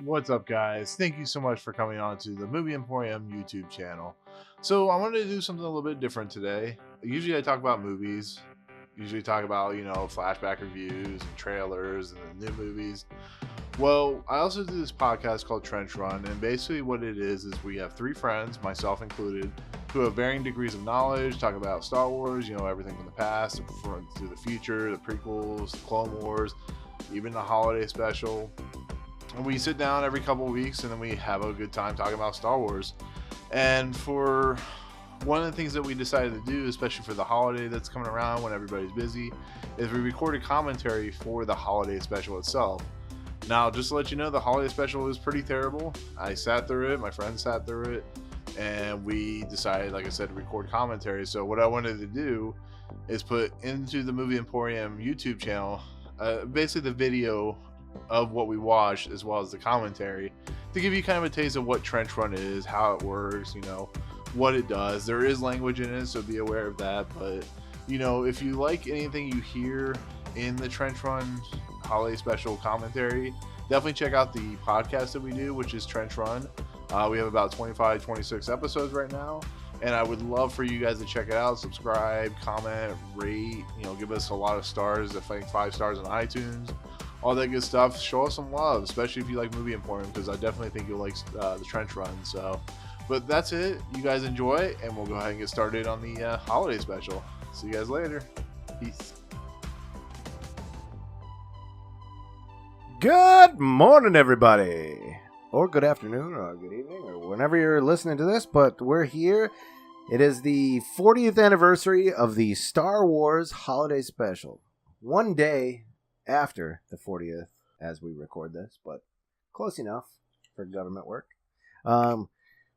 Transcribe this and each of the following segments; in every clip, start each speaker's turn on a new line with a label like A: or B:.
A: What's up, guys? Thank you so much for coming on to the Movie Emporium YouTube channel. So I wanted to do something a little bit different today. Usually I talk about movies, talk about, flashback reviews and trailers and the new movies. Well, I also do this podcast called Trench Run, and basically what it is we have three friends, myself included, who have varying degrees of knowledge, talk about Star Wars, everything from the past to the future, the prequels, the Clone Wars, even the holiday special. And we sit down every couple of weeks and then we have a good time talking about Star Wars. And for one of the things that we decided to do, especially for the holiday that's coming around when everybody's busy, is we recorded commentary for the holiday special itself. Now, just to let you know, the holiday special is pretty terrible. I sat through it, my friend sat through it, and we decided, like I said, to record commentary. So what I wanted to do is put into the Movie Emporium YouTube channel basically the video of what we watched as well as the commentary to give you kind of a taste of what Trench Run is, how it works, what it does. There is language in it, so be aware of that. But if you like anything you hear in the Trench Run holiday special commentary, definitely check out the podcast that we do, which is Trench Run. We have about 26 episodes right now, and I would love for you guys to check it out, subscribe, comment, rate, give us a lot of stars. I think 5 stars on iTunes, all that good stuff. Show us some love, especially if you like Movie Emporium, because I definitely think you'll like the Trench Run. So, but that's it. You guys enjoy, and we'll go ahead and get started on the holiday special. See you guys later. Peace.
B: Good morning, everybody, or good afternoon, or good evening, or whenever you're listening to this, but we're here. It is the 40th anniversary of the Star Wars holiday special. One day after the 40th as we record this, but close enough for government work.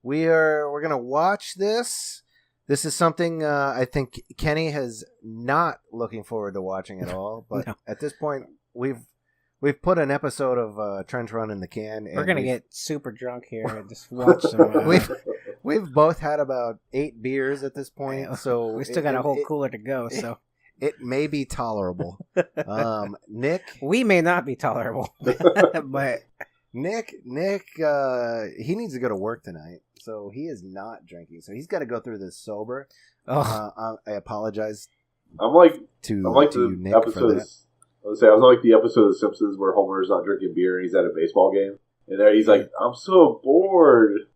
B: We're going to watch this. This is something I think Kenny has not looking forward to watching at all, but no. At this point, we've put an episode of Trench Run in the can.
C: We're going to get super drunk here and just watch some.
B: We've both had about 8 beers at this point, so
C: we still got a whole cooler to go, so
B: it may be tolerable. Nick,
C: we may not be tolerable, but
B: Nick, he needs to go to work tonight, so he is not drinking. So he's got to go through this sober. I apologize.
D: I'm like
B: to Nick
D: episodes.
B: for that.
D: I was like the episode of The Simpsons where Homer's not drinking beer and he's at a baseball game, and there he's like, "I'm so bored."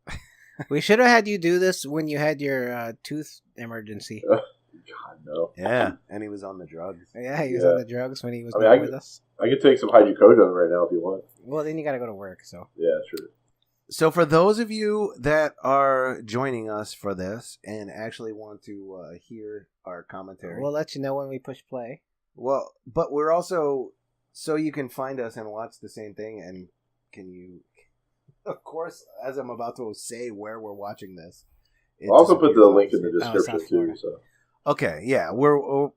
C: We should have had you do this when you had your tooth emergency.
D: God, no.
B: Yeah, and he was on the drugs.
C: Yeah, he was on the drugs when he was with us.
D: I could take some hydrocodone right now if you want.
C: Well, then you got to go to work, so.
D: Yeah, sure.
B: So for those of you that are joining us for this and actually want to hear our commentary,
C: we'll let you know when we push play.
B: Well, but we're also, so you can find us and watch the same thing, and can you, of course, as I'm about to say where we're watching this.
D: I'll also put the link in the description too. So.
B: Okay, yeah, we're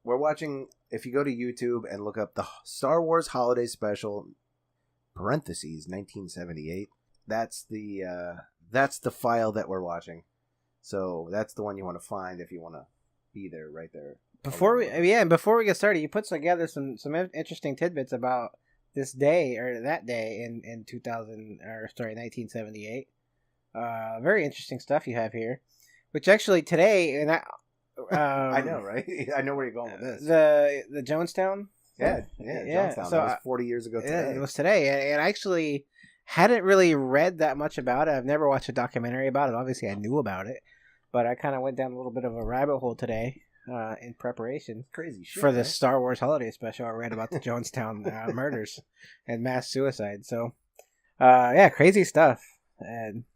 B: watching. If you go to YouTube and look up the Star Wars Holiday Special (parentheses 1978), that's the file that we're watching. So that's the one you want to find if you want to be there, right there.
C: Before we get started, you put together some interesting tidbits about this day or that day in 1978. Very interesting stuff you have here. Which actually today, and
B: I know, right? I know where you're going with this.
C: The Jonestown?
B: Yeah, Jonestown. So, that was 40 years ago today.
C: Yeah, it was today. And I actually hadn't really read that much about it. I've never watched a documentary about it. Obviously, I knew about it. But I kind of went down a little bit of a rabbit hole today in preparation.
B: Crazy shit.
C: For the Star Wars holiday special. I read about the Jonestown murders and mass suicide. So, crazy stuff. And,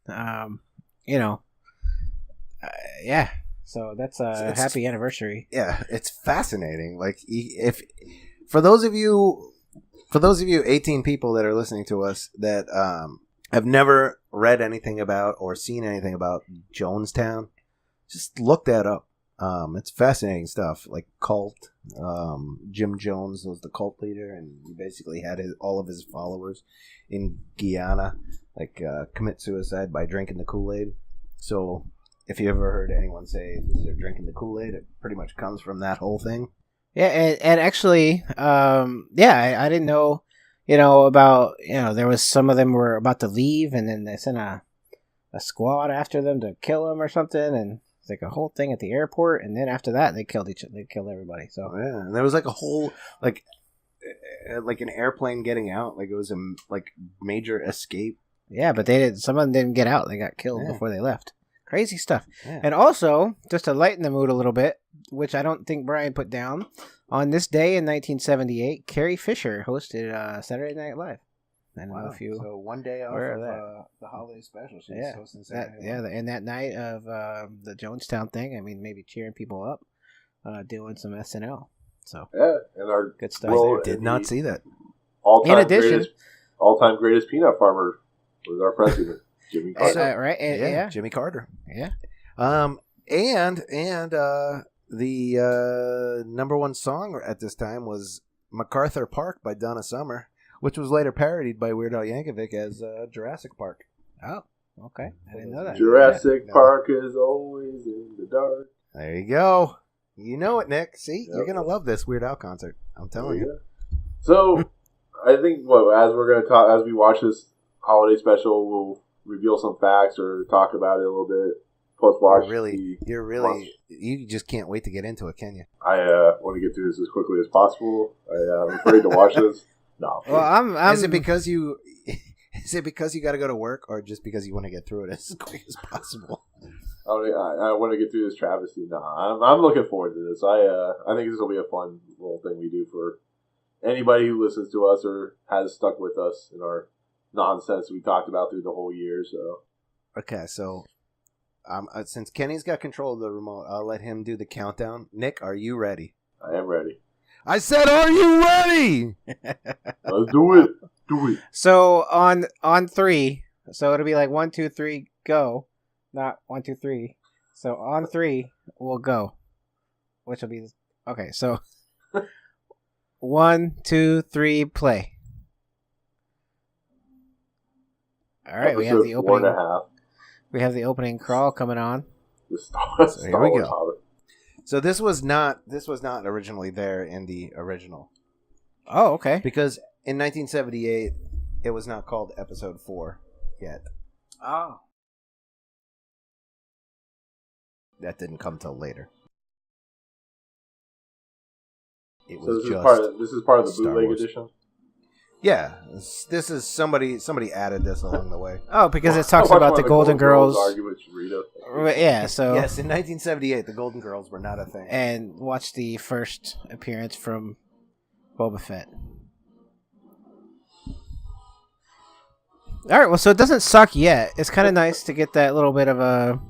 C: yeah, so that's a happy anniversary.
B: Yeah, it's fascinating. Like, if for those of you 18 people that are listening to us that have never read anything about or seen anything about Jonestown, just look that up. It's fascinating stuff. Like cult. Jim Jones was the cult leader, and he basically had all of his followers in Guyana commit suicide by drinking the Kool-Aid. So if you ever heard anyone say they're drinking the Kool-Aid, it pretty much comes from that whole thing.
C: Yeah, and actually, I didn't know about there was some of them were about to leave, and then they sent a squad after them to kill them or something, and it's like a whole thing at the airport, and then after that they killed everybody. So
B: yeah, and there was like a whole like an airplane getting out, like it was a major escape.
C: Yeah, but some of them didn't get out; they got killed before they left. Crazy stuff.
B: Yeah.
C: And also, just to lighten the mood a little bit, which I don't think Brian put down, on this day in 1978, Carrie Fisher hosted Saturday Night Live. I don't know if you...
B: So one day off of the holiday special. She's hosting Saturday Night Live.
C: And that night of the Jonestown thing, I mean, maybe cheering people up, doing some SNL. So
D: yeah, and our
C: good stuff.
B: I did not see that.
D: All-time greatest peanut farmer was our president. Jimmy Carter.
C: Right? Yeah,
B: Jimmy Carter.
C: Yeah.
B: And the number one song at this time was MacArthur Park by Donna Summer, which was later parodied by Weird Al Yankovic as Jurassic Park.
C: Oh, okay. I didn't know that.
D: Jurassic Park is always in the dark.
B: There you go. You know it, Nick. See, you're going to love this Weird Al concert. I'm telling you.
D: So, I think as we watch this holiday special, we'll reveal some facts or talk about it a little bit. Post-watch. You just can't wait to get into it, can you?
C: I
D: want to get through this as quickly as possible. I'm afraid to watch this. No.
C: Well, I'm
B: Is it because you got to go to work, or just because you want to get through it as quick as possible?
D: I want to get through this travesty. No, I'm looking forward to this. I think this will be a fun little thing we do for anybody who listens to us or has stuck with us in our nonsense we talked about through the whole year. So
B: okay, so since Kenny's got control of the remote, I'll let him do the countdown. Nick, are you ready?
D: I am ready.
B: I said, are you ready?
D: Let's do it. Do it.
C: So on 3, so it'll be like 1, 2, 3, go, not 1, 2, 3. So on 3, we'll go, which will be okay. So 1, 2, 3, play. All right, we have the opening.
D: 4.5.
C: We have the opening crawl coming on.
B: So here we go. So this was not originally there in the original.
C: Oh, okay.
B: Because in 1978, it was not called Episode 4 yet.
C: Oh.
B: That didn't come till later.
D: This is part of the bootleg edition.
B: Yeah, this is somebody added this along the way.
C: Oh, because it talks about the Golden Girls.
B: Yeah,
C: so
B: yes, in 1978, the Golden Girls were not a thing.
C: And watch the first appearance from Boba Fett. All right, well, so it doesn't suck yet. It's kind of nice to get that little bit of a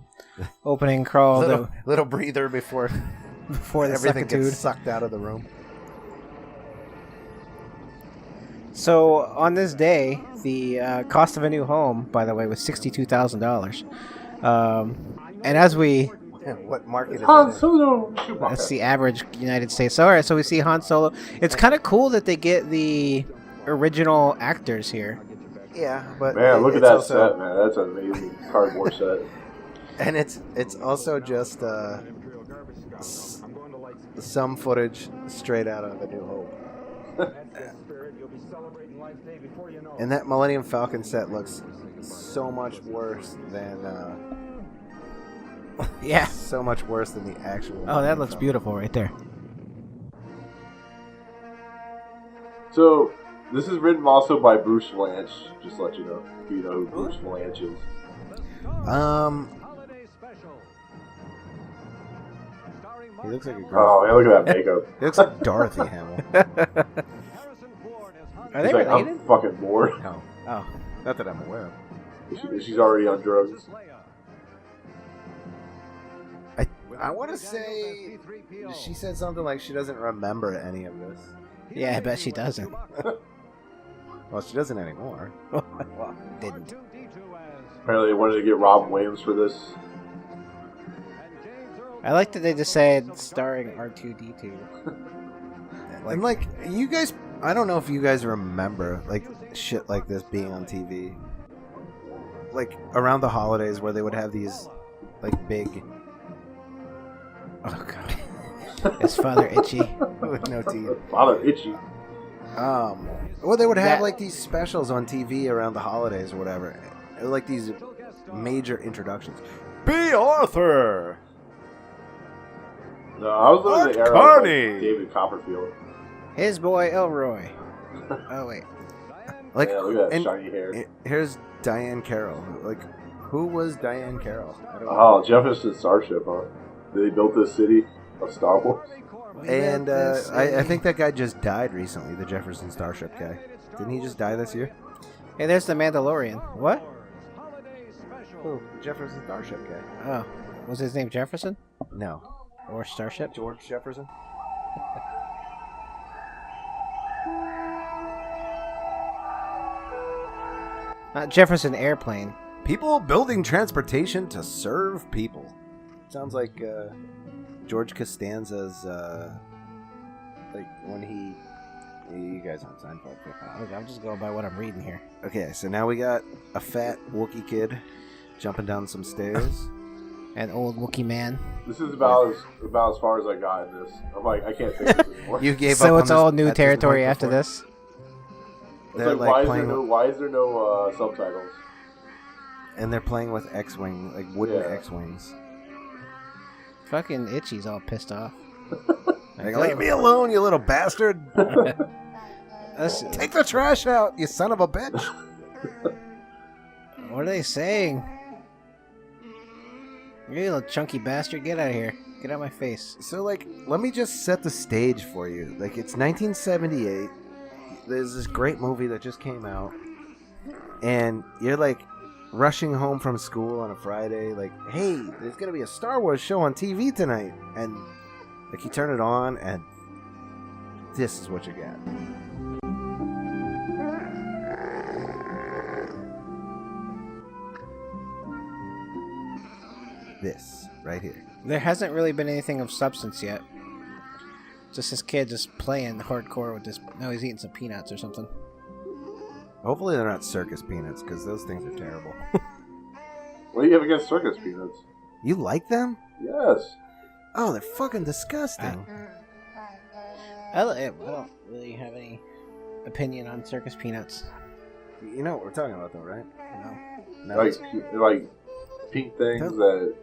C: opening crawl,
B: little breather before
C: the
B: everything gets sucked out of the room.
C: So on this day, the cost of a new home, by the way, was $62,000. And as we
B: what market is
D: Han Solo?
C: That's the average United States. So, all right, so we see Han Solo. It's kind of cool that they get the original actors here.
B: Yeah, but
D: man, look at that set, man. That's an amazing cardboard set.
B: And it's also just some footage straight out of A New Hope. And that Millennium Falcon set looks so much worse than
C: yeah,
B: so much worse than the actual.
C: Oh, that looks beautiful right there.
D: So this is written also by Bruce Vilanch. Just to let you know, if you know who Bruce Vilanch is.
B: He looks like a girl.
D: Oh, man, look at that makeup.
B: He looks like Dorothy Hamill.
C: Are they related?
D: I'm fucking bored.
B: No.
C: Oh.
B: Not that I'm aware of.
D: She's already on drugs.
B: I want to say she said something like she doesn't remember any of this.
C: Yeah, I bet she doesn't.
B: Well, she doesn't anymore.
C: Well, didn't.
D: Apparently they wanted to get Robin Williams for this.
C: I like that they just said starring R2-D2.
B: And like, you guys, I don't know if you guys remember like shit like this being on TV. Like around the holidays where they would have these like big.
C: Oh god. Is Father Itchy?
B: With no teeth.
D: Father Itchy.
B: Well, they would have like these specials on TV around the holidays or whatever, like these major introductions. B. Arthur.
D: No, I was living in the era of like David Copperfield.
C: His boy Elroy. Oh wait.
B: Like,
D: yeah, look at that shiny hair.
B: Here's Diane Carroll. Like, who was Diane Carroll? I don't know.
D: Oh, Jefferson Starship, huh? They built this city of Star Wars.
B: And I think that guy just died recently, the Jefferson Starship guy. Didn't he just die this year?
C: Hey, there's the Mandalorian. What?
B: Oh, Jefferson Starship guy.
C: Oh, was his name Jefferson?
B: No.
C: Or Starship?
B: George Jefferson?
C: Not Jefferson Airplane.
B: People building transportation to serve people. Sounds like George Costanza's, like when he... You guys aren't Seinfeld.
C: I'm just going by what I'm reading here.
B: Okay, so now we got a fat Wookiee kid jumping down some stairs.
C: An old Wookiee man.
D: This is about as far as I got in this. I'm like, I can't take this anymore.
B: You gave
C: so
B: up
C: it's
B: on
C: all
B: this
C: new
B: at
C: territory
B: point
C: after
B: before.
C: this?
D: It's
B: They're
D: like,
B: like
D: why is there no subtitles?
B: And they're playing with X-wing, like wooden
D: Yeah.
B: X-wings.
C: Fucking Itchy's all pissed off.
B: Like, leave me alone, you little bastard! Take the trash out, you son of a bitch!
C: What are they saying? You little chunky bastard, get out of here. Get out of my face.
B: So, like, let me just set the stage for you. Like, it's 1978. There's this great movie that just came out. And you're, like, rushing home from school on a Friday. Like, hey, there's going to be a Star Wars show on TV tonight. And, like, you turn it on, and this is what you get. This, right here.
C: There hasn't really been anything of substance yet. Just this kid just playing hardcore with this. No, he's eating some peanuts or something.
B: Hopefully they're not circus peanuts, because those things are terrible.
D: What do you have against circus peanuts?
B: You like them?
D: Yes.
B: Oh, they're fucking disgusting.
C: I don't really have any opinion on circus peanuts.
B: You know what we're talking about, though, right?
C: No.
B: No,
D: Like,
B: it's-
D: they're like pink things that.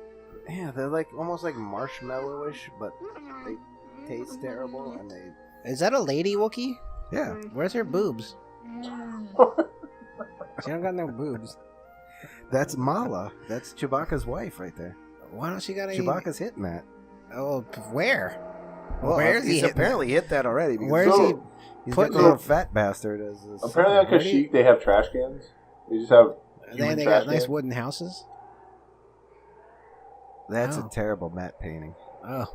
B: yeah, they're like almost like marshmallowish, but they taste terrible, and they...
C: Is that a lady Wookiee?
B: Yeah.
C: Where's her boobs? She don't got no boobs.
B: That's Mala. That's Chewbacca's wife right there.
C: Why don't she got any...
B: Chewbacca's hitting that.
C: Oh, where?
B: Well,
C: Where's he
B: he's
C: hitting
B: apparently hit that already. Because
C: Where's
D: So-
C: he?
B: he's
C: putting
B: got the little
D: it?
B: fat bastard as a
D: Apparently, on
C: Where do you-
D: Kashyyyk, they have trash cans. They just have.
C: They
D: human
C: got
D: trash
C: nice
D: cans.
C: wooden houses?
B: That's
C: Oh.
B: a terrible matte painting.
C: Oh.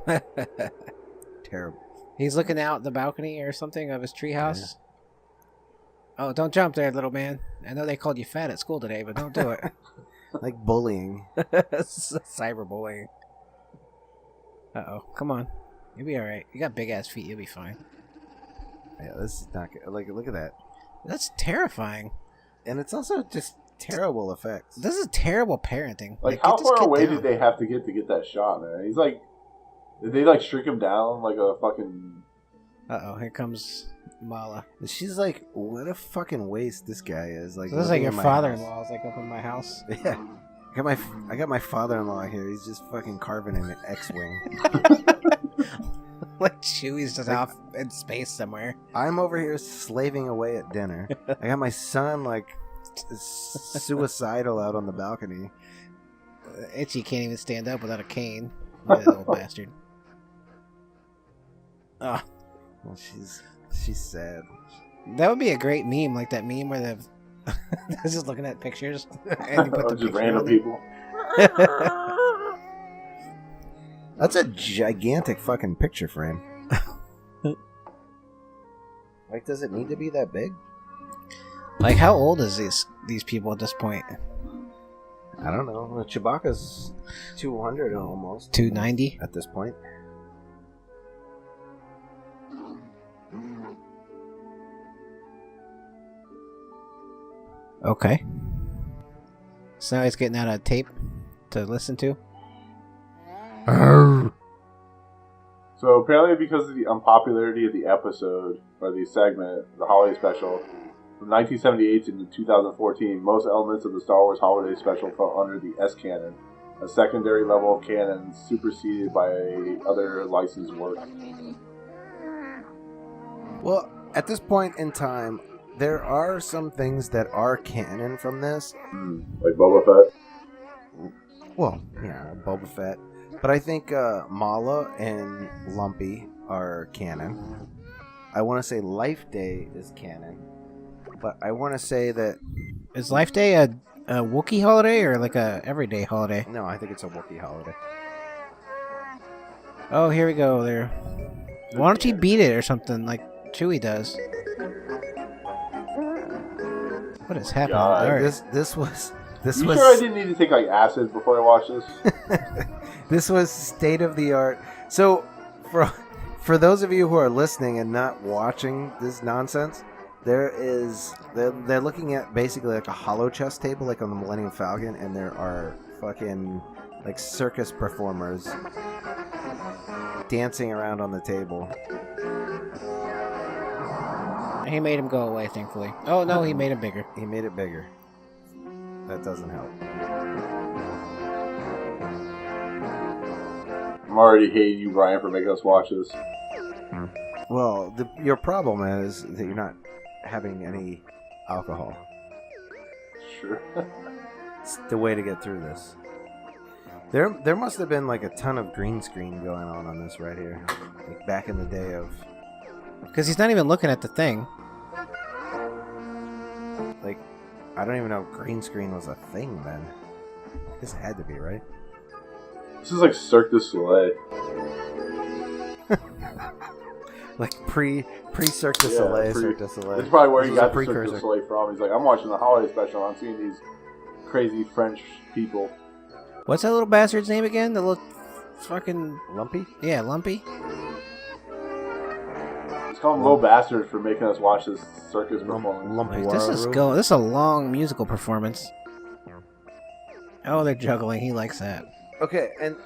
B: Terrible.
C: He's looking out the balcony or something of his treehouse. Oh, don't jump there, little man. I know they called you fat at school today, but don't do it.
B: Like bullying.
C: Cyberbullying. Uh-oh. Come on. You'll be alright. You got big-ass feet. You'll be fine.
B: Yeah, this is not good. Like, look at that.
C: That's terrifying.
B: And it's also just terrible effects.
C: This is terrible parenting.
D: Like,
C: get
D: how
C: this
D: far
C: kid
D: away
C: down.
D: did they have to get that shot, man? He's like, did they like shrink him down like a fucking?
C: Uh-oh. Here comes Mala.
B: She's like, what a fucking waste this guy is. Like,
C: So this is like
B: living
C: your
B: in my
C: father-in-law is like up in my house.
B: house. Yeah. I got my father-in-law here. He's just fucking carving an X-wing.
C: Like Chewie's just off in space somewhere.
B: I'm over here slaving away at dinner. I got my son like suicidal out on the balcony.
C: Itchy can't even stand up without a cane. That little bastard. Oh,
B: Well, she's sad.
C: that would be a great meme, like that meme where the they're just looking at pictures and you put
D: Or
C: the
D: just
C: picture
D: random
C: on
D: people.
B: That's a gigantic fucking picture frame. Like, does it need to be that big?
C: Like, how old is these people at this point?
B: I don't know. Well, Chewbacca's 200 almost
C: 290?
B: at this point.
C: Okay. So now he's getting out a tape to listen to.
D: So apparently because of the unpopularity of the episode, or the segment, the holiday special, from 1978 to 2014, most elements of the Star Wars holiday special fell under the S canon, a secondary level of canon superseded by other licensed works.
B: Well, at this point in time, there are some things that are canon from this.
D: Like Boba Fett?
B: Well, yeah, Boba Fett. But I think Mala and Lumpy are canon. I want to say Life Day is canon. But I want to say that...
C: Is Life Day a Wookiee holiday or like a everyday holiday?
B: No, I think it's a Wookiee holiday.
C: Oh, here we go there. Why don't you beat it or something like Chewie does? What is happening?
D: God,
C: All right.
B: This was...
D: You sure I didn't need to take like acid before I watched this?
B: This was state of the art. So, for those of you who are listening and not watching this nonsense, they're looking at basically like a hollow chess table, like on the Millennium Falcon, and there are fucking like circus performers dancing around on the table.
C: He made him go away, thankfully. Oh no, he made him bigger.
B: He made it bigger. That doesn't help.
D: I'm already hating you, Brian, for making us watch this.
B: Well, your problem is that you're not having any alcohol.
D: Sure.
B: It's the way to get through this. There must have been like a ton of green screen going on this right here, like back in the day of.
C: Because he's not even looking at the thing.
B: Like, I don't even know if green screen was a thing then. This had to be, right?
D: This is like Cirque du Soleil.
B: Like pre Cirque du Soleil, Cirque du Soleil.
D: That's probably where he
B: This is
D: got
B: a
D: the Cirque du
B: precursor.
D: Soleil from. He's like, I'm watching the holiday special. I'm seeing these crazy French people.
C: What's that little bastard's name again? The little fucking...
B: Lumpy?
C: Yeah, Lumpy?
D: Let's call him Little Bastard for making us watch this circus performance.
B: Lumpy.
C: Like, this is a long musical performance. Oh, they're juggling. He likes that.
B: Okay, and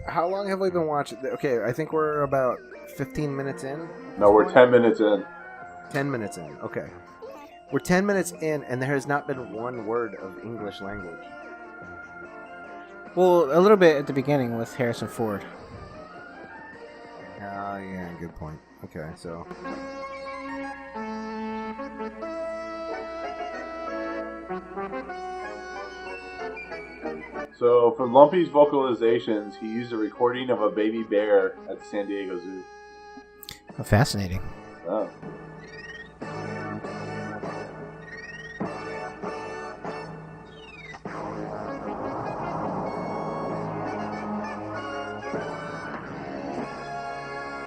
B: how long have we been watching? Okay, I think we're about 15 minutes in.
D: No, we're 10 minutes in.
B: 10 minutes in, okay. We're 10 minutes in, and there has not been one word of English language.
C: Well, a little bit at the beginning with Harrison Ford.
B: Oh, yeah, good point. Okay, so...
D: So, for Lumpy's vocalizations, he used a recording of a baby bear at the San Diego Zoo.
C: Oh, fascinating.
D: Oh.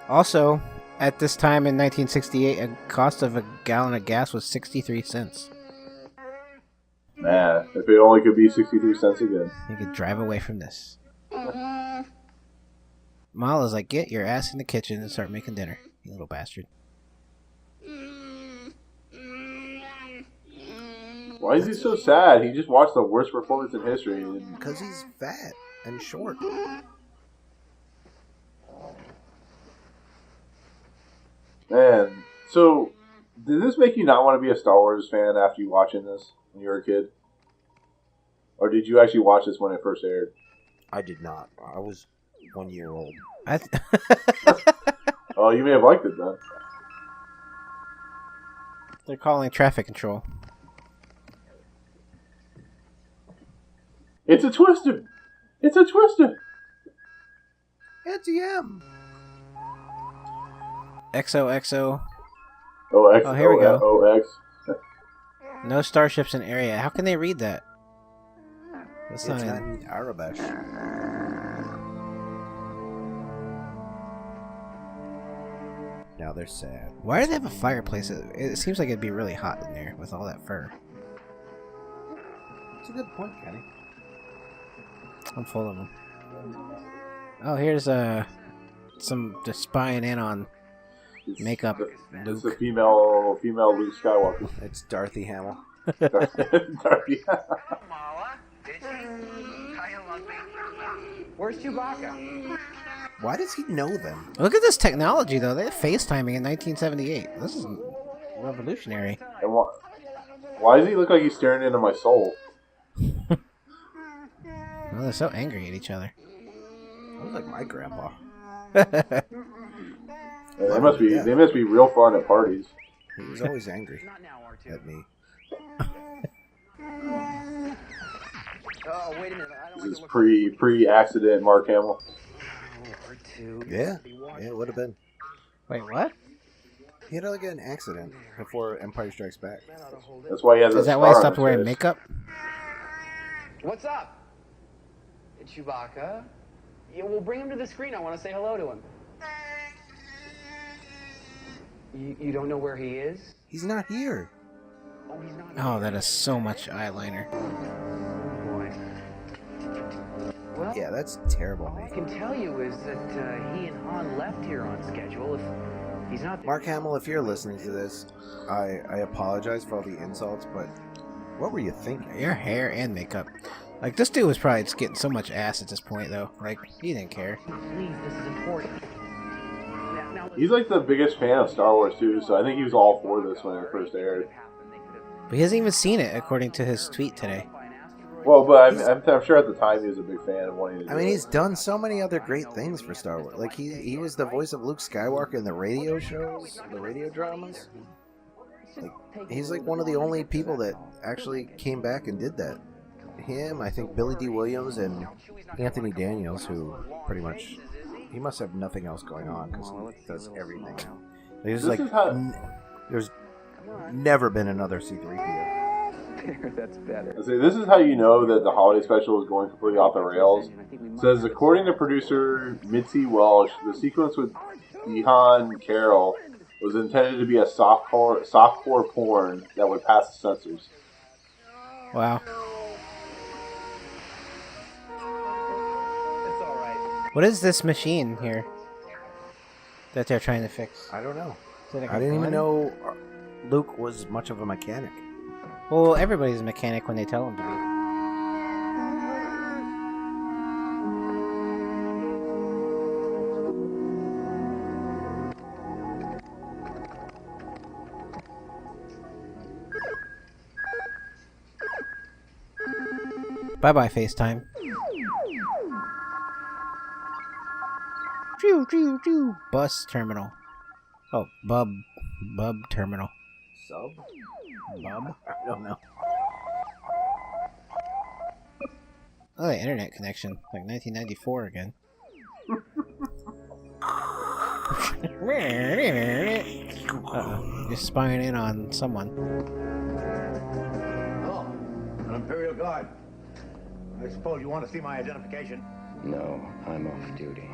C: Also, at this time in 1968, a cost of a gallon of gas was 63 cents.
D: Man, if it only could be 63 cents again.
C: You could drive away from this. Mala's like, get your ass in the kitchen and start making dinner, you little bastard.
D: Why is he so sad? He just watched the worst performance in history.
B: Because he's fat and short.
D: Man, so did this make you not want to be a Star Wars fan after you watching this when you were a kid? Or did you actually watch this when it first aired?
B: I did not. I was 1 year old.
D: Oh, you may have liked it then.
C: They're calling traffic control.
D: It's a twister! It's a twister!
B: ATM!
C: XOXO.
D: OX.
C: Oh, here we go.
D: OX.
C: No starships in area. How can they read that? That's
B: It's
C: not
B: not
C: in...
B: in Arabic. Now they're sad.
C: Why do they have a fireplace? It seems like it'd be really hot in there with all that fur.
B: That's a good point, Kenny.
C: I'm full of them. Oh, here's some just spying in on makeup.
D: It's
C: Luke.
D: a female Luke Skywalker.
B: It's Dorothy Hamill.
D: Darby.
E: Mala, Digi, Hiya Lumpy. Where's Chewbacca?
B: Why does he know them?
C: Look at this technology, though. They had FaceTiming in 1978. This is revolutionary.
D: And why does he look like he's staring into my soul?
C: Well, they're so angry at each other.
B: Sounds like my grandpa.
D: Yeah, they must be real fun at parties.
B: He was always angry at me.
E: Oh, wait a minute.
D: This is pre-accident Mark Hamill.
B: Yeah, it would have been.
C: Wait, what?
B: He had like an accident before Empire Strikes Back.
D: That's why he has.
C: Is that why he stopped wearing makeup?
E: What's up? It's Chewbacca. Yeah, we'll bring him to the screen. I want to say hello to him. You don't know where he is?
B: He's not here.
E: Oh, he's not.
C: Oh, that is so much eyeliner.
E: Boy. Well,
B: Yeah, that's terrible,
E: all I
B: mate.
E: can tell you is that he and Han left here on schedule. If he's not there,
B: Mark Hamill, if you're listening to this, I apologize for all the insults, but what were you thinking?
C: Your hair and makeup. Like, this dude was probably just getting so much ass at this point, though. Like, he didn't care.
E: please, this is important. Now,
D: He's like the biggest fan of Star Wars too, so I think he was all for this when it first aired.
C: But he hasn't even seen it, according to his tweet today.
D: Well, but I'm sure at the time he was a big fan of wanting to do
B: I mean,
D: it.
B: he's done so many other great things for Star Wars. Like, he was the voice of Luke Skywalker in the radio shows, the radio dramas. Like, he's like one of the only people that actually came back and did that. Him, I think Billy D. Williams, and Anthony Daniels, who pretty much... He must have nothing else going on, because he does everything now. There's
D: This
B: like...
D: is how-
B: there's never been another C-3PO.
E: that's better.
D: I say, this is how you know that the holiday special is going completely off the rails. It says, according to producer Mitzi Welsh, the sequence with Dehan Carroll was intended to be a softcore porn that would pass the censors.
C: Wow.
E: It's all right.
C: What is this machine here that they're trying to fix?
B: I don't know.
C: Is it like
B: I
C: a
B: didn't even
C: gun?
B: know Luke was much of a mechanic.
C: Well, everybody's a mechanic when they tell him to be. Bye-bye, FaceTime. Bus terminal. Oh, Bub terminal.
B: Sub? Bub? I don't know.
C: Oh, the internet connection. Like 1994 again. Uh-oh. You're spying in on someone.
F: Hello, an Imperial Guard. I suppose you want to see my identification.
G: No, I'm off duty.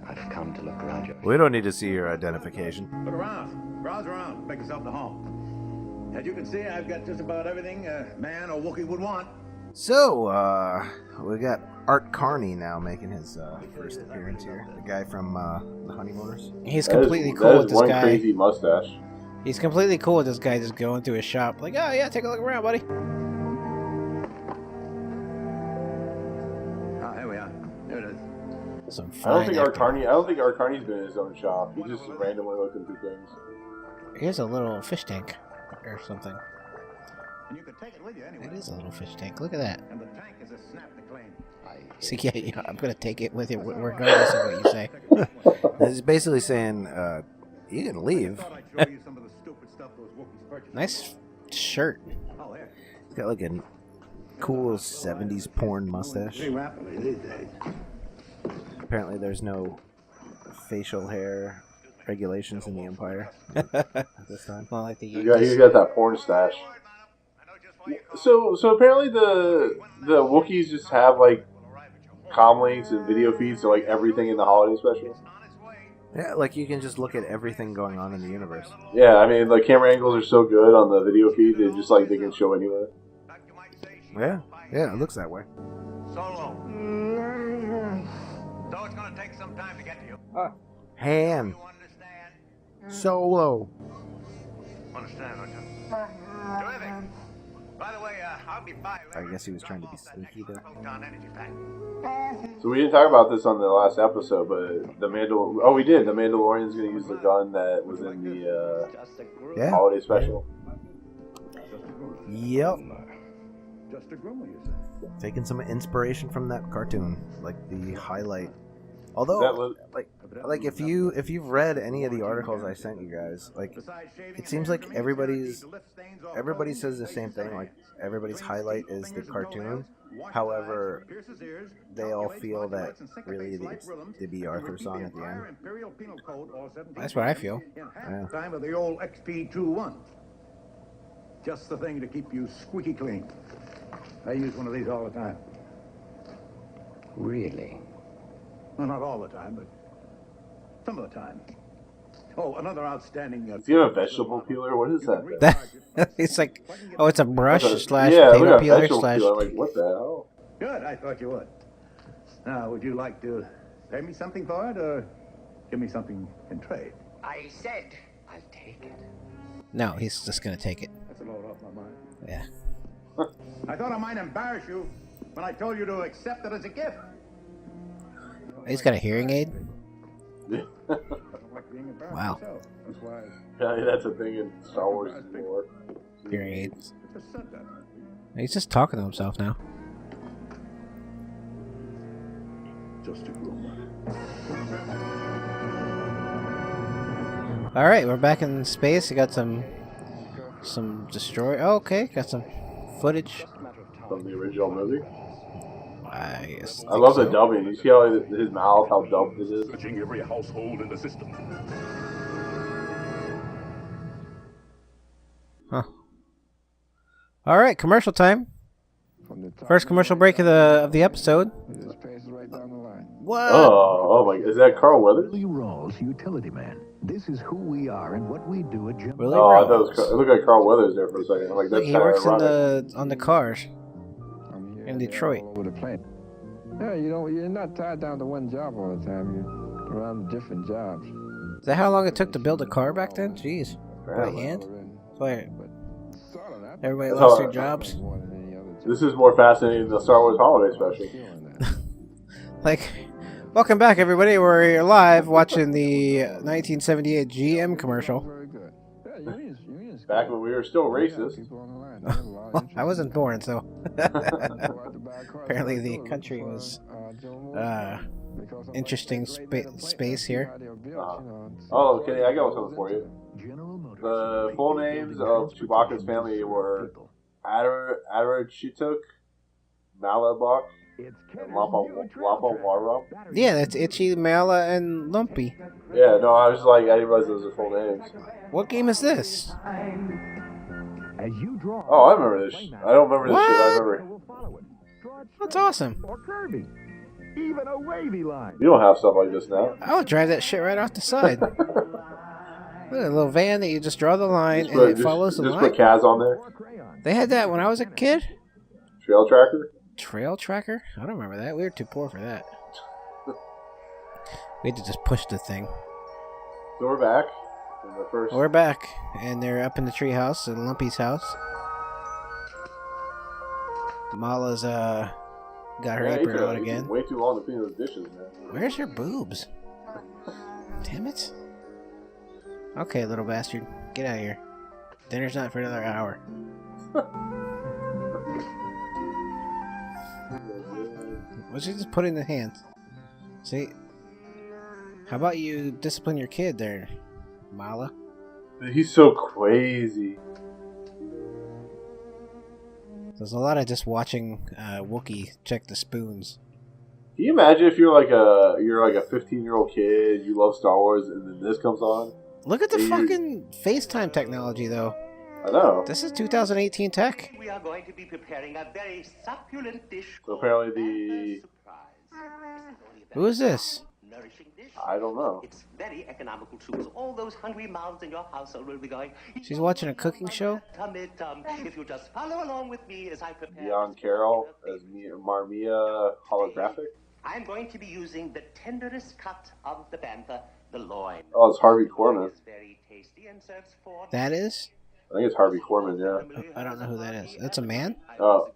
G: I've come to look around you.
B: We don't need to see your identification.
F: Look around. Browse around. Make yourself at home. As you can see, I've got just about everything a man or Wookiee would want.
B: So, we got Art Carney now making his first appearance here. The guy from The Honeymooners.
C: He's
D: That is-
C: completely
D: that
C: cool
D: is
C: with this
D: one
C: guy.
D: crazy mustache.
C: He's completely cool with this guy just going through his shop. Like, oh yeah, take a look around, buddy.
F: Ah, here we are. There it is.
C: Some
D: I don't
C: fine
D: think Art
C: acting.
D: Carney. I don't think Art Carney's been in his own shop. He's just randomly looking through things.
C: Here's a little fish tank or something.
F: And you can take it with you anyway.
C: It is a little fish tank. Look at that.
F: And the tank is a snap to clean.
C: See, yeah, I'm gonna take it with you regardless of what you say.
B: He's basically saying, you can leave.
F: Thought I'd show you some of the stupid stuff those Wookiees purchased.
C: Nice shirt.
F: Oh, here.
B: He's got like a cool 70s porn mustache.
F: Pretty rapidly these days.
B: Apparently there's no facial hair regulations in the Empire at this time.
C: Well, like the
D: He's
C: Yankees.
D: got that porn stash. So apparently the Wookiees just have like comm links and video feeds to like everything in the holiday special.
B: Yeah, like you can just look at everything going on in the universe.
D: Yeah, I mean, like camera angles are so good on the video feed, they just like they can show anywhere.
B: Yeah, it looks that way.
F: Solo. So it's going to take some time to get to you.
B: Han
F: You understand?
B: Solo.
F: Understand, don't you? Terrific. By the way, I'll be by.
B: I guess he was trying to be sneaky there.
D: So we didn't talk about this on the last episode, but we did. The Mandalorian's going to use the gun that was in the holiday special.
B: Yep.
F: Just a groomer, you say?
B: Taking some inspiration from that cartoon, like the highlight. Although, like if you've read any of the articles I sent you guys, like it seems like everybody says the same thing. Like everybody's highlight is the cartoon. However, they all feel that really it's the B. Arthur song at the end.
C: That's what I feel.
B: Yeah.
F: Time of the old XP21. Just the thing to keep you squeaky clean. I use one of these all the time.
G: Really?
F: Well, not all the time, but some of the time. Oh, another outstanding...
D: Do you have a vegetable peeler? What is that?
C: It's like, oh, it's a brush slash
D: yeah,
C: potato
D: look at
C: peeler
D: vegetable
C: slash...
D: peeler. I'm like, what the hell?
F: Good, I thought you would. Now, would you like to pay me something for it, or give me something in trade?
E: I said I'll take it.
C: No, he's just gonna take it.
F: That's a load off my mind.
C: Yeah.
F: I thought I might embarrass you when I told you to accept it as a gift.
C: He's got a hearing aid?
F: I don't like being embarrassed
C: Wow.
F: myself. That's why
D: Yeah, that's a thing in Star Wars lore.
C: Hearing aids.
F: I just said that.
C: He's just talking to himself now.
F: Just a groomer.
C: Alright, we're back in space. We got some destroy. Oh, okay, got some footage.
D: From the original movie.
C: I guess.
D: I love the dubbing. You see how his mouth, how dubbed it is?
H: Searching every household in the system.
C: Huh. All right, commercial time. First commercial break of the episode. What?
D: Oh my! Is that Carl Weathers?
I: Willie Rawls, utility man. This is who we are and what we do at General.
C: Willie
D: Oh, I
C: Rawls.
D: thought it looked like Carl Weathers there for a second. I'm like, that's
C: He
D: kind
C: works
D: of
C: in
D: ironic.
C: on the cars in Detroit.
J: All over the planet. Yeah, you're not tied down to one job all the time. You're around different jobs.
C: Is that how long it took to build a car back then? Jeez, by hand. Why everybody
D: That's
C: lost
D: how-
C: their jobs?
D: This is more fascinating than the Star Wars Holiday Special.
C: Like, welcome back, everybody. We're live watching the 1978 GM commercial.
D: Back when we were still racist.
C: Well, I wasn't born, so apparently the country was interesting space here.
D: Oh, okay, I got something for you. The full names of Chewbacca's family were Adarachituk, Malabok, and Lapa Warrup.
C: Yeah, that's Itchy, Mala, and Lumpy.
D: Yeah, no, I was just like, I didn't realize those are full names.
C: What game is this?
I: As you draw.
D: Oh, I remember this. I don't remember this shit. I remember.
C: That's awesome.
I: Or curvy. Even a wavy line.
D: You don't have stuff like this now.
C: I would drive that shit right off the side. Look at a little van that you just draw the line
D: Just
C: and it follows the
D: just
C: line.
D: put Kaz on there.
C: They had that when I was a kid.
D: Trail tracker.
C: Trail tracker? I don't remember that. We were too poor for that. We had to just push the thing.
D: So we're back. In the first.
C: We're back, and they're up in the tree house, in Lumpy's house. Mala's got her apron on again.
D: Way too long to clean those dishes, man.
C: Where's your boobs? Damn it. Okay, little bastard. Get out of here. Dinner's not for another hour. What's she just put in the hands? See? How about you discipline your kid there, Mala?
D: He's so crazy.
C: There's a lot of just watching Wookiee check the spoons.
D: Can you imagine if you're like a 15-year-old kid, you love Star Wars, and then this comes on?
C: Look at the
D: You-
C: fucking FaceTime technology, though.
D: I know.
C: This is 2018 tech.
E: We are going to be preparing a very succulent dish.
D: So apparently
C: Who is this?
E: Nourishing dish.
D: I don't know.
E: It's very economical too, because all those hungry mouths in your household will be going.
C: She's watching a cooking show?
E: If you just follow along with me as I prepare.
D: Dion Carroll as Marmia holographic.
E: I'm going to be using the tenderest cut of the bantha, the loin.
D: Oh, it's Harvey Korman.
E: It's very tasty and serves 4.
C: That is?
D: I think it's Harvey Korman. Yeah.
C: I don't know who that is. That's a man?
D: Oh.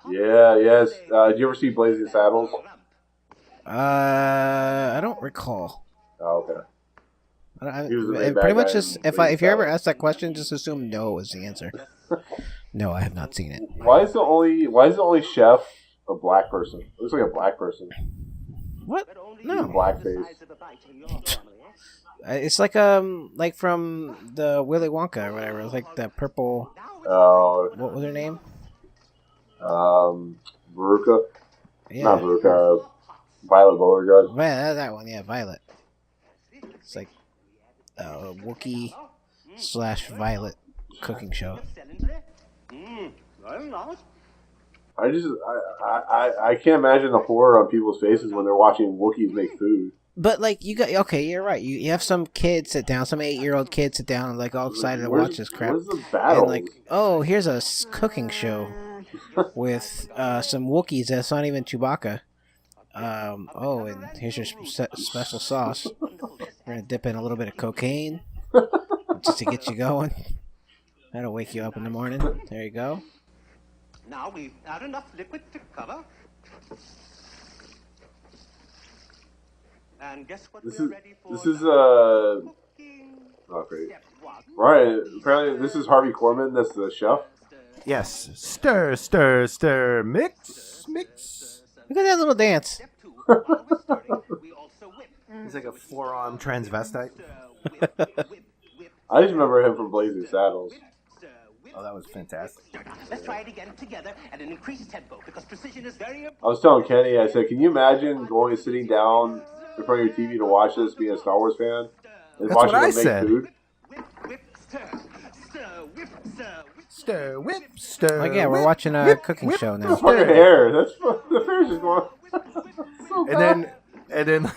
D: Yeah. Yes. Did you ever see Blazing Saddles?
C: I don't recall.
D: Oh, okay.
C: Pretty much just if you ever ask that question, just assume no is the answer. No, I have not seen it.
D: Why is the only chef a black person? It looks like a black person.
C: What? No.
D: Blackface.
C: It's like from the Willy Wonka or whatever. It was like the purple.
D: Oh.
C: What was her name?
D: Veruca.
C: Yeah.
D: Not Veruca. Violet Beauregard.
C: Man, that one. Yeah, Violet. It's like Wookiee / Violet cooking show.
D: I can't imagine the horror on people's faces when they're watching Wookiees make food.
C: But like you're right. You have some kid sit down, some 8-year-old kid sit down and like all excited to watch this crap.
D: Where's the battle?
C: And like, oh, here's a cooking show with some Wookiees that's not even Chewbacca. Oh, and here's your special sauce. We're gonna dip in a little bit of cocaine just to get you going. That'll wake you up in the morning. There you go.
K: Now we add enough liquid to cover. And guess what?
D: This is oh great. Right, apparently this is Harvey Korman, that's the chef.
B: Yes. Stir, stir, stir, mix, mix.
C: Look at that little dance.
B: He's like a four-arm transvestite.
D: I just remember him from Blazing Saddles.
B: Oh, that was fantastic.
K: Let's try it again together at an increased tempo because precision is very important.
D: I was telling Kenny, I said, can you imagine going and sitting down in front of your TV to watch this, being a Star Wars fan, and
B: That's
D: watching
B: what I
D: them make
B: said.
D: food?
B: Stir, whip, stir.
C: Like, yeah, we're watching a cooking show now.
D: The fucking hair. That's the hair's just going. So
B: and then.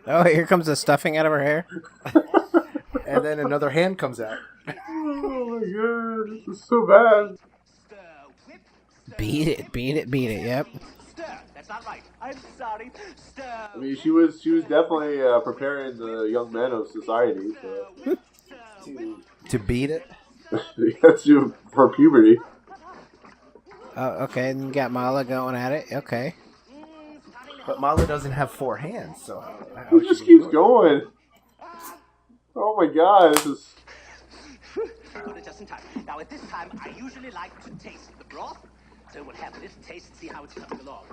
C: Oh, here comes the stuffing out of her hair.
B: And then another hand comes out.
D: Oh my god, this is so bad.
C: Beat it. Yep.
K: That's not right. I'm sorry.
D: I mean, she was definitely preparing the young men of society
B: to beat it.
D: For puberty.
C: Oh, okay, and you got Mala going at it. Okay.
B: But Mala doesn't have 4 hands, so
D: He just keeps going. Oh my god, this is.
K: Just in time. Now, at this time, I usually like to taste the broth. So we'll have a little taste and see how it's coming along.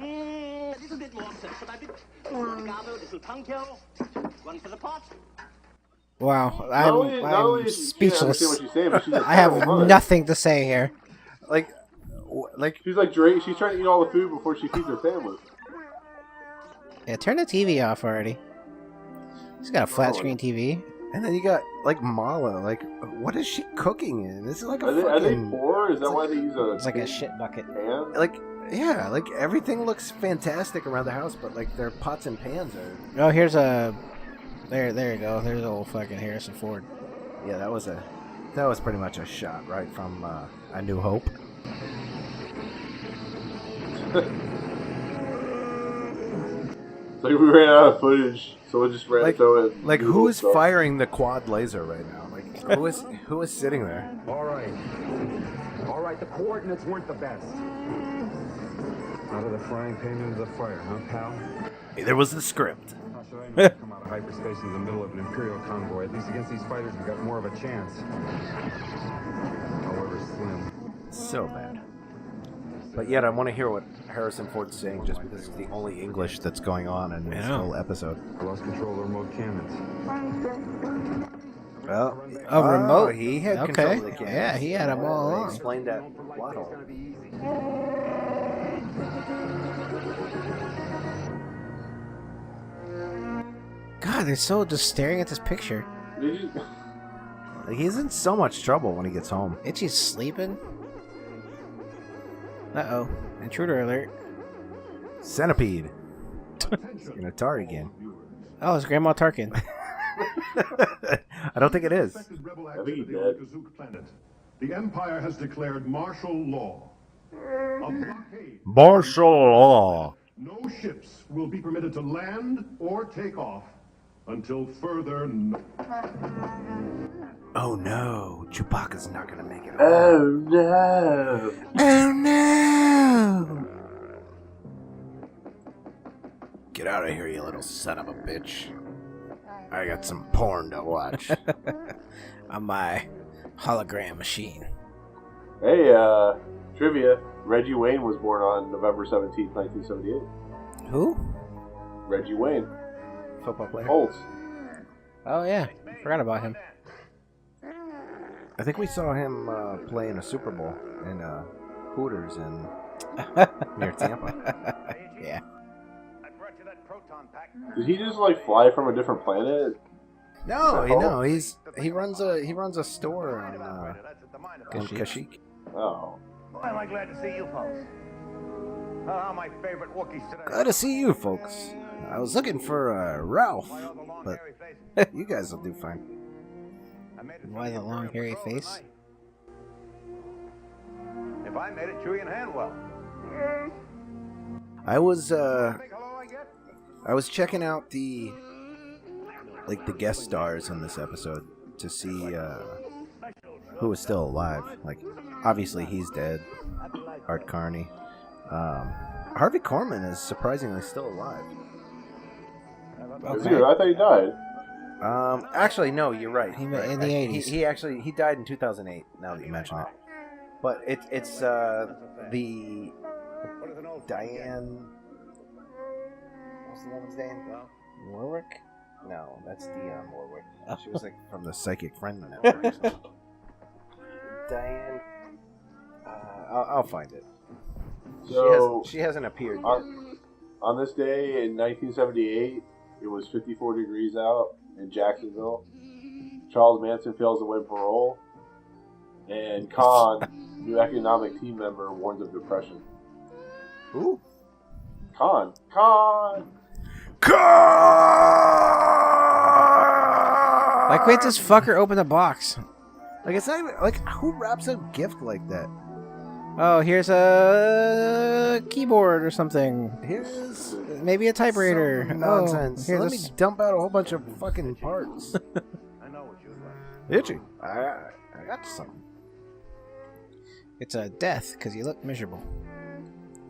K: A little bit more sensitive, a bit oregano, a little panko. One for the pot.
C: Wow,
D: I'm
C: speechless.
D: What she's saying, but she's
C: I have nothing to say here.
B: Like
D: she's like Drake. She's trying to eat all the food before she feeds her family.
C: Yeah, turn the TV off already. She's got a flat screen TV.
B: And then you got like Mala. Like, what is she cooking in? This is like
D: Are they poor? Is that why they use a?
C: It's like a shit bucket.
D: Pan?
B: Like, yeah, like everything looks fantastic around the house, but like their pots and pans are.
C: Oh, here's a. There you go. There's old fucking Harrison Ford.
B: Yeah, that was pretty much a shot right from A New Hope.
D: Like we ran out of footage, so we just ran through it.
B: Like, who is firing the quad laser right now? Like, who is sitting there?
I: All right, the coordinates weren't the best.
J: Out of the frying pan into the fire, huh, pal?
B: There was the script.
J: How should I know? Come out of hyperspace in the middle of an Imperial convoy. At least against these fighters, we got more of a chance. However slim.
B: So bad. But yet, I want to hear what Harrison Ford's saying, just because it's the only English that's going on in this whole episode.
J: I lost control of the remote cannons.
B: Well,
C: remote.
B: He had control of the cannons.
C: Yeah, he had them all
B: They
C: along.
B: explained that plot hole.
C: God, they're so just staring at this picture.
B: He's in so much trouble when he gets home.
C: Itchy's sleeping. Uh-oh. Intruder alert.
B: Centipede. An Atari again.
C: Oh, it's Grandma Tarkin.
B: I don't think it is.
D: I think he did.
L: The Empire has declared martial law. A blockade.
B: Martial law.
L: No ships will be permitted to land or take off until further.
B: Oh no, Chewbacca's not gonna make it.
D: Oh no!
B: Oh no! Get out of here, you little son of a bitch. I got some porn to watch.
C: On my hologram machine.
D: Hey, trivia. Reggie Wayne was born on November 17th, 1978.
C: Who?
D: Reggie Wayne.
B: Football player.
D: Colts.
C: Oh, yeah. Forgot about him.
B: I think we saw him play in a Super Bowl in Hooters in near Tampa.
C: Yeah.
D: Did he just like fly from a different planet?
B: No, he runs a store on Kashyyyk.
D: Oh.
F: Well, am I glad to see you folks. My favorite Wookiees today.
B: Glad to see you, folks. I was looking for Ralph, but you guys will do fine.
C: Why the long hairy face?
F: If I made it, Chewie and Hanwell.
B: I was checking out the guest stars in this episode to see who was still alive. Like, obviously he's dead. Art Carney. Harvey Korman is surprisingly still alive.
D: Okay. I thought he died.
B: Actually, no, you're right.
C: In the 80s.
B: He died in 2008. Now that you mention it, but it's the Diane. What's the woman's name?
C: Warwick?
B: No, that's Dionne Warwick. She was like from the Psychic Friend Network. Diane. I'll find it.
D: So
B: she hasn't appeared yet.
D: On this day in 1978, it was 54 degrees out in Jacksonville. Charles Manson fails to win parole. And Khan, new economic team member, warns of depression.
B: Who?
D: Khan!
C: Why can't this fucker open the box?
B: Like, it's not even, like, who wraps a gift like that?
C: Oh, here's a keyboard or something.
B: Here's
C: maybe a typewriter.
B: Nonsense.
C: Here,
B: Let me dump out a whole bunch of fucking parts.
F: I know what you'd like.
B: Itchy. I got something.
C: It's a death because you look miserable.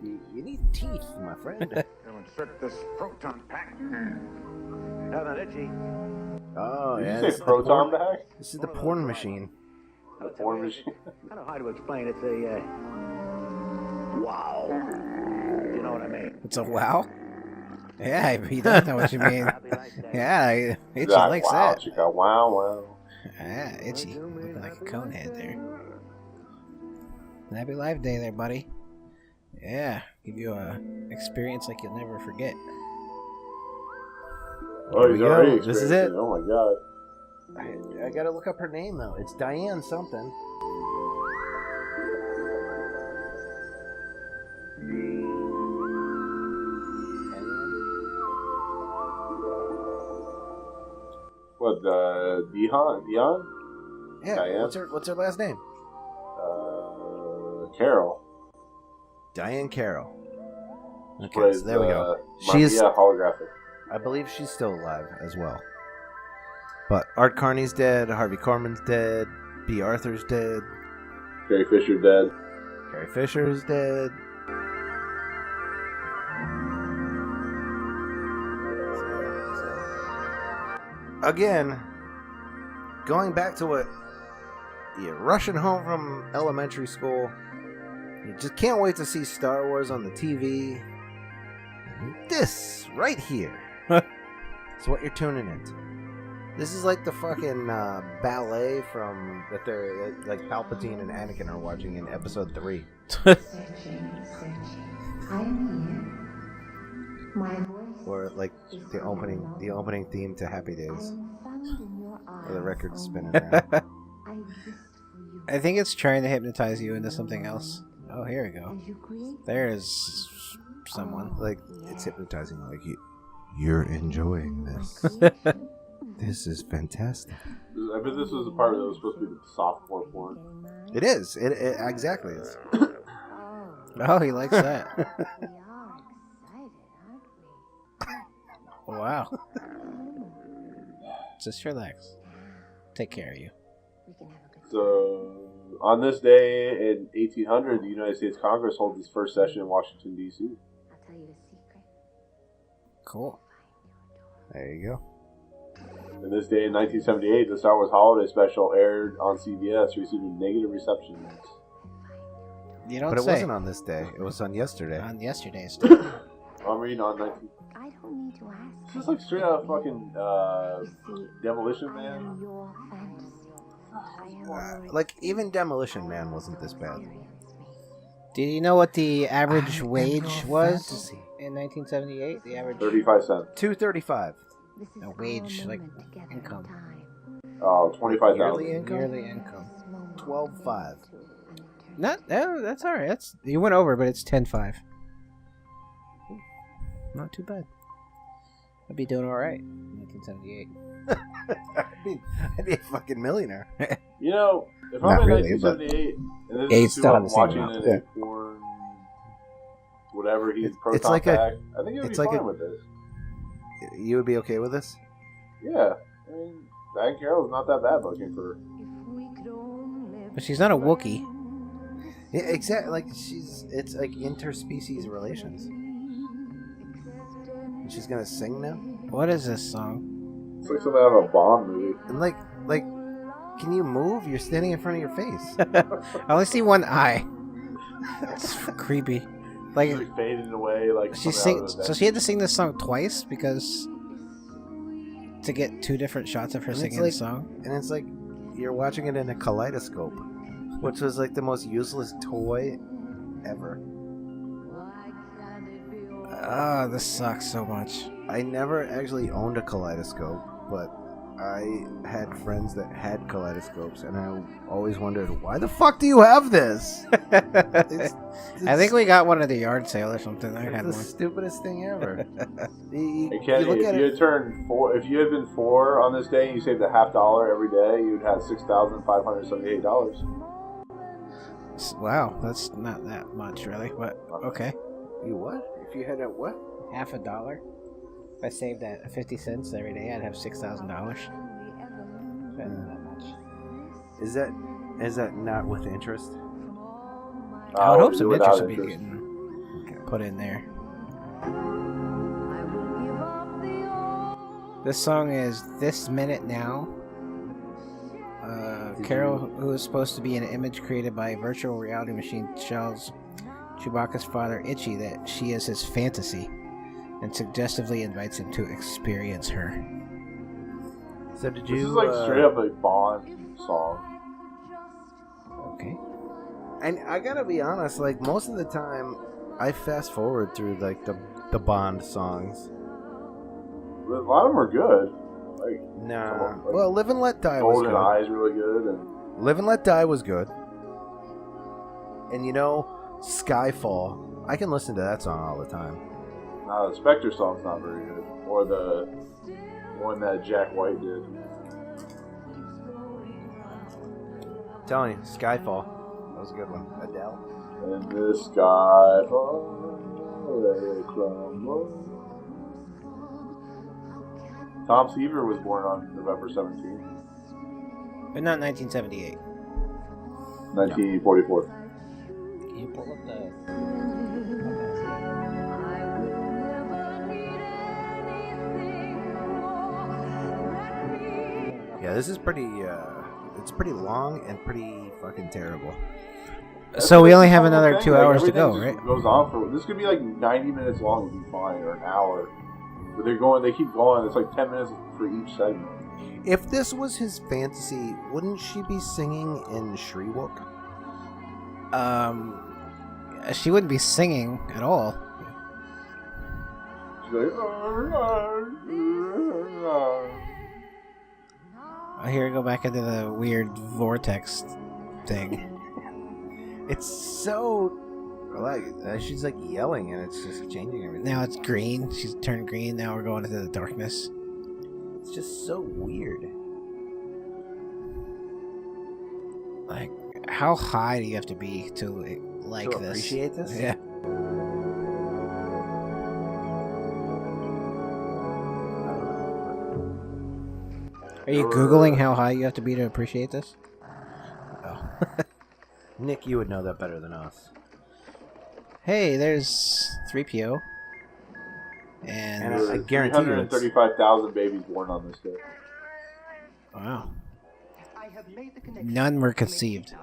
B: You need teeth, my friend.
F: I'll insert this proton pack. Now that itchy.
B: Oh,
D: Did
B: yeah.
D: you say proton pack?
B: This is the porn machine.
D: The porn machine.
F: I don't know how to explain. It's a wow. You know what I mean?
C: It's a wow? Yeah, he does know what you mean. Yeah, Itchy likes
D: wow,
C: that.
D: Chica, wow.
C: Yeah, Itchy. Looking like a cone head there. Happy Life Day there, buddy. Yeah, give you a experience like you'll never forget.
D: Oh, he's already
B: This is it.
D: Oh my god.
B: I gotta look up her name though. It's Diane something.
D: What, Dion?
B: Yeah.
D: Diane?
B: What's her last name?
D: Carol.
B: Diane Carroll. Okay,
D: Plays,
B: so there we go.
D: She's holographic.
B: I believe she's still alive as well. But Art Carney's dead. Harvey Korman's dead. B. Arthur's dead.
D: Carrie Fisher dead.
B: Carrie Fisher's dead. Again, going back to what you're rushing home from elementary school. You just can't wait to see Star Wars on the TV. This right here is what you're tuning into. This is like the fucking ballet from that they're like Palpatine and Anakin are watching in Episode 3. Or like the opening theme to Happy Days. Or the record's spinning around.
C: I think it's trying to hypnotize you into something else. Oh, here we go. There's someone.
B: Like, it's hypnotizing. Like, you're enjoying this. This is fantastic.
D: I bet this was the part that was supposed to be the softcore porn.
B: It is. It exactly is.
C: Oh, he likes that. Wow. Just relax. Take care of you.
D: So, on this day in 1800, the United States Congress holds its first session in Washington, D.C.
M: I'll tell you a secret.
C: Cool.
B: There you go.
D: And this day in 1978, the Star Wars Holiday Special aired on CBS, receiving negative reception.
C: You don't
B: But it
C: say.
B: wasn't on this day. It was on yesterday.
C: On yesterday's.
D: I'm reading on 19.
M: I don't need to ask.
D: This is like straight out of fucking Demolition Man.
M: Your fantasy.
B: Like, even Demolition Man wasn't this bad.
C: Do you know what the average wage was in 1978? The average
D: 35 cents.
B: $2.35.
C: A wage, like income.
D: Oh, 25,000.
B: Yearly income.
C: Yearly income.
B: 12.5.
C: That's all right. You went over, but it's 10.5. Not too bad. I'd be doing all right in 1978.
B: I'd be a fucking millionaire.
D: You know, if
B: Not
D: I'm in
B: really,
D: 1978 and this
C: Yeah,
D: is
C: he's still on the same
D: watching
C: amount.
D: it in porn, whatever he's proton
B: it's like
D: pack, I think he'd be
B: like
D: fine with this.
B: You would be okay with this?
D: Yeah, I mean, Diane Carroll's not that bad looking for.
C: But she's not a Wookiee.
B: Yeah, exactly. Like it's like interspecies relations. And she's gonna sing now.
C: What is this song?
D: It's like something out of a Bond movie.
B: And like, can you move? You're standing in front of your face.
C: I only see one eye. That's creepy. Like
D: It's like fading away, like
C: she
D: something out
C: sing.
D: of a
C: So she had to sing this song twice because to get two different shots of her
B: And
C: singing
B: it's
C: the
B: like,
C: song.
B: and it's like you're watching it in a kaleidoscope, which was like the most useless toy ever.
C: Oh, this sucks so much.
B: I never actually owned a kaleidoscope, but I had friends that had kaleidoscopes, and I always wondered, why the fuck do you have this?
C: I think we got one at the yard sale or something. I
B: It's
C: had
B: the
C: one.
B: stupidest thing ever.
D: Hey Kenny, if you had turned 4, if you had been 4 on this day and you saved a $50 every day, you'd have $6,578.
C: Wow, that's not that much, really. But okay.
B: You what? If you had a what?
C: $50. If I saved that 50 cents every day, I'd have $6,000. Not that much.
B: Is that not with interest?
C: I would hope some
D: without
C: interest would be
D: interest.
C: getting put in there. This song is This Minute Now. Carol, who is supposed to be an image created by a virtual reality machine, tells Chewbacca's father, Itchy, that she is his fantasy and suggestively invites him to experience her.
B: So did
D: This
B: you?
D: is like straight up a Bond song.
C: Okay.
B: And I gotta be honest, like most of the time, I fast forward through like the Bond songs.
D: A lot of them are good. Like,
B: Nah. Well, Live and Let Die was
D: Golden
B: good.
D: Eye is really good, and
B: Live and Let Die was good. And you know, Skyfall. I can listen to that song all the time.
D: the Spectre song's not very good. Or the one that Jack White did.
B: I'm telling you, Skyfall. That was a good one. Adele.
D: And the sky they crumble. Tom Seaver was born on November 17th,
C: But not 1978.
D: 1944.
C: Can you pull up the...
B: Yeah, this is pretty. It's pretty long and pretty fucking terrible.
C: So we only have another 2
D: Like,
C: hours to
D: everything
C: go,
D: just
C: right?
D: Goes on for this could be like 90 minutes long and be fine, or an hour. But they keep going. It's like 10 minutes for each segment.
B: If this was his fantasy, wouldn't she be singing in Shriwook?
C: She wouldn't be singing at all.
D: She's like,
C: I hear her go back into the weird vortex thing.
B: It's so like she's like yelling and it's just changing everything.
C: Now it's green. She's turned green. Now we're going into the darkness.
B: It's just so weird.
C: Like, how high do you have to be to like
B: To
C: this?
B: appreciate this?
C: Yeah. Are you Googling how high you have to be to appreciate this?
B: Oh. Nick, you would know that better than us.
C: Hey, there's 3PO. And
B: I guarantee you
D: 335,000 babies born on this day.
C: Wow. None were conceived.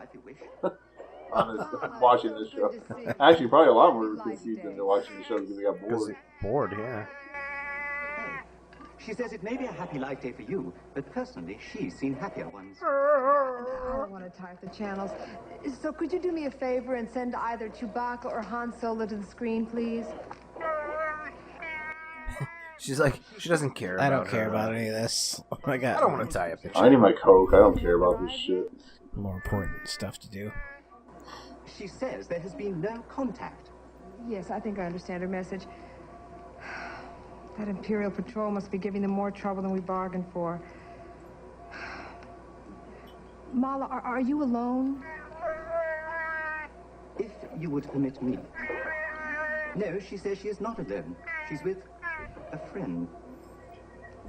D: Watching this show. Actually, probably a lot more conceived than they're watching the show because they got bored.
B: Bored, yeah.
K: She says it may be a happy life day for you, but personally, she's seen happier ones.
N: I don't want to tie up the channels. So could you do me a favor and send either Chewbacca or Han Solo to the screen, please?
B: She's like, she doesn't care about
C: I don't care about any of this. Oh my god.
B: I don't want to tie up the
D: I need my Coke. I don't care about this shit.
C: More important stuff to do.
K: She says there has been no contact.
N: Yes, I think I understand her message. That Imperial Patrol must be giving them more trouble than we bargained for. Mala, are you alone?
K: If you would permit me. No, she says she is not alone. She's with a friend.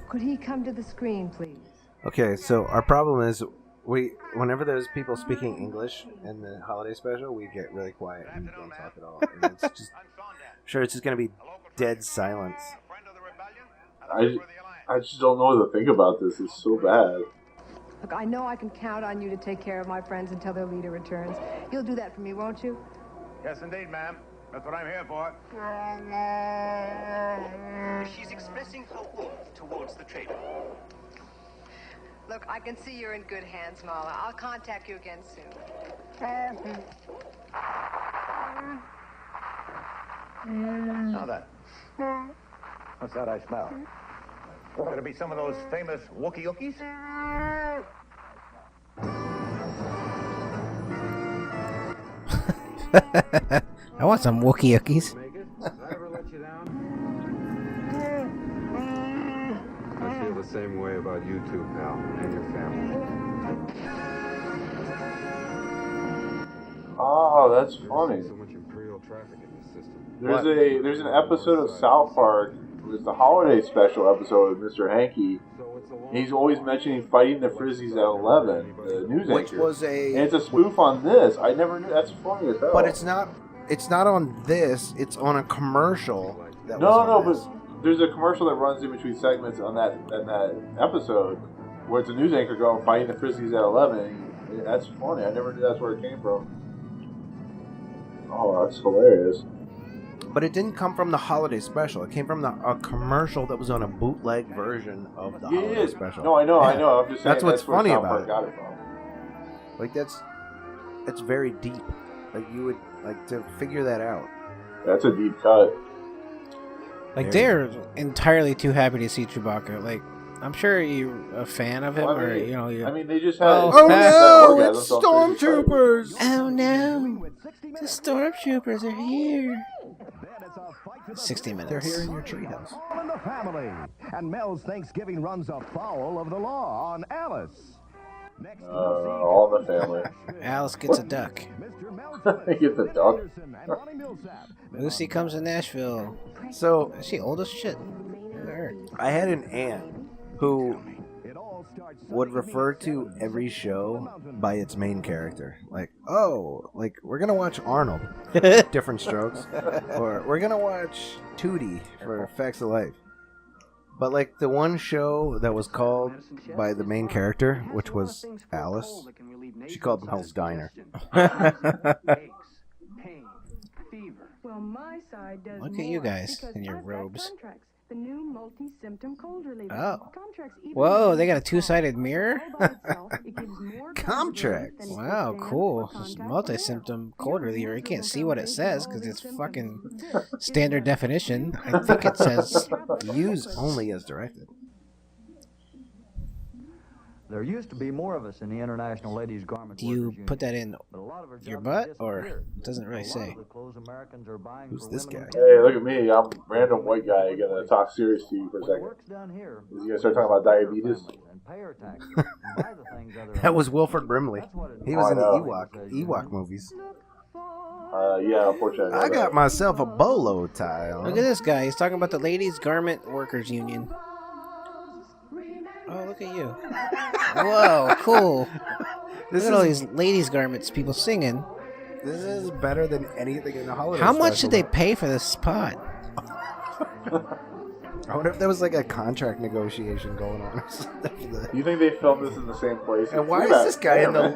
N: Could he come to the screen, please?
B: Okay, so our problem is whenever there's people speaking English in the holiday special, we get really quiet and don't talk at all. And it's just, it's just going to be dead silence.
D: I just don't know what to think about this. It's so bad.
N: Look, I know I can count on you to take care of my friends until their leader returns. You'll do that for me, won't you?
F: Yes, indeed, ma'am. That's what I'm here for.
K: She's expressing her warmth towards the trader.
N: Look, I can see you're in good hands, Mala. I'll contact you again soon.
F: Now that. What's that I smell? Could it be some of those famous Wookiee Ookies?
C: I want some Wookiee cookies.
J: I feel the same way about you too, pal, and your family.
D: Oh, that's funny.
J: So much Imperial traffic in this system.
D: There's an episode of South Park. It was the holiday special episode with Mr. Hankey. And he's always mentioning fighting the Frizzies at 11, the news anchor. And it's a spoof on this. I never knew. That's funny as hell.
B: But it's not on this. It's on a commercial.
D: But there's a commercial that runs in between segments on that episode where it's a news anchor going fighting the Frizzies at 11. That's funny. I never knew that's where it came from. Oh, that's hilarious.
B: But it didn't come from the holiday special. It came from a commercial that was on a bootleg version of the holiday special.
D: No, I know. I'm just saying
B: that's what's funny about it.
D: Got it from.
B: Like it's very deep. Like you would like to figure that out.
D: That's a deep cut.
C: Like they're entirely too happy to see Chewbacca. Like I'm sure you're a fan of him, or you know.
D: I mean, they just had.
B: Oh no! It's stormtroopers!
C: Oh no! The stormtroopers are here. 60 minutes.
B: They're here in your treehouse.
I: All in the family. And Mel's Thanksgiving runs afoul of the law on Alice. Next,
D: all in the family.
C: Alice gets a duck.
D: He gets a duck.
C: Lucy comes to Nashville.
B: So
C: is she old as shit?
B: I had an aunt who would refer to every show by its main character. Like, we're going to watch Arnold, Different Strokes. Or we're going to watch Tootie for Facts of Life. But, like, the one show that was called by the main character, which was Alice, she called him Hell's Diner.
C: Look at you guys in your robes.
N: The new multi-symptom cold reliever.
C: Oh. Whoa, they got a two-sided mirror?
B: Comtrax.
C: Wow, cool. It's multi-symptom cold reliever. You can't see what it says because it's fucking standard definition. I think it says
B: use only as directed.
O: There used to be more of us in the International Ladies Garment
C: Do you put that in your butt, or it doesn't really say?
B: Who's this guy?
D: Hey, look at me. I'm a random white guy gonna talk serious to you for a second. Is he gonna start talking about diabetes?
B: That was Wilford Brimley. He was in the Ewok movies.
D: Yeah, unfortunately.
B: I got myself a bolo tie on.
C: Look at this guy. He's talking about the Ladies Garment Workers Union. Oh, look at you. Whoa, cool.
B: This
C: Look at all these ladies' garments, people singing.
B: This is better than anything in the holiday.
C: How much did they pay for this spot?
B: I wonder if there was like a contract negotiation going on.
D: You think they filmed this in the same place?
B: And why is this guy in the?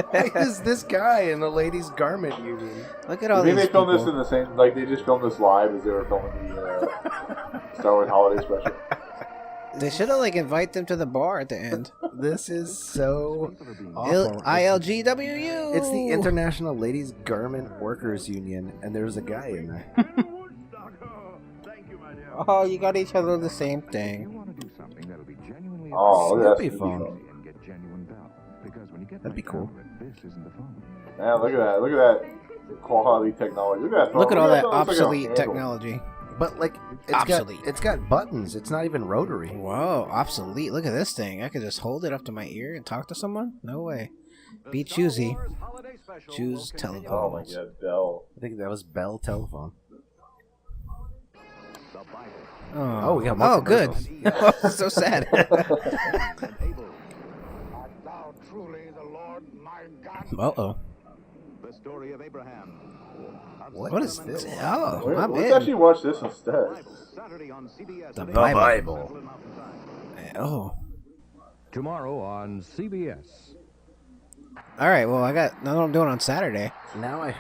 B: Why is this guy in the ladies' garment union?
C: Look at all
D: these.
C: these.
D: You think they filmed this in the same? Like they just filmed this live as they were filming the Star Wars holiday special.
C: They should have like invite them to the bar at the end.
B: This is so awful.
C: ILGWU.
B: It's the International Ladies Garment Workers Union, and there's a guy in there.
C: Oh, you got each other the same thing.
D: Oh,
B: that'd be fun. That'd be cool.
D: Man, look at that! Look at that quality technology. Look at that!
C: Look at all that
D: looks like a
C: obsolete
D: handle.
C: technology.
B: But like, it's got buttons. It's not even rotary.
C: Whoa, obsolete! Look at this thing. I could just hold it up to my ear and talk to someone. No way. Be choosy. Choose telephone.
D: Oh my God, Bell.
B: I think that was Bell Telephone.
C: Oh,
B: we got more
C: good.
B: commercials.
C: So sad. Uh-oh.
I: The story of Abraham.
C: What is this? Oh, my
D: Let's
C: bad.
D: actually watch this instead.
C: The Bible. Oh.
I: Tomorrow on CBS.
C: All right, well, I got what I'm doing on Saturday.
B: Now I...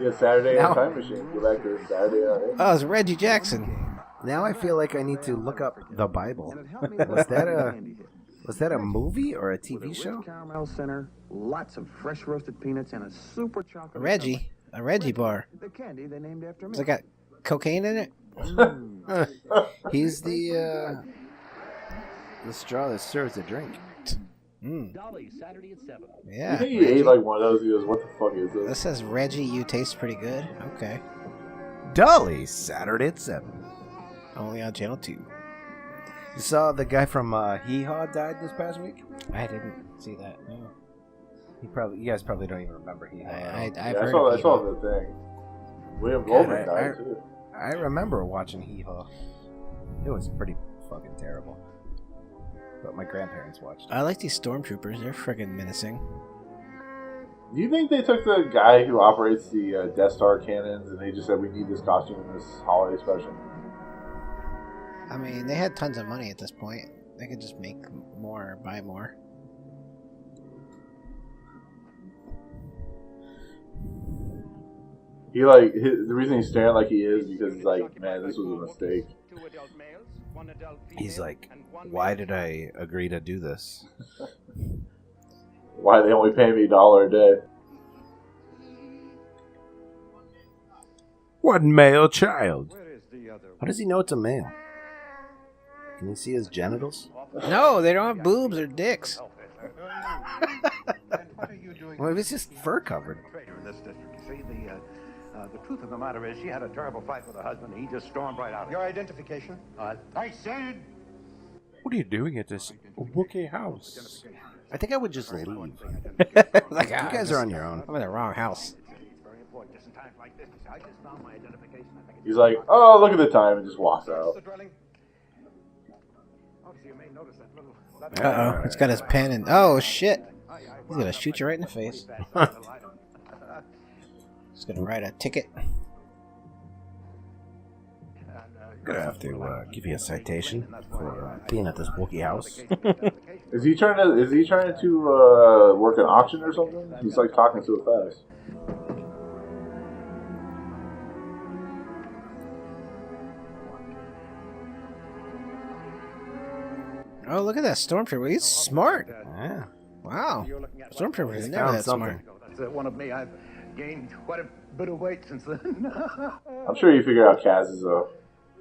D: Yeah, Saturday
B: Now-
D: on Time Machine. Go back to Saturday on
C: Oh, it's Reggie Jackson.
B: Now I feel like I need to look up the Bible. Was that a movie or a TV show?
P: Caramel center, lots of fresh roasted peanuts, and a super chocolate.
C: A Reggie bar.
P: The candy they named after me.
C: Does it got cocaine in it?
B: He's the straw that serves the drink.
K: Dolly, Saturday at 7.
C: Yeah.
D: You think he ate like one of those? He goes, "What the fuck is this?"
C: This says Reggie, you taste pretty good. Okay.
B: Dolly, Saturday at 7.
C: Only on Channel 2.
B: You saw the guy from Hee Haw died this past week?
C: I didn't see that. No.
B: You guys probably don't even remember Hee Haw.
C: I've
D: Yeah,
C: heard
D: I
C: of
D: saw
C: Hee-Haw.
D: the thing. William Goldman died too.
B: I remember watching Hee Haw. It was pretty fucking terrible. But my grandparents watched it.
C: I like these stormtroopers. They're friggin' menacing.
D: Do you think they took the guy who operates the Death Star cannons and they just said, "We need this costume in this holiday special"?
C: I mean, they had tons of money at this point. They could just make more, buy more.
D: He the reason he's staring like he is because he's like, "Man, this was a mistake."
B: He's like, why did I agree to do this?
D: Why they only pay me $1 a day?
B: One male child. How does he know it's a male? Can you see his genitals?
C: No, they don't have boobs or dicks.
B: Well, it's just fur covered.
F: In this district, you see, the truth of the matter is she had a terrible fight with her husband. He just stormed right out. Your identification? I said.
B: What are you doing at this Wookiee house? I think I would just leave.
C: Like,
B: you guys are on your own.
C: I'm in the wrong house.
D: He's like, "Oh, look at the time," and just walks out.
C: Uh-oh. He's got his pen and... Oh, shit. He's gonna shoot you right in the face. He's gonna write a ticket.
B: Gonna have to give you a citation for being at this Wookiee house.
D: Is he trying to work an auction or something? He's like talking so fast.
C: Oh, look at that stormtrooper. He's smart.
B: Yeah.
C: Wow. Stormtroopers
B: He's
C: are never
B: found
C: that
B: something.
C: smart.
F: That's one of me. I've gained quite a bit of weight since then.
D: I'm sure you figure out Kaz is a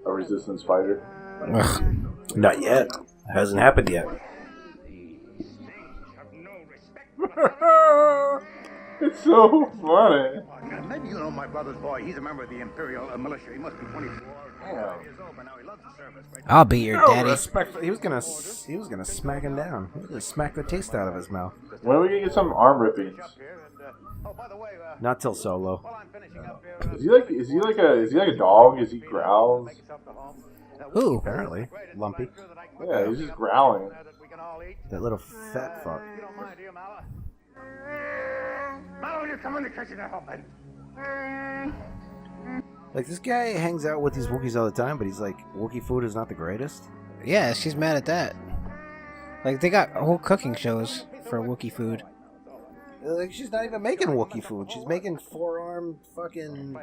D: resistance fighter.
B: Ugh. Not yet. Hasn't happened yet.
D: It's so funny.
F: Maybe you know my brother's boy. He's a member of the Imperial militia. He must be 24 years old, but now he loves the service.
C: I'll be your daddy.
B: Respectful. He was gonna smack him down. He was gonna smack the taste out of his mouth.
D: When are we gonna get some arm rippings?
B: Not till Solo.
D: Is he like a dog? Is he growls?
C: Who?
B: Apparently, Lumpy.
D: Yeah, he's just growling.
B: That little fat fuck.
F: You don't mind, do you, Mala? Mala, will you come in the kitchen and help me?
B: Like, this guy hangs out with these Wookiees all the time, but he's like, Wookiee food is not the greatest?
C: Yeah, she's mad at that. Like, they got whole cooking shows for Wookiee food.
B: Like, she's not even making Wookiee food. She's making four-arm fucking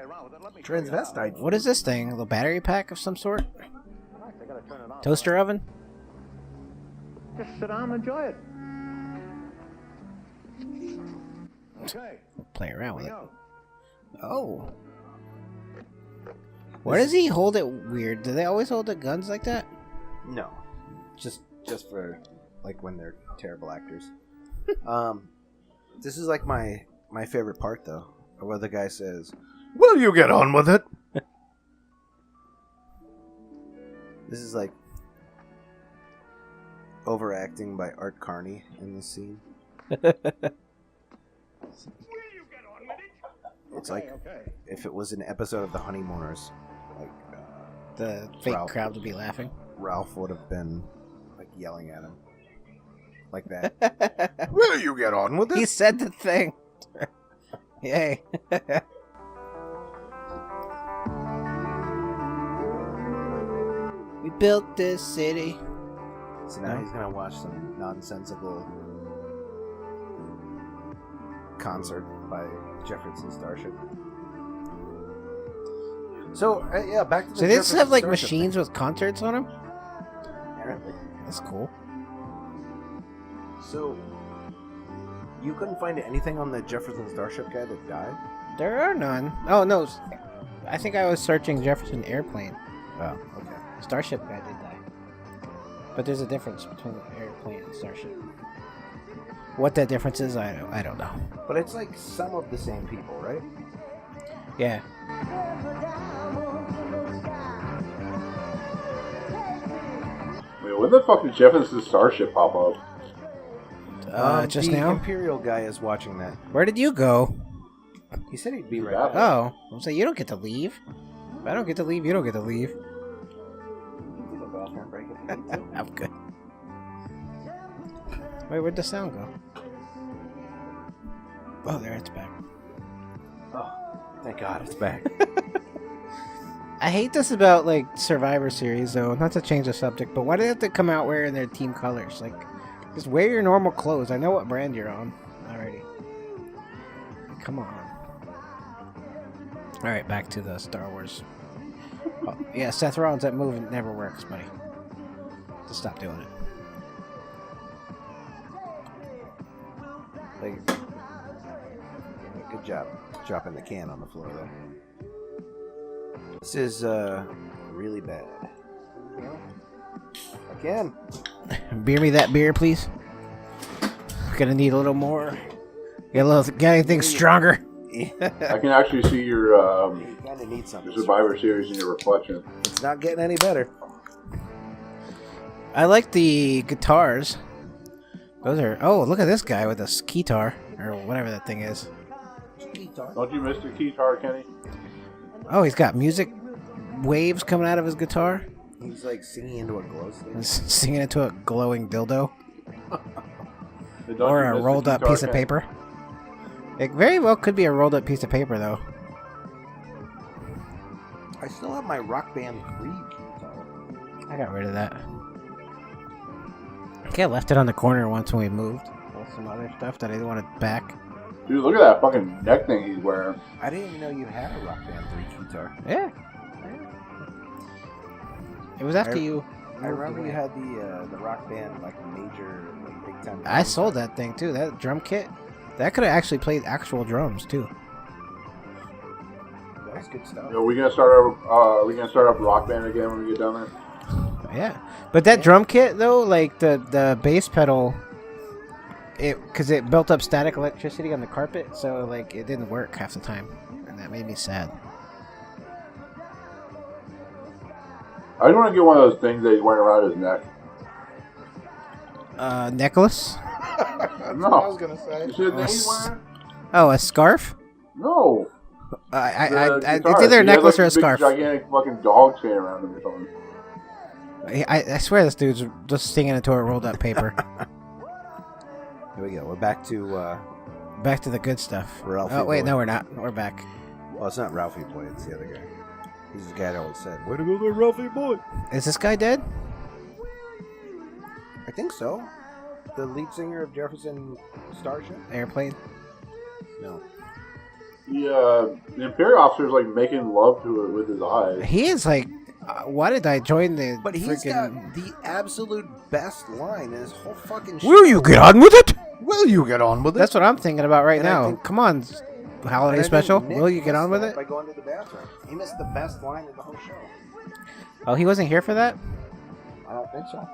B: transvestite.
C: What is this thing? A little battery pack of some sort? Toaster oven?
F: Just sit down and enjoy it. Okay.
C: Play around with it. Oh. Why does he hold it weird? Do they always hold the guns like that?
B: No. Just for, like, when they're terrible actors. This is, like, my favorite part, though. Where the guy says, "Will you get on with it?" This is, like, overacting by Art Carney in this scene. It's like if it was an episode of The Honeymooners, like
C: the fake crowd would be laughing.
B: Ralph would have been like yelling at him, like that. Will you get on with it?
C: He said the thing. Yay! We built this city.
B: So now he's gonna watch some nonsensical concert by Jefferson Starship. So yeah, back to the.
C: So they just have like
B: Starship
C: machines
B: thing.
C: with concerts on them.
B: Apparently,
C: that's cool.
B: So you couldn't find anything on the Jefferson Starship guy that died?
C: There are none. Oh no, I think I was searching Jefferson Airplane.
B: Oh, okay.
C: Starship guy did die, but there's a difference between airplane and Starship. What that difference is, I don't know.
B: But it's like some of the same people, right?
C: Yeah.
D: Wait, when the fuck did Jefferson Starship pop up?
C: Just
B: the
C: now.
B: Imperial guy is watching that.
C: Where did you go?
B: He said he'd be right back.
C: Oh, I'm saying you don't get to leave. If I don't get to leave, you don't get to leave. I'm good. Wait, where'd the sound go? Oh, there, it's back.
B: Oh, thank God it's back.
C: I hate this about, like, Survivor Series, though. Not to change the subject, but why do they have to come out wearing their team colors? Like, just wear your normal clothes. I know what brand you're on already. Come on. Alright, back to the Star Wars. Oh, yeah, Seth Rollins, that move never works, buddy. Just stop doing it.
B: Like, good job dropping the can on the floor, though. This is really bad. Again.
C: Beer me that beer, please. Gonna need a little more. Got anything stronger?
D: I can actually see your
B: you kind of need something.
D: Survivor Series in your reflection.
B: It's not getting any better.
C: I like the guitars. Those are. Oh, look at this guy with a keytar or whatever that thing is.
D: Don't you miss the keytar, Kenny?
C: Oh, he's got music waves coming out of his guitar.
B: He's like singing into a glow stick.
C: He's singing into a glowing dildo.
D: Don't
C: Or
D: you
C: a
D: miss the
C: rolled up
D: keytar,
C: piece of
D: Kenny?
C: paper. It very well could be a rolled up piece of paper, though.
B: I still have my Rock Band 3 guitar.
C: I got rid of that. Okay, I left it on the corner once when we moved. With some other stuff that I didn't want it back.
D: Dude, look at that fucking neck thing he's wearing.
B: I didn't even know you had a Rock Band 3 guitar.
C: Yeah. It was after you.
B: I remember you had the Rock Band, like, major, like, big time.
C: I sold that thing, too. That drum kit. That could have actually played actual drums, too.
B: That was good stuff.
D: Are we gonna start up Rock Band again when we get down there?
C: Yeah. But that drum kit, though, like, the bass pedal, because it built up static electricity on the carpet, so, like, it didn't work half the time. And that made me sad.
D: I just want to get one of those things that he's wearing around his neck.
C: Necklace?
D: That's
B: what I was gonna say.
D: You see the thing he's wearing?
C: Oh, a scarf?
D: No.
C: It's either a necklace or a scarf.
D: Gigantic fucking dog chain around him or something.
C: I swear this dude's just singing into a rolled up paper.
B: Here we go. We're back to
C: the good stuff.
B: Ralphie
C: oh wait,
B: boy.
C: no, we're not. We're back.
B: Well, it's not Ralphie Boy. It's the other guy. He's the guy that always said, "Way to go there, Ralphie Boy."
C: Is this guy dead?
B: I think so. The lead singer of Jefferson Starship?
C: Airplane?
B: No.
D: The Imperial officer's like making love to it with his eyes.
C: He is like, why did I join the
B: But he's
C: freaking...
B: got the absolute best line in his whole fucking show.
C: Will you get on with it?
B: Will you get on with it?
C: That's what I'm thinking about right
B: And I
C: now.
B: think-
C: Come on, holiday
B: And I
C: special.
B: think Nick
C: Will you get
B: missed
C: on with
B: that
C: it?
B: By going to the bathroom. He missed the best line of the whole show.
C: Oh, he wasn't here for that?
B: I don't think so.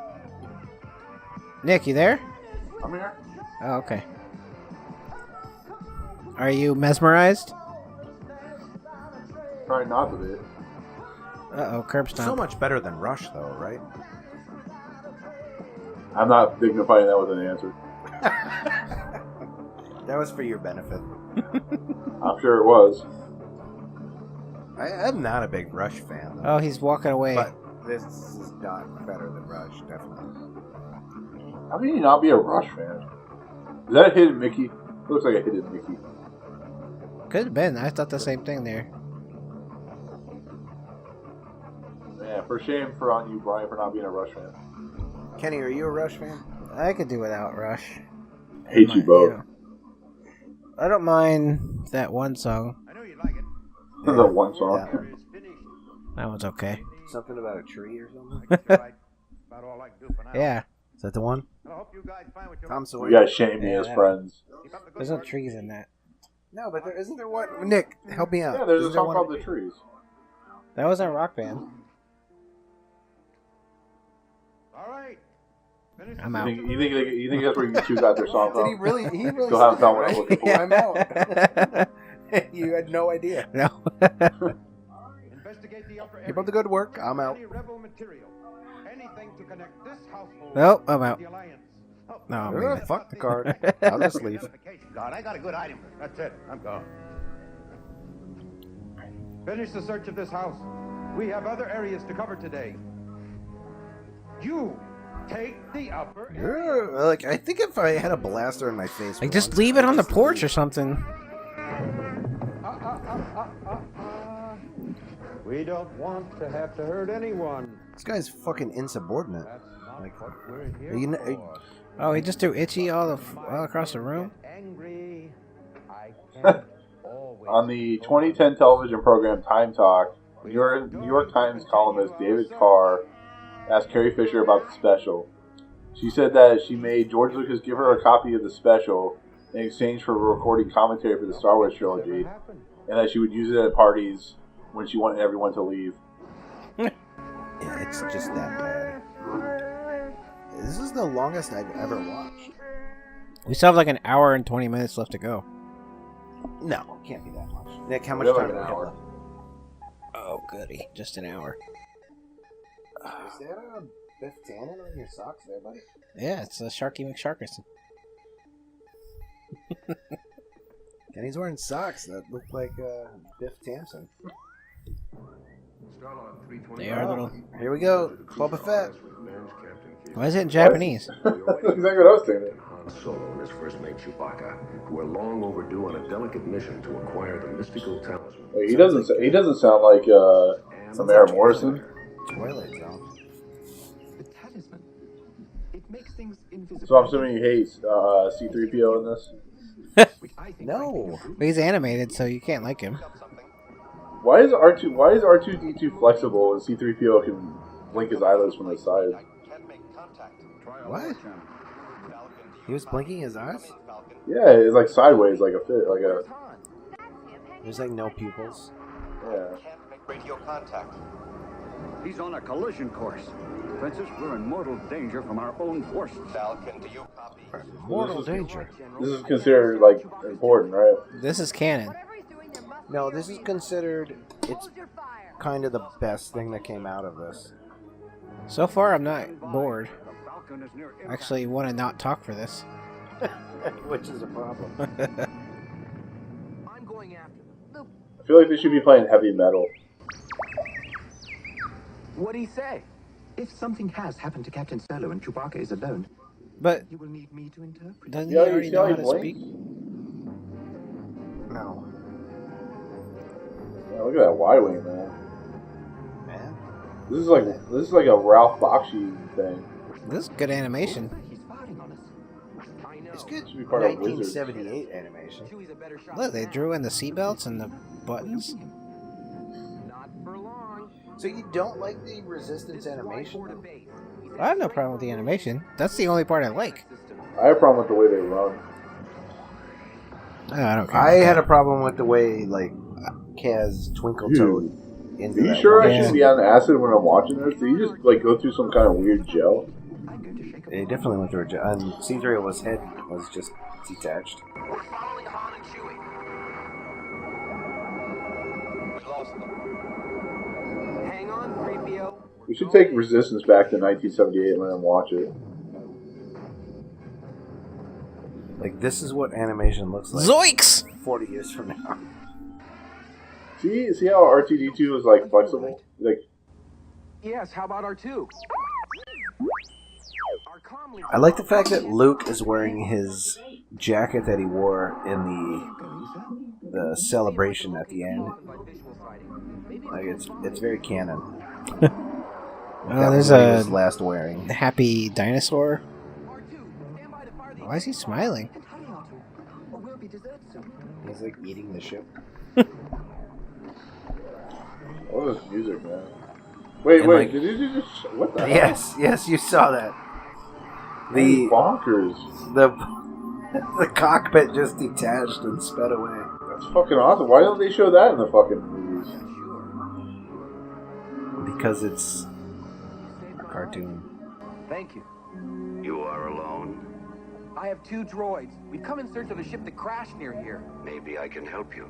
C: Nick, you there?
D: I'm here.
C: Oh, okay. Are you mesmerized?
D: Trying not to be.
C: Uh-oh, curb stomp.
B: So much better than Rush, though, right?
D: I'm not dignifying that with an answer.
B: That was for your benefit.
D: I'm sure it was.
B: I'm not a big Rush fan, though.
C: Oh, he's walking away.
B: But this is not better than Rush, definitely.
D: How can you not be a Rush fan? Is that a hidden Mickey? It looks like a hidden Mickey.
C: Could have been. I thought the same thing there.
D: Man, for shame on you, Brian, for not being a Rush fan.
B: Kenny, are you a Rush fan?
C: I could do without Rush.
D: Hate you both.
C: I don't mind that one song.
D: The one song.
C: That one's okay.
B: Something about a tree or something?
C: Yeah.
B: Is that the one? Tom Sawyer.
D: You guys shame me as friends.
C: There's no trees in that.
B: No, but there isn't there one. Nick, help me out.
D: Yeah, there's a
B: Isn't there
D: song
B: one-
D: called The Trees.
C: That wasn't a rock band. I'm out.
D: You think that's where you two got their song from?
B: Did he really? He really
D: Still haven't
B: said
D: found what
B: that,
D: I'm looking for.
B: right? I'm out. You had no idea.
C: No.
B: Keep up the good work. I'm out.
C: Nope, I'm out. No, I'm leaving.
B: Fuck the card. I'll just leave.
F: God, I got a good item. That's it. I'm gone.
J: Finish the search of this house. We have other areas to cover today. You take the upper area.
B: Like, I think if I had a blaster in my face,
C: Like, just leave it on the porch or something.
J: We don't want to have to hurt anyone.
B: This guy's fucking insubordinate. Like,
J: We're
B: you know,
C: Oh, he just threw Itchy all across the room?
J: angry. I can't always.
D: On the 2010 television program Time Talk, New York Times columnist David Carr asked Carrie Fisher about the special. She said that she made George Lucas give her a copy of the special in exchange for recording commentary for the Star Wars trilogy, and that she would use it at parties when she wanted everyone to leave.
B: yeah, it's just that bad. This is the longest I've ever watched.
C: We still have like an hour and 20 minutes left to go.
B: No, it can't be that much. Nick, how much
D: We have
B: time
D: like
B: do we
D: an
B: have
D: hour.
B: left?
C: Oh, goody. Just an hour.
B: Is that a Biff Tannen on your socks there, buddy?
C: Yeah, it's a Sharky McSharkerson.
B: Kenny's wearing socks that look like Biff Tannen.
C: They are little.
B: Here we go. Boba Fett.
C: Why is it in Japanese?
D: That's exactly what I was thinking.
H: Han Solo and his first mate Chewbacca, who are long overdue on a delicate mission to acquire the mystical talisman.
D: Hey, he doesn't sound like Samara Morrison.
B: Twilight Zone.
I: The talisman. It makes things invisible.
D: So I'm assuming you hate C-3PO in this.
B: No.
C: He's animated, so you can't like him.
D: Why is R2D2 flexible and C-3PO can blink his eyelids from the side?
B: What? He was blinking his eyes?
D: Yeah, it's like sideways, like a fit, like a.
B: There's like no pupils.
D: Yeah.
K: Radio contact.
P: He's on a collision course. Princess, we're in mortal danger from our own forces.
K: Falcon, do you copy?
B: Mortal danger.
D: This is considered like important, right?
C: This is canon.
B: No, this is considered. It's kind of the best thing that came out of this.
C: So far, I'm not bored. I actually want to not talk for this.
B: Which is a problem.
K: I'm going after them.
D: I feel like they should be playing heavy metal.
E: What'd he say?
Q: If something has happened to Captain Solo and Chewbacca is alone,
C: But
Q: you will need me to interpret.
C: doesn't he already know how to speak?
B: No.
D: Yeah, look at that Y-wing, man. This is like a Ralph Bakshi thing.
C: This is good animation.
B: It's good.
D: Should be part of Wizards.
B: 1978 animation.
C: Look, they drew in the seatbelts and the buttons.
B: So you don't like the Resistance animation?
C: I have no problem with the animation. That's the only part I like.
D: I have a problem with the way they run.
C: I don't care.
B: I had a problem with the way like Kaz Twinkle Toad.
D: Are you sure I shouldn't be on acid when I'm watching this? Did you just like go through some kind of weird gel?
B: They definitely went through a gel. And C3PO's head was just detached.
K: Hang on, 3PO.
D: We should take Resistance back to 1978 and let them watch it.
B: Like, this is what animation looks like.
C: Zoinks!
B: 40 years from now.
D: See how R2-D2 is like flexible? Like,
E: Yes, how about R2?
B: I like the fact that Luke is wearing his jacket that he wore in the celebration at the end. Like, it's very canon.
C: Oh, there's
B: his last wearing.
C: happy dinosaur. Why is he smiling?
B: He's like eating the ship.
D: what is this music, man? Wait,
B: like,
D: did you just... What the hell?
B: Yes, you saw that. The
D: bonkers.
B: The cockpit just detached and sped away.
D: That's fucking awesome. Why don't they show that in the fucking movies?
B: Because it's a cartoon.
E: Thank you.
H: You are alone?
E: I have 2 droids. We've come in search of a ship that crashed near here.
H: Maybe I can help you.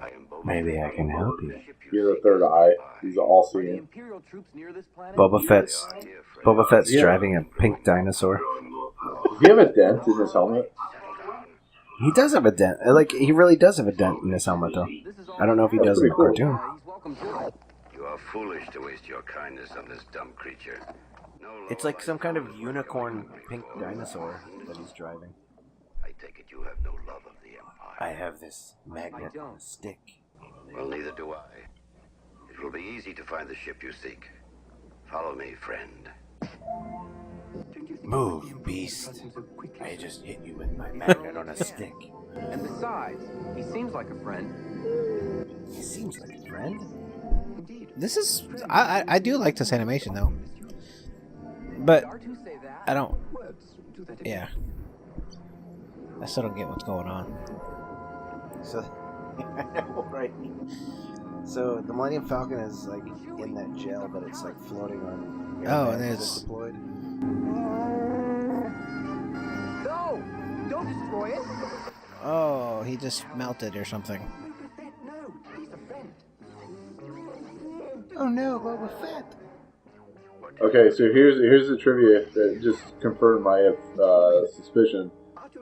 H: I am both.
B: Maybe I can help you.
D: You're the third eye. He's all seeing.
E: Imperial troops near this planet?
B: Boba Fett's driving a pink dinosaur.
D: Does he have a dent in his helmet?
B: He does have a dent. Like, he really does have a dent in his helmet, though. I don't know if he does in the cartoon.
H: You are foolish to waste your kindness on this dumb creature.
B: It's like some kind of unicorn pink dinosaur that he's driving.
H: I take it you have no love of the Empire.
B: I have this magnet on a stick.
H: Well, neither do I. It will be easy to find the ship you seek. Follow me, friend.
B: Move, beast. I just hit you with my magnet on a stick.
E: And besides, he seems like a friend.
B: He seems like a friend?
C: This is... I do like this animation, though. But I don't... Yeah. I still don't get what's going on.
B: So, I know, right? So the Millennium Falcon is like in that gel, but it's like floating on.
C: Oh, and it's
B: deployed.
E: No! Don't destroy it!
C: Oh, he just melted or something.
E: No, he's a friend.
B: Oh no, Boba Fett!
D: Okay, so here's the trivia that just confirmed my suspicion.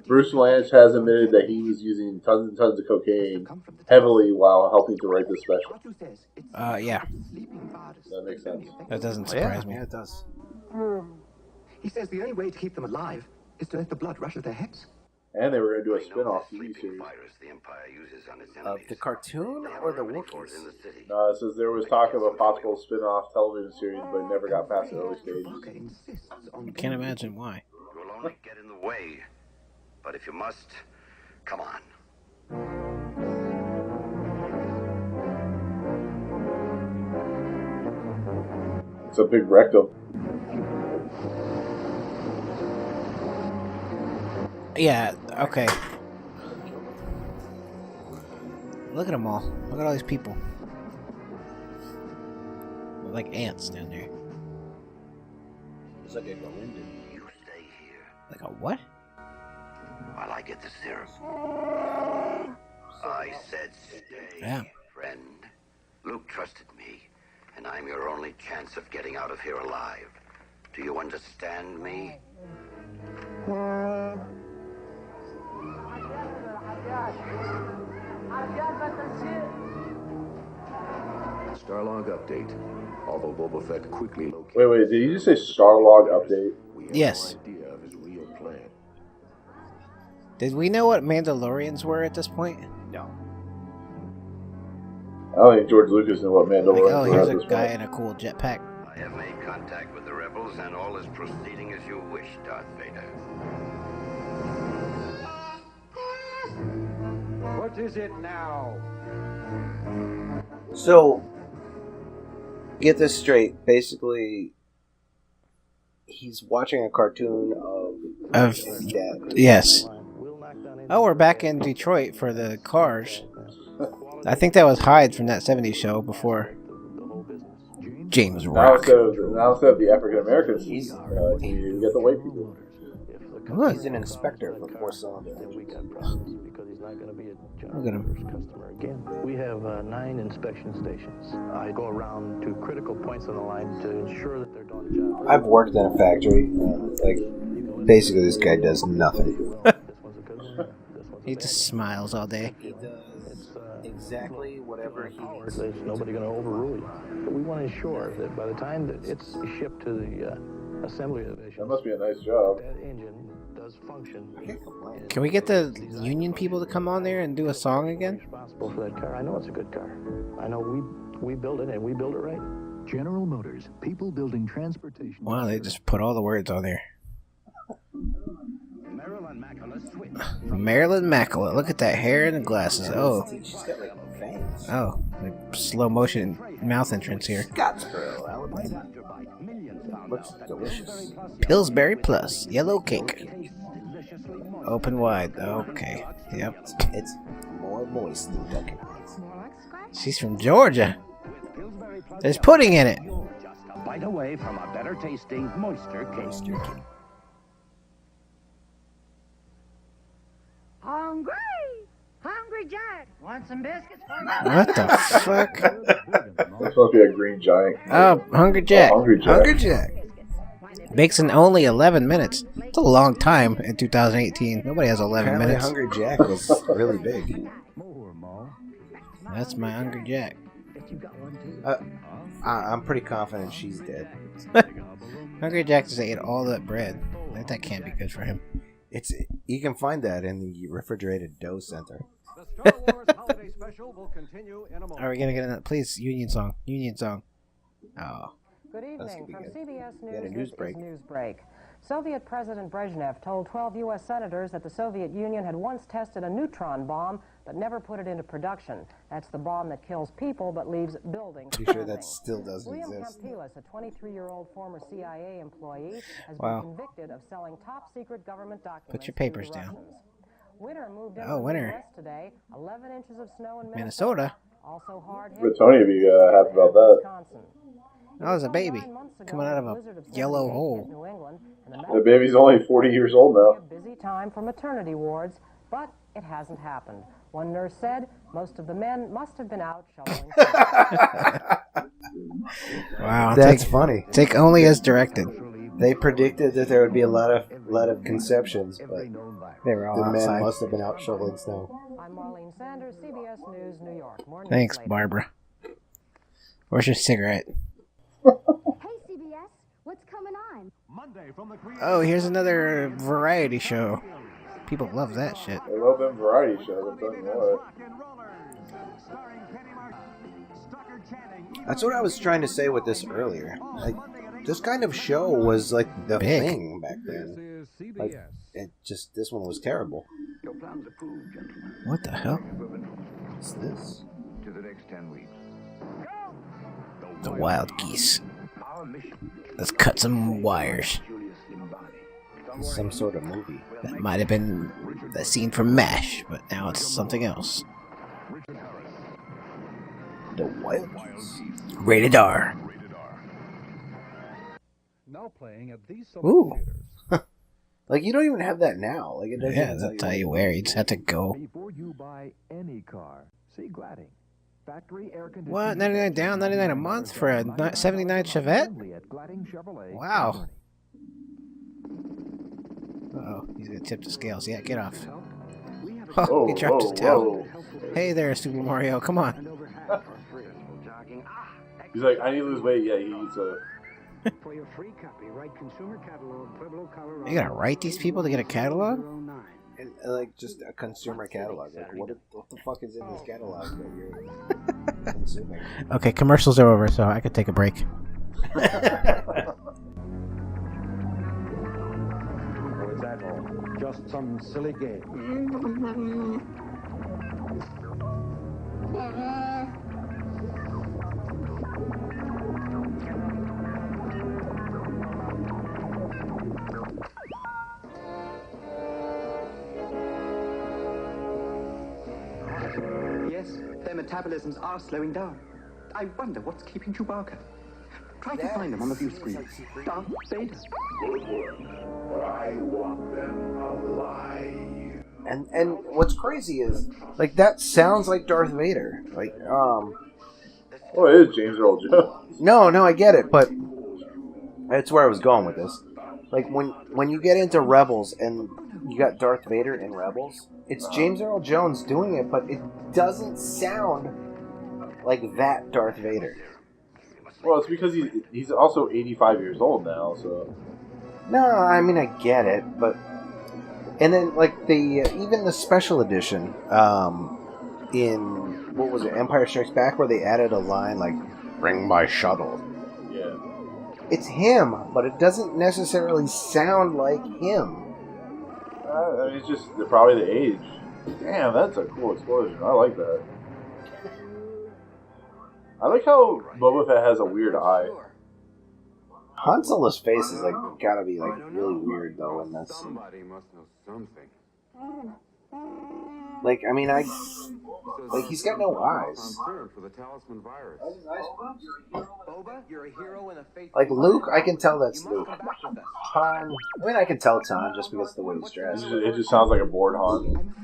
D: Bruce Lance has admitted that he was using tons and tons of cocaine heavily while helping to write this special.
C: Yeah.
D: That makes sense.
C: That doesn't surprise me.
B: Yeah, it does.
Q: He says the only way to keep them alive is to let the blood rush to their heads.
D: And they were going to do a spin-off TV series.
B: Of the cartoon or the Wookiees?
D: No, it says there was talk of a possible spin-off television series, but it never got past the early stages.
C: I can't imagine why.
H: You will only get in the way. But if you must, come on.
D: It's a big rectum.
C: Yeah, okay. Look at them all. Look at all these people. They're like ants down there.
B: It's like a Galindo.
H: You stay here.
C: Like a what?
H: While I get the serum. I said stay, friend. Luke trusted me, and I'm your only chance of getting out of here alive. Do you understand me?
R: Starlog update. Although Boba Fett quickly located...
D: Wait, did you just say Starlog update?
C: Yes.
R: idea of his real plan.
C: Did we know what Mandalorians were at this point?
B: No.
D: I don't think George Lucas knew what Mandalorian
C: Like, oh,
D: were
C: here's
D: at
C: a
D: this
C: guy
D: point.
C: in a cool jetpack.
H: I have made contact with the rebels, and all is proceeding as you wish, Darth Vader.
J: What is it now?
B: So, get this straight. Basically, he's watching a cartoon of his dad.
C: Yes. Oh, we're back in Detroit for the Cars. I think that was Hyde from that 70s show before James
D: Now
C: Rock.
B: Oh,
D: instead of the African Americans, you get the white people.
B: He's an inspector for 4-cylinder engines.
C: Look at him.
S: Again, we have 9 inspection stations. I go around to critical points on the line to ensure that they're doing the job.
B: I've worked in a factory. Basically, this guy does nothing.
C: He just smiles all day.
B: He does exactly whatever he needs.
S: There's nobody going to overrule you. But we want to ensure that by the time that it's shipped to the assembly division,
D: That must be a nice job.
S: that engine does function.
C: Can we get the union people to come on there and do a song again?
S: Responsible for that car. I know it's a good car. I know we build it and we build it right.
T: General Motors, people building transportation.
C: Wow, they just put all the words on there. Marilyn Mackala. Look at that hair and the glasses. Oh.
B: She's got like fangs.
C: Oh. Like slow motion mouth entrance here.
B: Scottsboro, Alabama. Looks delicious.
C: Pillsbury Plus. Yellow cake. Open wide. Okay. Yep.
B: It's more moist than Dunkin'.
C: She's from Georgia. There's pudding in it.
I: A bite away from a better tasting, moister cake.
N: Hungry! Hungry Jack! Want some biscuits for me?
C: What the fuck?
D: That's supposed to be a green giant.
C: Oh, Hungry Jack.
D: Hungry Jack.
C: Hungry Jack. Makes in only 11 minutes. It's a long time in 2018. Nobody has 11
B: Apparently
C: minutes.
B: Hungry Jack was really big.
C: That's my Hungry Jack.
B: I'm pretty confident she's dead.
C: Hungry Jack just ate all that bread. That can't be good for him.
B: You can find that in the refrigerated dough center.
C: Are we gonna get in that? Please, Union song. Union song. Oh.
U: Good evening from CBS News.
B: Get a news break.
U: News break. Soviet President Brezhnev told 12 U.S. senators that the Soviet Union had once tested a neutron bomb but never put it into production. That's the bomb that kills people but leaves buildings.
B: Pretty sure that still doesn't
U: William
B: exist.
U: Campilas, a 23-year-old former CIA employee, has
C: Wow.
U: been convicted of selling top-secret government documents.
C: Put your
U: to the
C: papers down.
U: Russians. Winter moved
C: Oh,
U: into
C: winter.
U: the West today. 11 inches of snow in
C: Minnesota.
U: Also hard hit.
D: But Tony would be happy about that.
C: That was a baby coming out of a yellow hole.
D: The baby's only 40 years old now.
U: Busy time for maternity wards, but it hasn't happened. One nurse said most of the men must have been out shoveling.
C: Wow,
B: That's funny.
C: Take only as directed.
B: They predicted that there would be a lot of conceptions, but
C: They were all
B: the men
C: outside.
B: must have been out shoveling snow.
U: I'm Marlene Sanders, CBS News, New York. More news
C: Thanks,
U: later.
C: Barbara. Where's your cigarette?
M: Hey, CBS, what's coming on?
C: Oh, here's another variety show. People love that shit.
D: They love them variety shows, I'm telling you what.
B: That's what I was trying to say with this earlier. Like, this kind of show was like the
C: Big.
B: thing back then. Like, this one was terrible.
R: Your plans approved, gentlemen.
C: What the hell?
B: What's this?
R: To the next 10 weeks.
C: The wild geese.
R: Our mission.
C: Let's cut some wires.
B: Some sort of movie.
C: That might have been the scene from MASH, but now it's something else.
B: The wild geese.
C: Rated R.
J: Now playing at these
C: Ooh.
B: Like, you don't even have that now. Like, it doesn't
C: Yeah,
B: even
C: they'll tell you where. You just have to go.
O: Before you buy any car, see Gladding. Factory air conditioning.
C: What? 99 down, 99 a month for a 79 Chevette? Wow. Uh-oh, he's gonna tip the scales. Yeah, get off. Oh, he dropped his towel. Hey there, Super Mario. Come on.
D: He's like, I need to lose weight. Yeah, he eats a.
O: For your free copy, write consumer catalog, Pueblo, Colorado.
C: You gotta write these people to get a catalog?
B: And, like just a consumer catalog. Like what the fuck is in this catalog that you're consuming?
C: Okay, commercials are over, so I could take a break.
F: What's that all? Just some silly game.
Q: Yes, their metabolisms are slowing down. I wonder what's keeping Chewbacca. Try to find him on the view screen. Darth Vader.
L: But I want them alive.
B: And what's crazy is like that sounds like Darth Vader. Like
D: Oh, it is James Earl Jones.
B: No, I get it, but that's where I was going with this. Like when you get into Rebels and you got Darth Vader in Rebels, it's James Earl Jones doing it, but it doesn't sound like that Darth Vader.
D: Well, it's because he's also 85 years old now, so.
B: No, I mean I get it, but and then like the even the special edition in what was it, Empire Strikes Back, where they added a line like "Bring my shuttle."
D: Yeah.
B: It's him, but it doesn't necessarily sound like him.
D: I mean, it's just probably the age. Damn, that's a cool explosion. I like that. I like how Boba Fett has a weird eye.
B: Han Solo's face is like gotta be like really weird though in this.
R: Somebody must know something.
B: Like I mean he's got no eyes.
R: Concerned for the talisman virus.
K: Boba, you're a hero in a faith.
B: Like Luke, I can tell that's Luke. Han, I mean I can tell it's Han just because of the way he's dressed.
D: It just sounds like a bored Han.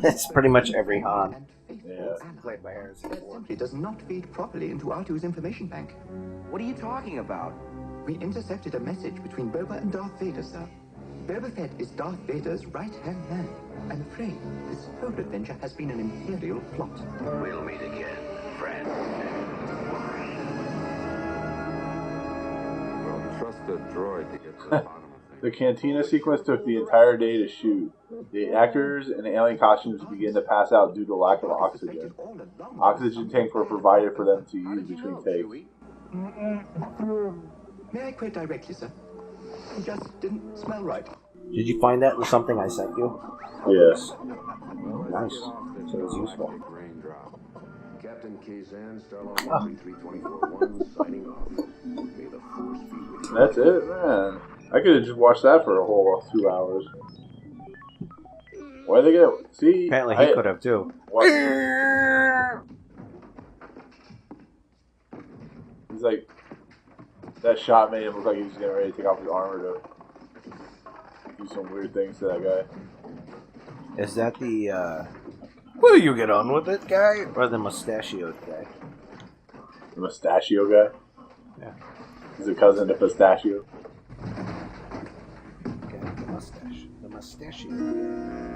B: It's pretty much every Han.
D: Yeah.
B: Played by Harrison Ford.
Q: It does not feed properly into R2's information bank.
K: What are you talking about?
Q: We intercepted a message between Boba and Darth Vader, sir. Boba Fett is Darth Vader's right-hand man. I'm afraid this whole adventure has been an Imperial plot.
H: We'll meet again, friend.
R: Well, trust the droid to get to the bottom of things.
D: The cantina sequence took the entire day to shoot. The actors in the alien costumes began to pass out due to lack of oxygen. Oxygen tanks were provided for them to use between takes.
Q: May I quote directly, sir? It just didn't smell right.
B: Did you find that in something I sent you?
D: Yes.
B: Nice. So it was useful.
R: Captain Kazan, Starlog 334-1, signing off. May the force be with you.
D: That's it, man. I could have just watched that for a whole 2 hours. Why they get? See,
B: apparently he could have too.
D: What? He's like, that shot made him look like he was getting ready to take off his armor to do some weird things to that guy.
B: Is that the will you get on with it guy or the mustachioed guy?
D: The mustachio guy?
B: Yeah.
D: He's a cousin to Pistachio.
B: Okay, the mustache. The mustachio guy.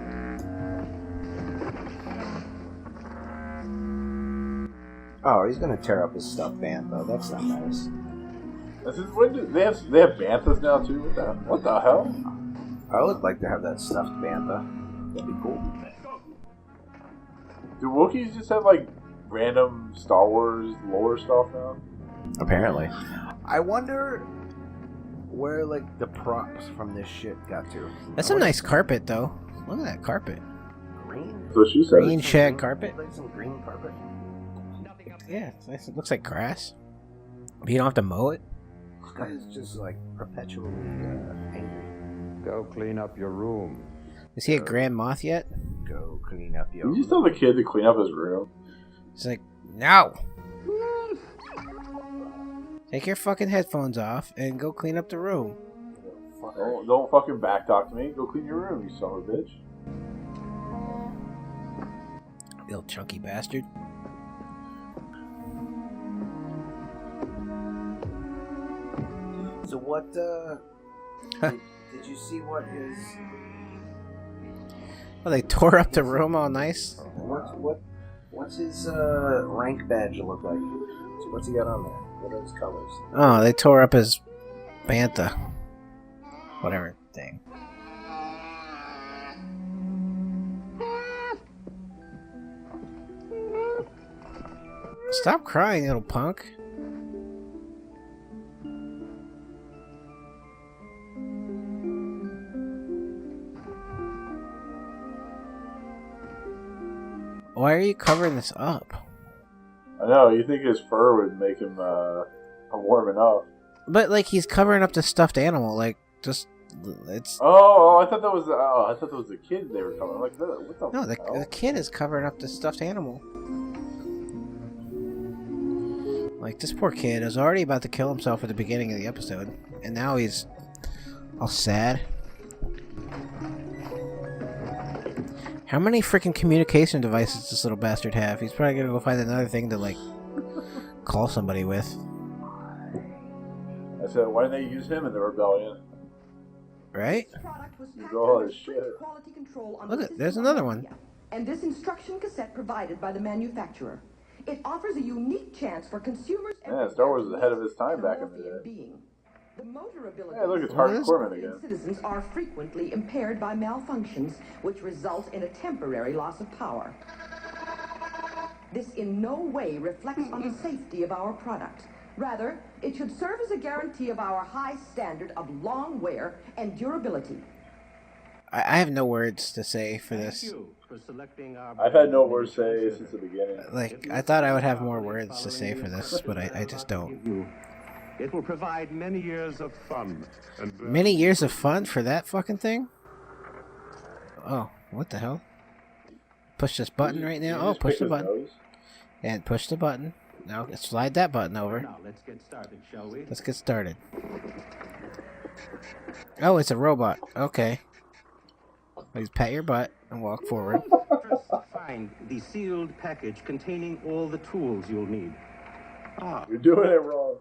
B: Oh, he's gonna tear up his stuffed bantha. That's not nice.
D: They have banthas now too. What the hell?
B: I would like to have that stuffed bantha. That'd be cool.
D: Do Wookiees just have like random Star Wars lore stuff now?
B: Apparently. I wonder where like the props from this shit got to.
C: That's a nice carpet though. Look at that carpet.
B: Green?
D: So she said.
C: Green shag carpet.
B: Like some green carpet.
C: Yeah, it's nice. It looks like grass. But you don't have to mow it.
B: This guy is just like perpetually angry.
R: Go clean up your room.
C: Is he a Grand Moff yet?
B: Go clean up your
D: You just tell the kid to clean up his room.
C: He's like, no. Take your fucking headphones off and go clean up the room.
D: Don't fucking backtalk to me. Go clean your room, you son of a bitch.
C: Little chunky bastard.
B: So what, did you see what his...
C: Oh, they tore up the room all nice?
B: What What's his rank badge look like? What's he got on there? What are his colors?
C: Oh, they tore up his bantha. Whatever thing. Stop crying, little punk. Why are you covering this up?
D: I know, you think his fur would make him warm enough.
C: But, like, he's covering up the stuffed animal. Like, just, it's...
D: Oh, I thought that was the kid they were covering. Like, what the
C: No,
D: hell?
C: the kid is covering up the stuffed animal. Like, this poor kid was already about to kill himself at the beginning of the episode. And now he's all sad. How many freaking communication devices does this little bastard have? He's probably gonna go find another thing to, like, call somebody with.
D: I said, why didn't they use him in the rebellion?
C: Right?
D: Use all his shit.
C: Look, there's another one.
A: And this instruction cassette provided by the manufacturer. It offers a unique chance for consumers.
D: Yeah, Star Wars was ahead of his time back in the day.
A: The motor ability.
D: Yeah, look, it's Harvey Korman again.
A: Citizens are frequently impaired by malfunctions, which result in a temporary loss of power. This in no way reflects on the safety of our product. Rather, it should serve as a guarantee of our high standard of long wear and durability.
C: I have no words to say for this.
D: I've had no words to say since the beginning.
C: Like, I thought I would have more words to say for this, but I just don't.
V: It will provide many years of fun.
C: Many years of fun for that fucking thing? Oh, what the hell? Push this button right now? Oh, push the button. And push the button. Now, slide that button over.
V: Now, let's get started, shall we?
C: Let's get started. Oh, it's a robot. Okay. Please pat your butt and walk forward.
V: First, find the sealed package containing all the tools you'll need.
D: You're doing it wrong.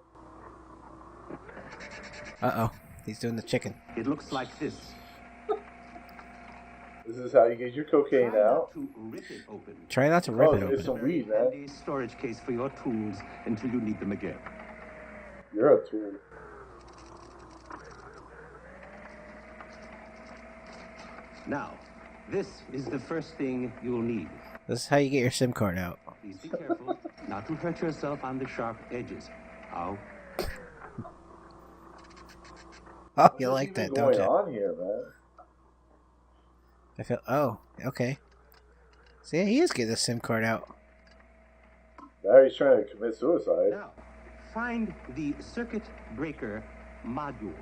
C: Uh-oh. He's doing the chicken.
V: It looks like this.
D: This is how you get your cocaine out.
C: Try not to rip it
D: It's some
C: open.
D: weed, man.
V: And a storage case for your tools until you need them again.
D: You're a tool.
V: Now, this is the first thing you'll need.
C: This is how you get your SIM card out.
V: Please be careful not to hurt yourself on the sharp edges. Ow.
C: Oh, you like that, don't
D: What's
C: you?
D: going on here, man?
C: I feel... Oh, okay. See, he is getting the SIM card out.
D: Now he's trying to commit suicide.
V: Now, find the circuit breaker module.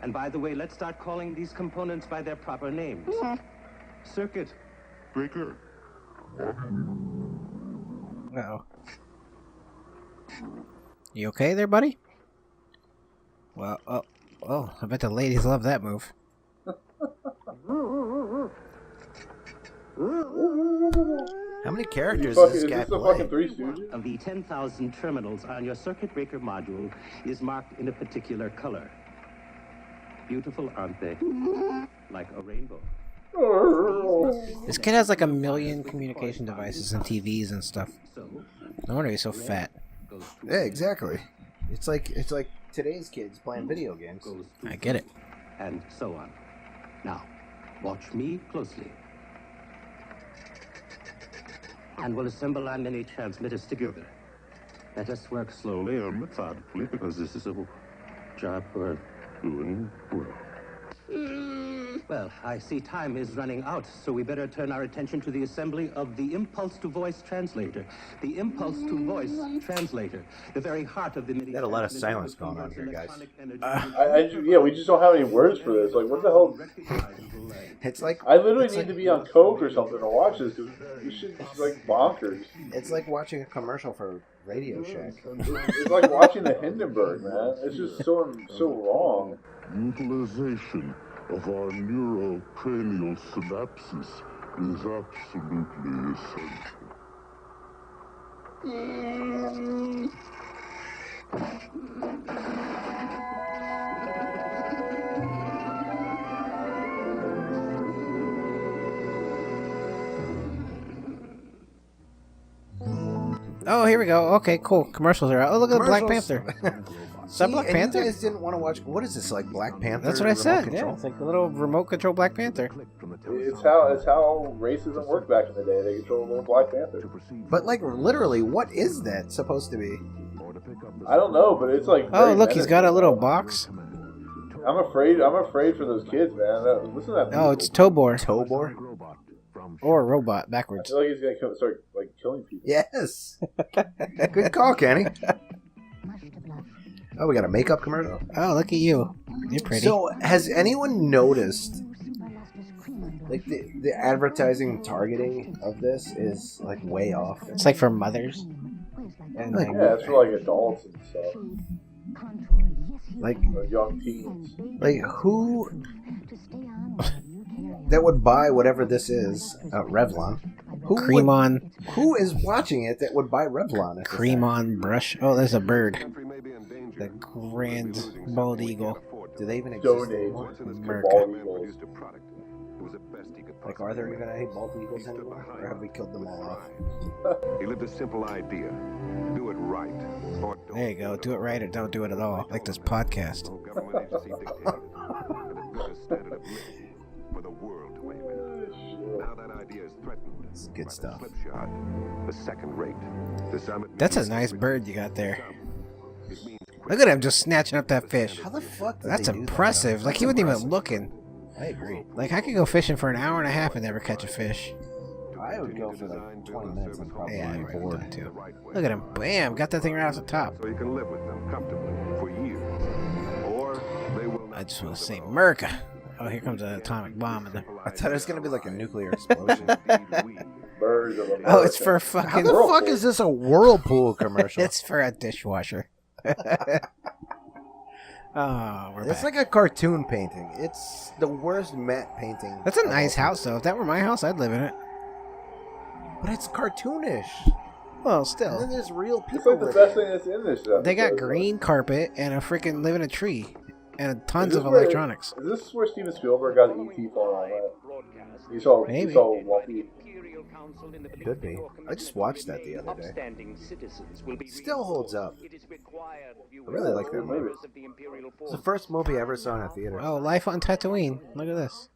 V: And by the way, let's start calling these components by their proper names. Circuit breaker.
C: Uh-oh. You okay there, buddy? Well, oh, I bet the ladies love that move.
B: How many characters does this guy play?
V: Of the 10,000 terminals on your circuit breaker module is marked in a particular color. Beautiful, aren't they? Like a rainbow.
C: This kid has like 1 million communication devices and TVs and stuff. No wonder he's so fat.
B: Yeah, exactly. It's like today's kids playing video games.
C: I get it.
V: And so on. Now, watch me closely. And we'll assemble our many transmitters together. Let us work slowly and methodically, because this is a job we're doing well. Well, I see time is running out, so we better turn our attention to the assembly of the impulse-to-voice translator. The impulse-to-voice translator, the very heart of the...
B: Got a lot of silence going on here, guys.
D: Yeah, we just don't have any words for this. Like, what the hell?
B: It's like
D: I literally need to be on coke or something to watch this. Because this shit is like bonkers.
B: It's like watching a commercial for Radio Shack.
D: It's like watching the Hindenburg, man. It's just so wrong.
L: Utilization of our neurocranial synapses is absolutely essential.
C: Oh, here we go. Okay, cool. Commercials are out. Oh, look at the Black
B: Commercials.
C: Panther. Is that Black
B: and
C: Panther?
B: You guys didn't want to watch. What is this, like Black Panther?
C: That's what I
B: remote
C: said.
B: control?
C: Yeah, it's like a little remote control Black Panther.
D: It's how racism worked back in the day. They controlled little Black Panther.
B: But like literally, what is that supposed to be?
D: I don't know, but it's like.
C: Oh, look, he's got a little box.
D: I'm afraid for those kids, man. Listen to that.
C: Oh, it's Tobor.
B: Tobor.
C: Or robot, backwards.
D: I feel like he's gonna start like killing people.
B: Yes. Good call, Kenny. Oh, we got a makeup commercial.
C: Oh, look at you. You're pretty.
B: So, has anyone noticed, like, the advertising targeting of this is, like, way off?
C: It's, like, for mothers.
B: And,
D: like, yeah, it's for, like, adults and stuff.
B: Like,
D: or young teens.
B: Like, who that would buy whatever this is, Revlon?
C: Cream on.
B: Who is watching it that would buy Revlon?
C: Cream on brush. Oh, there's a bird. The grand bald eagle.
B: Do they even exist
D: Donate
B: anymore?
D: to bald eagles.
B: Like, are there even any bald eagles anymore? Or have we killed them all off?
R: He lived a simple idea. Do it right. Or don't.
C: There you go. Do it right or don't do it at all. Like this podcast.
R: For the world to aim at. Now that idea is threatened.
B: It's good stuff.
R: Slipshod. The second rate. The summit.
C: That's a nice bird you got there. Look at him just snatching up that fish.
B: How the fuck did
C: That's
B: they do
C: impressive.
B: that?
C: Like, he wasn't even looking.
B: I agree.
C: Like, I could go fishing for an hour and a half and never catch a fish.
B: I would go for like 20 minutes and probably
C: Yeah,
B: be bored.
C: too. Look at him. Bam. Got that thing right off the top.
R: So you can live with them comfortably for years. Or they will not.
C: I just want to say America. Oh, here comes an atomic bomb.
B: I thought it was going to be like a nuclear explosion.
D: Birds of
C: Oh, it's for fucking...
B: How the fuck is this a Whirlpool commercial?
C: It's for a dishwasher. Oh, we're
B: It's
C: back.
B: like a cartoon painting. It's the worst matte painting.
C: That's a
B: of
C: nice
B: all
C: house, though. If that were my house, I'd live in it.
B: time. But it's cartoonish.
C: Well,
B: And then
C: still.
B: there's real
D: It's
B: people
D: like the
B: living.
D: best thing that's in this stuff.
C: They got green carpet and a freaking live in a tree. And tons
D: Is
C: of
D: this where-
C: electronics.
D: Is this where Steven Spielberg got E.T. from? All that? You saw
C: Maybe.
D: Wookiee.
B: Could be. I just watched that the other day. Still holds up. I really like that movie. It's the first movie I ever saw in a theater.
C: Oh, Life on Tatooine. Look at this.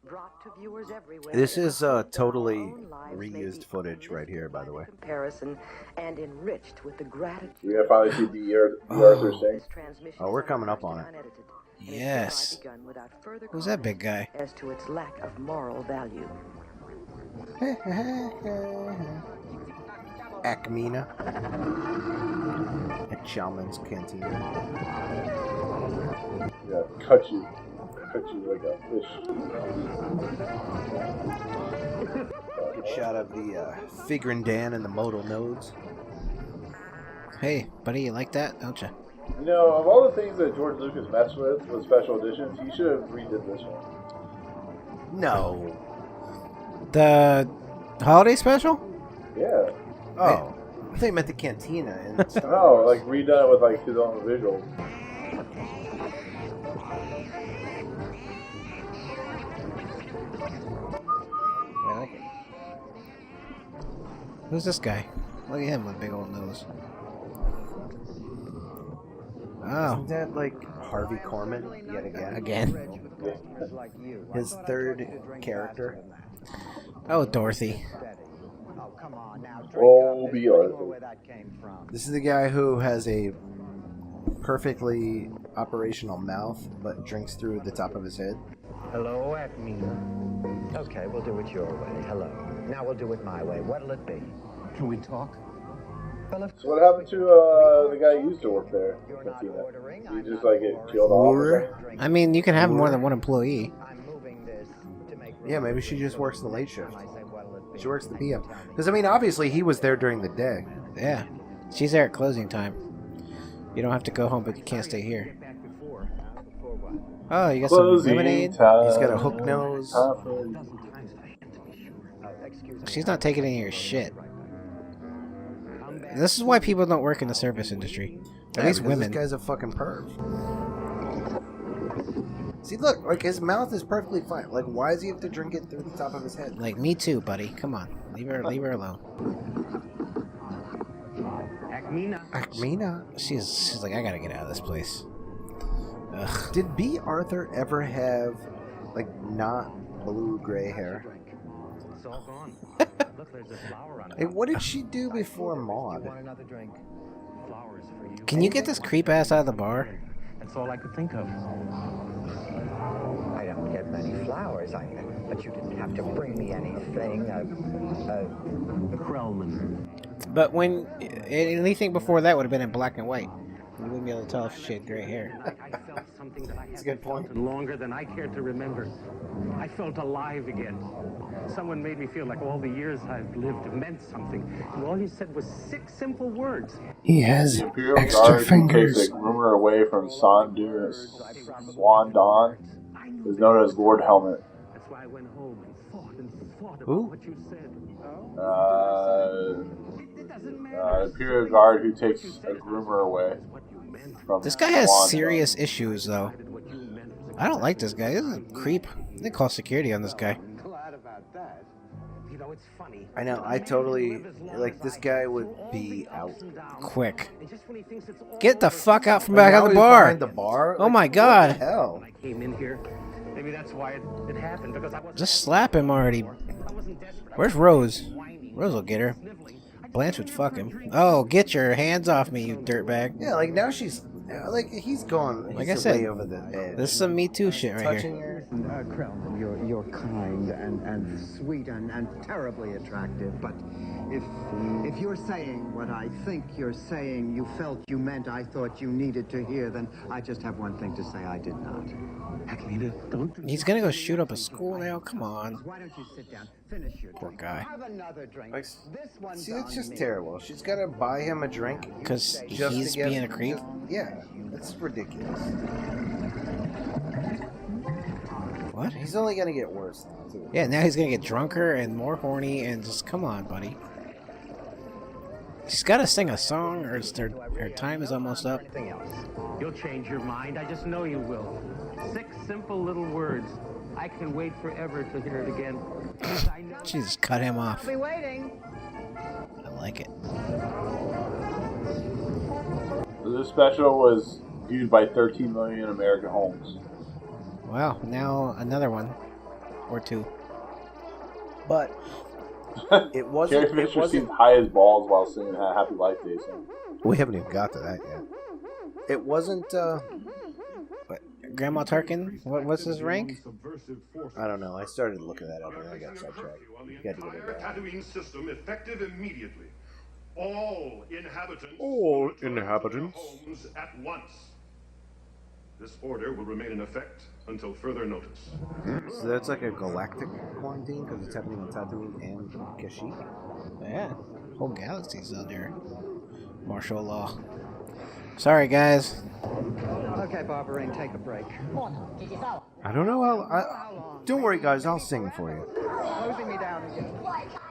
B: This is totally reused footage right here, by the way.
A: Comparison and enriched with the gratitude.
D: We're gonna finally see the Arthur thing.
B: Oh, we're coming up on it.
C: Yes. Who's that big guy?
A: As to its lack of moral value.
B: Acmina. At Chalman's Cantina.
D: Yeah, cut you like a fish.
B: Good shot of the Figurin Dan and the modal nodes.
C: Hey, buddy, you like that, don't you?
D: You know, of all the things that George Lucas messed with special editions, he should have redid this one.
B: No.
C: The holiday special?
D: Yeah.
B: Oh. I thought you meant the Cantina. And
D: No, like redone it with like his own visuals.
C: I like it. Who's this guy? Look at him with a big old nose. Oh.
B: Isn't that like Harvey Korman yet again?
C: Again.
B: His third character.
C: Oh, Dorothy.
D: Oh, be Arthur.
B: This is the guy who has a perfectly operational mouth, but drinks through the top of his head.
G: Hello, Acmina. Okay, we'll do it your way. Hello. Now we'll do it my way. What'll it be? Can we talk?
D: So what happened to the guy who used to work there? He just like get killed off. Or something?
C: I mean, you can have more than one employee.
B: Yeah, maybe she just works the late shift. She works the PM. Because, I mean, obviously he was there during the day.
C: Yeah. She's there at closing time. You don't have to go home, but you can't stay here. Oh, you got some lemonade?
B: He's got a hook nose.
C: She's not taking any of your shit. This is why people don't work in the service industry. At least
B: because
C: women.
B: This guy's a fucking perv. See, look, like his mouth is perfectly fine. Like, why does he have to drink it through the top of his head?
C: Like, me too, buddy. Come on. Leave her alone.
B: Mina.
C: She's like, I gotta get out of this place. Ugh.
B: Did B. Arthur ever have, like, not blue-gray hair?
G: It's all gone. Look, there's a flower on it.
B: Hey, what did she do before Maud?
G: Another drink. Flowers for you.
C: Can you get this creep ass out of the bar?
G: That's all I could think of.
Q: I don't get many flowers, but you didn't have to bring me anything.
G: Krellman.
C: But when anything before that would have been in black and white. You wouldn't be able to tell if she had gray hair.
G: I felt something that I
B: That's a good point.
G: longer than I cared to remember. I felt alive again. Someone made me feel like all the years I've lived meant something. And all you said was 6 simple words.
C: He has
D: The Imperial
C: extra
D: Guard
C: fingers.
D: takes a groomer away from Swandon is known as Lord Helmet.
G: That's why I went home and thought about
B: Who?
G: what you said.
D: Imperial Guard who takes a groomer away from
C: This guy has
D: Swandon.
C: serious issues, though. I don't like this guy. This is a creep. They call security on this guy.
G: Glad about that. You know, it's funny.
B: I know, I totally, like, this guy would be out.
C: Quick. Get the fuck out from back of the bar.
B: Behind the bar?
C: Oh
B: Like,
C: my
B: what
C: god.
B: the hell?
G: I came in here. Maybe that's why it happened, because I wasn't.
C: Just slap him already. Where's Rose? Rose will get her. Blanche would fuck him. Oh, get your hands off me, you dirtbag.
B: Yeah, like, now she's, like, he's going,
C: Like
B: he's
C: I said,
B: way over the edge.
C: this is some Me Too shit right
B: Touching
C: here.
B: her.
E: Krellman, you're kind and sweet and terribly attractive, but if you're saying what I think you're saying, you felt you meant, I thought you needed to hear, then I just have one thing to say: I did not.
C: He's gonna go shoot up a school now? Come on.
E: Why don't you sit down, finish your
C: Poor
E: drink,
C: guy.
E: have another drink.
B: Like,
E: This one's
B: see, it's
E: on
B: just
E: me.
B: terrible. She's got to buy him a drink.
C: Because
B: just
C: he's
B: to get-
C: being a creep?
B: Yeah, that's ridiculous.
C: What?
B: He's only going to get worse now, too.
C: Yeah, now he's gonna get drunker and more horny and just, come on, buddy. She's gotta sing a song or it's her time is almost up.
G: You'll change your mind. I just know you will. 6 simple little words. I can wait forever to hear it again.
C: She just cut him off.
N: I'll be waiting.
C: I like it.
D: This special was viewed by 13 million American homes.
C: Wow, now another one. Or 2.
B: But it
D: Carrie
B: wasn't. It
D: Fisher seemed
B: wasn't.
D: high as balls while singing Happy Life Day song.
B: We haven't even got to that yet. It wasn't.
C: What, Grandma Tarkin? What's his rank?
B: I don't know. I started looking that up and I got sidetracked. Got to get it right.
L: Tatooine system effective immediately. All inhabitants.
B: All inhabitants.
L: Homes at once. This order will remain in effect until further notice.
B: So that's like a galactic quarantine because it's happening on Tatooine and Kashyyyk.
C: Yeah, whole galaxy's out there. Martial law. Sorry, guys.
E: Okay, Barbarine, take a break.
B: I don't know. Don't worry, guys. I'll sing for you.
E: Closing me down again.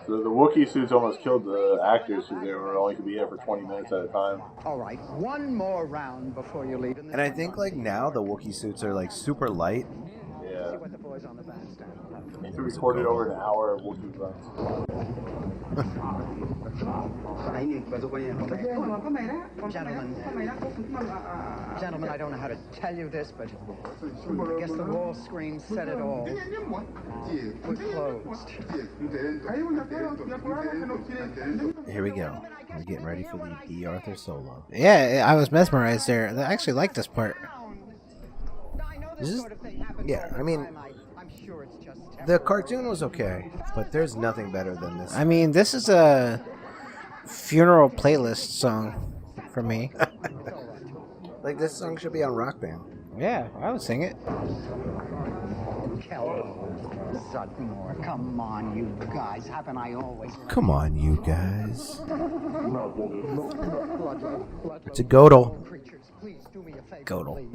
D: So the Wookiee suits almost killed the actors because they were only could be there for 20 minutes at a time.
E: All right, one more round before you leave.
B: And I think like now the Wookiee suits are like super light.
D: Yeah.
E: See what the boys on the bandstand.
D: They recorded over an hour of Wookiee runs.
E: Gentlemen, I don't know how to tell you this, but I guess the wall screen said it all. We're closed.
B: Here we go. We're getting ready for the D. Arthur solo.
C: Yeah, I was mesmerized there. I actually like this part.
B: Yeah, I mean, the cartoon was okay, but there's nothing better than this.
C: I mean, this is a funeral playlist song for me.
B: Like, this song should be on Rock Band.
C: Yeah, I would sing it.
E: Zutmore, come on, you guys. Haven't I always...
B: Come on, you guys. It's a Godel. Godel.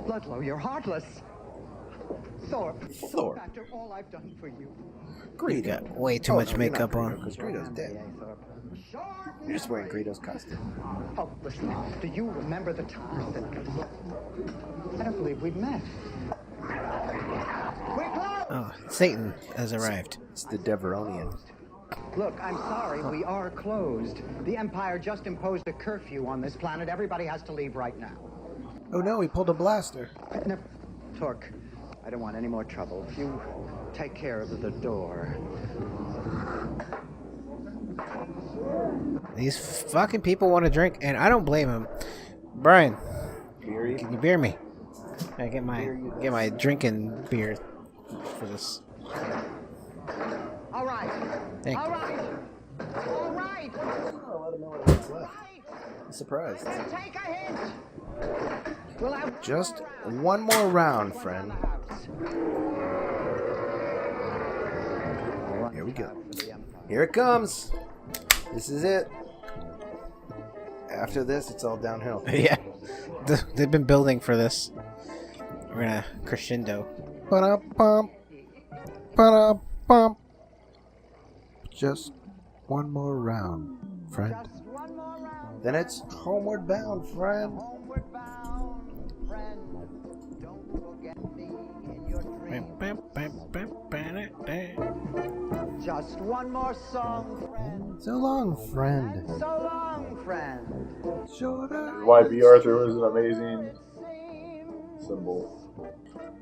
E: Ludlow, you're heartless. Thorpe, after all I've done for you.
C: You got way too much makeup on.
B: Because Greedo's dead. You're just wearing Greedo's costume.
E: Oh, listen, do you remember the time that... I don't believe we've met.
C: Oh, Satan has arrived.
B: It's the Deveronian.
E: Look, I'm sorry, we are closed. The Empire just imposed a curfew on this planet. Everybody has to leave right now.
B: Oh no, he pulled a blaster.
E: No, Torque, I don't want any more trouble. You take care of the door.
C: These fucking people want to drink, and I don't blame them. Brian, can you beer me? I get my drinking beer for this.
E: All right.
C: Thank
E: All
C: you.
E: right. All right.
B: I'll let him know what's left. I'm surprised.
E: Take a hint. We'll have
B: Just one more round, friend. Here we go. Here it comes. This is it. After this, it's all downhill.
C: Yeah. They've been building for this. We're gonna crescendo.
B: Ba-da-bum. Ba-da-bum. Just one more round, friend. Then it's homeward bound, friend.
E: just one more song, friend.
B: So long, friend.
E: So long, friend.
D: Why B. Arthur was an amazing symbol.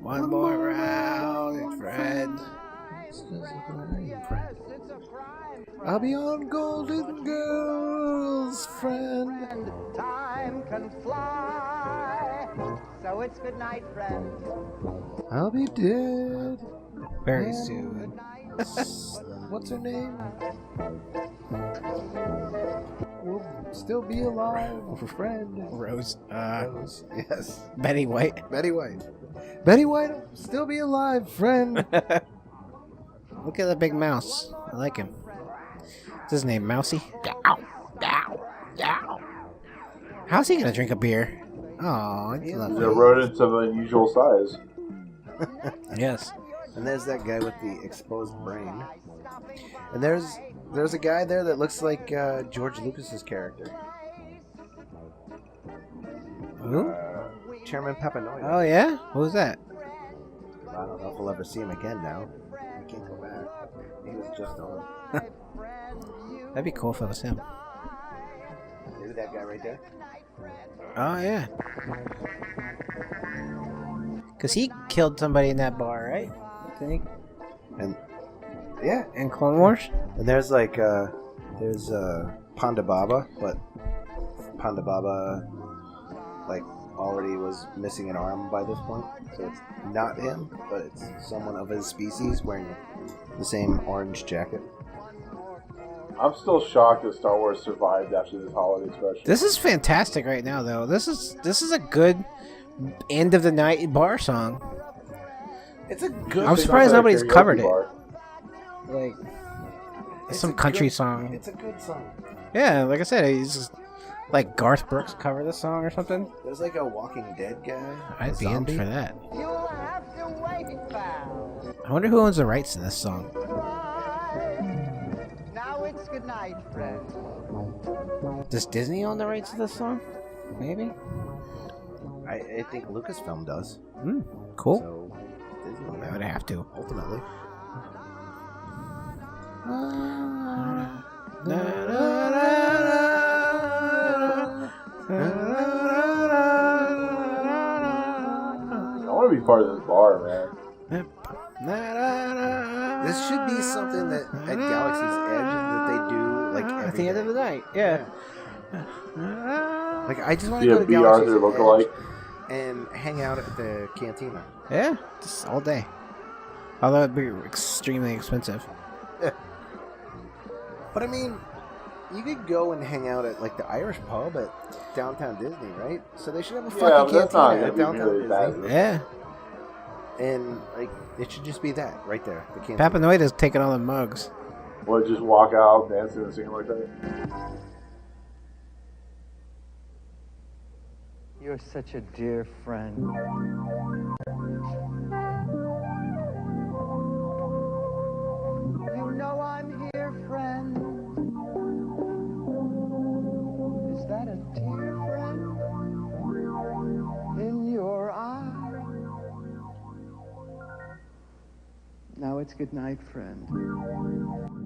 C: One more round, friend.
B: I'll be on Golden Girls, friend.
E: Time can fly. So it's good night, friend.
B: I'll be dead
C: very soon.
B: What's her name? We'll still be alive, friend.
C: Rose.
B: Rose. Yes.
C: Betty White.
B: Betty White. Betty White will still be alive, friend.
C: Look at the big mouse. I like him. What's his name? Mousy? How's he gonna drink a beer? Oh,
D: He's a rodent of unusual size.
C: Yes.
B: And there's that guy with the exposed brain. And there's a guy there that looks like George Lucas's character.
C: Who?
B: Chairman Papanoia.
C: Oh yeah? Who's that?
B: I don't know if we'll ever see him again now. He can't go back. He was just on.
C: That'd be cool if it was him.
B: Maybe that guy right there.
C: Oh yeah. Cause he killed somebody in that bar, right? Didn't he?
B: And yeah,
C: in Clone Wars.
B: And there's like there's Ponda Baba, but Ponda Baba like already was missing an arm by this point, so it's not him, but it's someone of his species wearing the same orange jacket.
D: I'm still shocked that Star Wars survived after this holiday special.
C: This is fantastic right now, though. This is a good end of the night bar song.
B: It's a good.
C: I'm surprised nobody's covered it.
D: bar.
C: Like
B: It's
C: some
B: a
C: country
B: good-
C: song.
B: It's a good song.
C: Yeah, like I said, he's just, like Garth Brooks cover the song or something.
B: There's like a Walking Dead guy.
C: I'd be in for that.
E: You'll have to wait, pal.
C: I wonder who owns the rights to this song.
E: Now it's good night, friend.
C: Does Disney own the rights to this song? Maybe.
B: I think Lucasfilm does.
C: Cool.
B: So Disney
C: I would have to.
B: ultimately.
D: I want to be part of this bar, man.
B: This should be something that at Galaxy's Edge that they do like
C: At the end of the night, yeah.
B: Like I just want to
D: Be
B: go
D: a
B: to
D: B.
B: Galaxy's
D: Arthur lookalike.
B: Edge and hang out at the cantina.
C: Yeah, just all day. Although it'd be extremely expensive.
B: But I mean, you could go and hang out at like the Irish pub at downtown Disney, right? So they should have a
D: Yeah,
B: fucking
D: but that's not
B: cantina at
D: gonna be
B: downtown
D: really bad.
B: Disney.
C: Yeah.
B: And like it should just be that right there. The cantina.
C: Papanoida's taking all the mugs.
D: Or just walk out dancing and singing like that.
E: You're such a dear friend. You know I'm here, friend. Is that a tear, friend? In your eye? Now it's good night, friend.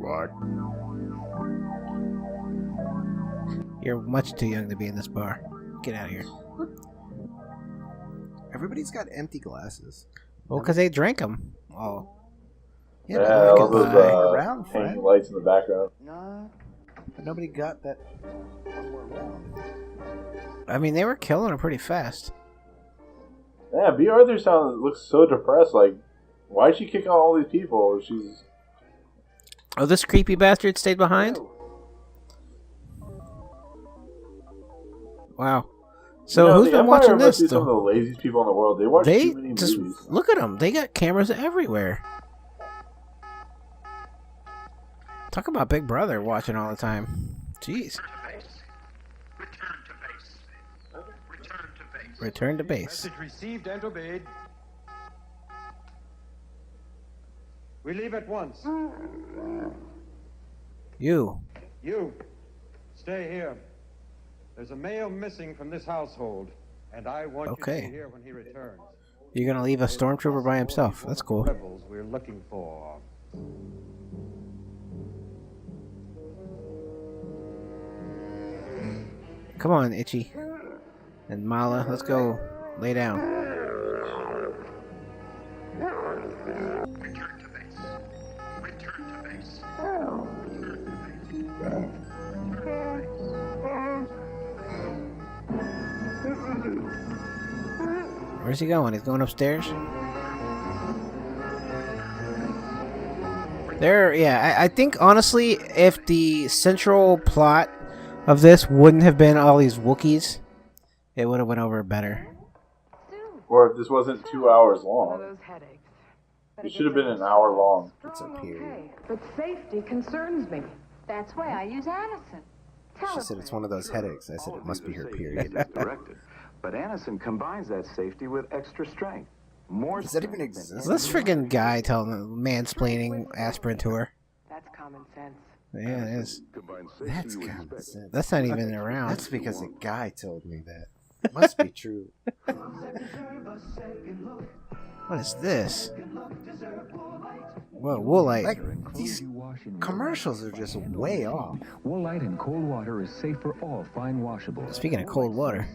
B: What?
C: You're much too young to be in this bar. Get out of here.
B: Everybody's got empty glasses.
C: Well, because they drank them. Oh.
D: Yeah, all those
B: around,
D: hanging lights in the background.
B: No, but nobody got that one more round.
C: I mean, they were killing her pretty fast.
D: Yeah, B. Arthur looks so depressed. Like, why is she kicking out all these people? She's...
C: Oh, this creepy bastard stayed behind? Wow. So who's been watching this?
D: Some of the laziest people in the world. They watch too many movies.
C: Look at them. They got cameras everywhere. Talk about Big Brother watching all the time. Jeez. Return to base.
J: Message received and obeyed. We leave at once.
C: You.
J: You, stay here. There's a male missing from this household, and I want you to be here when he returns.
C: You're gonna leave a stormtrooper by himself. That's cool.
J: Rebels we're looking for.
C: Come on, Itchy. And Mala, let's go lay down.
R: Return to base. Return to base.
C: Where's he going? He's going upstairs? I think honestly, if the central plot of this wouldn't have been all these Wookiees, it would have went over better.
D: Or if this wasn't 2 hours long. It should have been an hour long.
B: It's a period.
N: But safety concerns me.
M: That's why I use Addison.
B: She said it's one of those headaches. I said it must be her period.
O: Directed. But Addison combines that safety with extra strength. More
B: Does that even exist?
C: This freaking guy telling mansplaining aspirin to her.
N: That's common sense.
C: Yeah, it is.
B: That's common sense.
C: That's not even around.
B: That's because a guy told me that. It must be true.
C: What is this? Whoa, Woolite.
B: Like, these commercials are just way off.
T: Woolite in cold water is safe for all fine washables.
C: Speaking of cold water.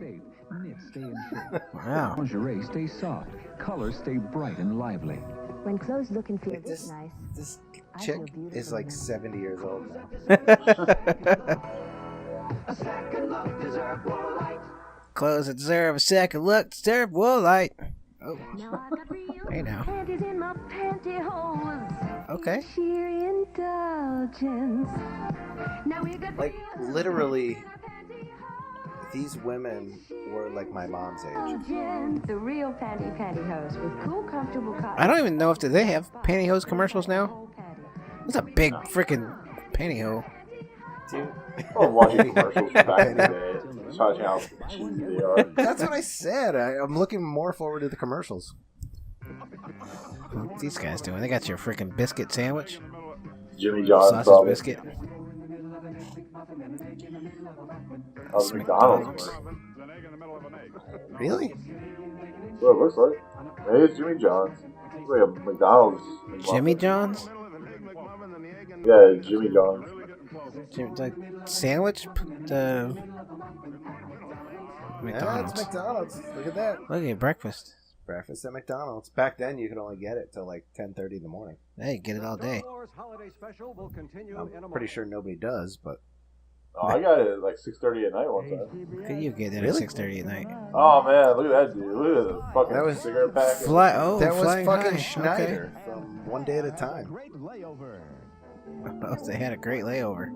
T: Knits stay in shape.
C: Wow.
T: Lingerie stays soft. Colors stay bright and lively.
M: When clothes look and feel
B: Like
M: this nice,
B: this chick is like 70 years old now.
C: Clothes that deserve a second look deserve Woolite. Oh. Hey now.
M: panties in my pantyhose.
C: Okay.
M: Sheer indulgence. Now we got
B: Like, literally, these women were like my mom's age.
M: the real pantyhose with cool, comfortable cotton.
C: I don't even know if they have pantyhose commercials now. That's a big freaking pantyhose.
D: I was watching commercials back in the day. Just watching how cheesy they are.
B: That's what I said. I'm looking more forward to the commercials.
C: What's these guys doing? They got your freaking biscuit sandwich.
D: Jimmy John's
C: sausage
D: probably.
C: biscuit.
D: Oh, the McDonald's.
B: Really?
D: Well, it looks like. Maybe it's Jimmy John's. It's like a McDonald's.
C: Jimmy John's?
D: Yeah, Jimmy John's.
C: Like sandwich? The
B: Yeah,
C: McDonald's.
B: it's McDonald's. Look at that.
C: Look at breakfast.
B: Breakfast at McDonald's. Back then, you could only get it till like 10:30 in the morning.
C: Hey, get it all day.
B: I'm pretty sure nobody does, but
D: Oh, I got it at like 6:30 at night one time.
C: Could you get it at 6:30 at night?
D: Oh man, look at that dude! Look at the fucking
B: That was
D: cigarette pack.
B: that was
C: Flying
B: fucking
C: High.
B: Schneider from One Day at a Time.
C: Oh, they had a great layover.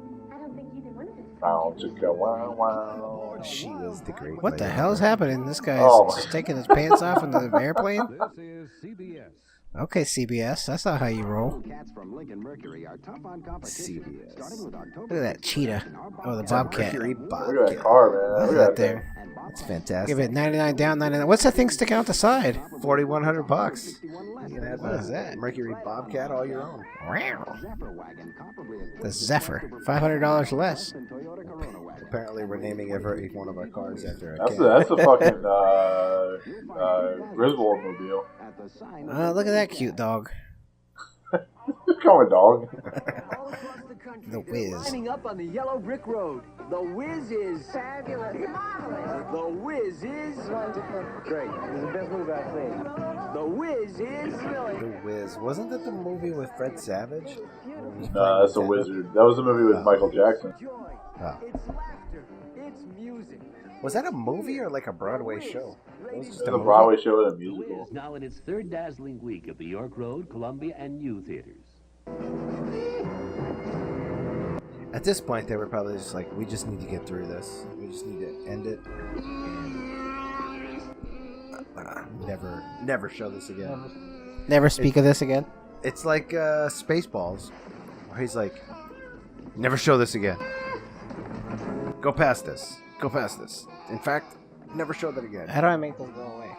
D: Wow, chicka, wow, wow.
B: She was the great.
C: What the
B: layover.
C: hell is happening? This guy's
D: Oh,
C: just taking his pants off in the airplane?
O: This is CBS.
C: Okay, CBS. That's not how you roll.
Q: Cats from Lincoln Mercury are tough on competition.
B: CBS.
Q: Starting with October.
C: Look at that cheetah. Oh, the bobcat.
B: Mercury
D: Look at that
B: Bobcat.
D: car, man.
C: Look
D: Look
C: at
D: at
C: that
D: that
C: thing.
B: That's fantastic.
C: Give it 99 down, 99. What's that thing sticking out the side?
B: $4,100. You can have
C: What is that?
B: Mercury Bobcat all your own.
C: Wow. The Zephyr. $500 less.
B: Apparently, we're naming every one of our cars after a cat.
D: That's a fucking Griswold mobile.
C: Oh, look at that cute dog.
D: Call it dog.
P: country.
C: The
P: They're
C: Wiz.
P: lining up on the yellow brick road. The Wiz is fabulous. Marvelous. The Wiz is wonderful. Great. This is the best movie I've seen. The Wiz is really.
B: The Wiz. Wasn't that the movie with Fred Savage?
D: That's a wizard. That was a movie with Michael Jackson.
B: Oh.
P: It's laughter. It's music.
B: Was that a movie or like a Broadway show? It was just
D: a Broadway show and a musical.
S: The Wiz now in its third dazzling week at the York Road, Columbia, and New theaters.
B: At this point, they were probably just like, we just need to get through this. We just need to end it. Never show this again.
C: Never speak of this again.
B: It's like Spaceballs, where he's like, never show this again. Go past this. Go past this. In fact, never show that again.
C: How do I make them go away?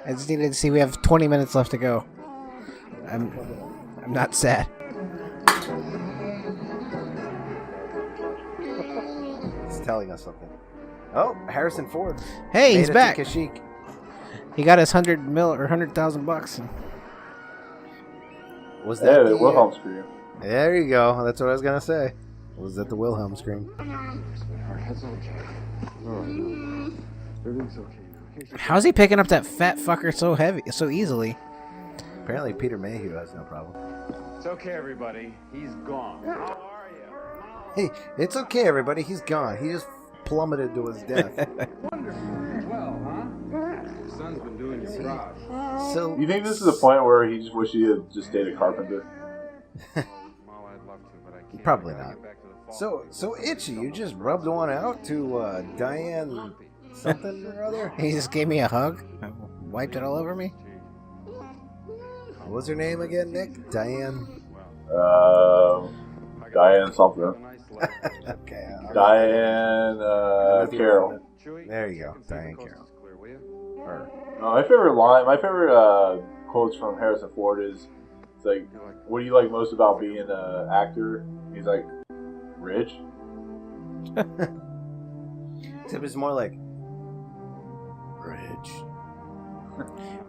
C: I just needed to see. We have 20 minutes left to go. I'm not sad.
B: He's telling us something. Oh, Harrison Ford.
C: Hey,
B: Made
C: he's
B: it
C: back.
B: to Kashyyyk.
C: He got his $100,000.
B: Was that
D: the Wilhelm scream?
B: There you go. That's what I was gonna say. Was that the Wilhelm scream?
C: How's he picking up that fat fucker so easily?
B: Apparently, Peter Mayhew has no problem.
J: It's okay, everybody. He's gone. How are you?
B: Hey, it's okay, everybody. He's gone. He just plummeted to his death.
J: Well, huh? Your son's been doing your job.
B: So,
D: you think this is the point where he just wished he had just stayed a carpenter?
B: Probably not. So Itchy, you just rubbed one out to Diane something or other?
C: He just gave me a hug, wiped it all over me.
B: What was her name again, Nick? Diane?
D: Diane something.
B: Okay.
D: Diane Carroll.
B: There you go. Diane Carroll. Her.
D: My favorite line, my favorite quotes from Harrison Ford is, it's like, what do you like most about being an actor? He's like, rich.
B: It was more like, rich.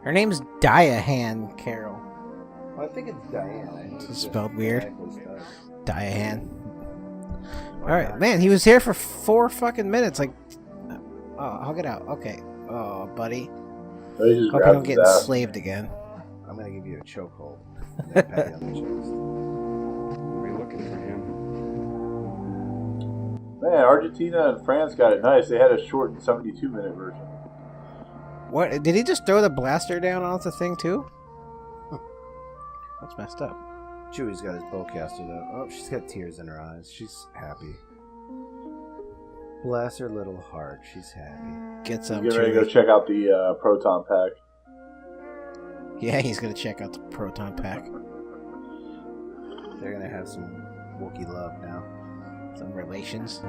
C: Her name's Diane Carroll.
B: Well, I think it's Diane.
C: It's spelled weird. Diane. Alright, man, he was here for 4 fucking minutes. Like, oh, hug it out. Okay. Oh, buddy. Hope you don't get enslaved again.
B: I'm going to give you a chokehold. Pat you on the chest.
J: We're looking for him.
D: Man, Argentina and France got it nice. They had a short 72-minute version.
C: What? Did he just throw the blaster down off the thing, too? That's messed up.
B: Chewie's got his bowcaster, though. Oh, she's got tears in her eyes. She's happy. Bless her little heart. She's happy.
C: Get some.
D: Get ready to go check out the proton pack.
C: Yeah, he's gonna check out the proton pack.
B: They're gonna have some Wookiee love now.
C: Some relations.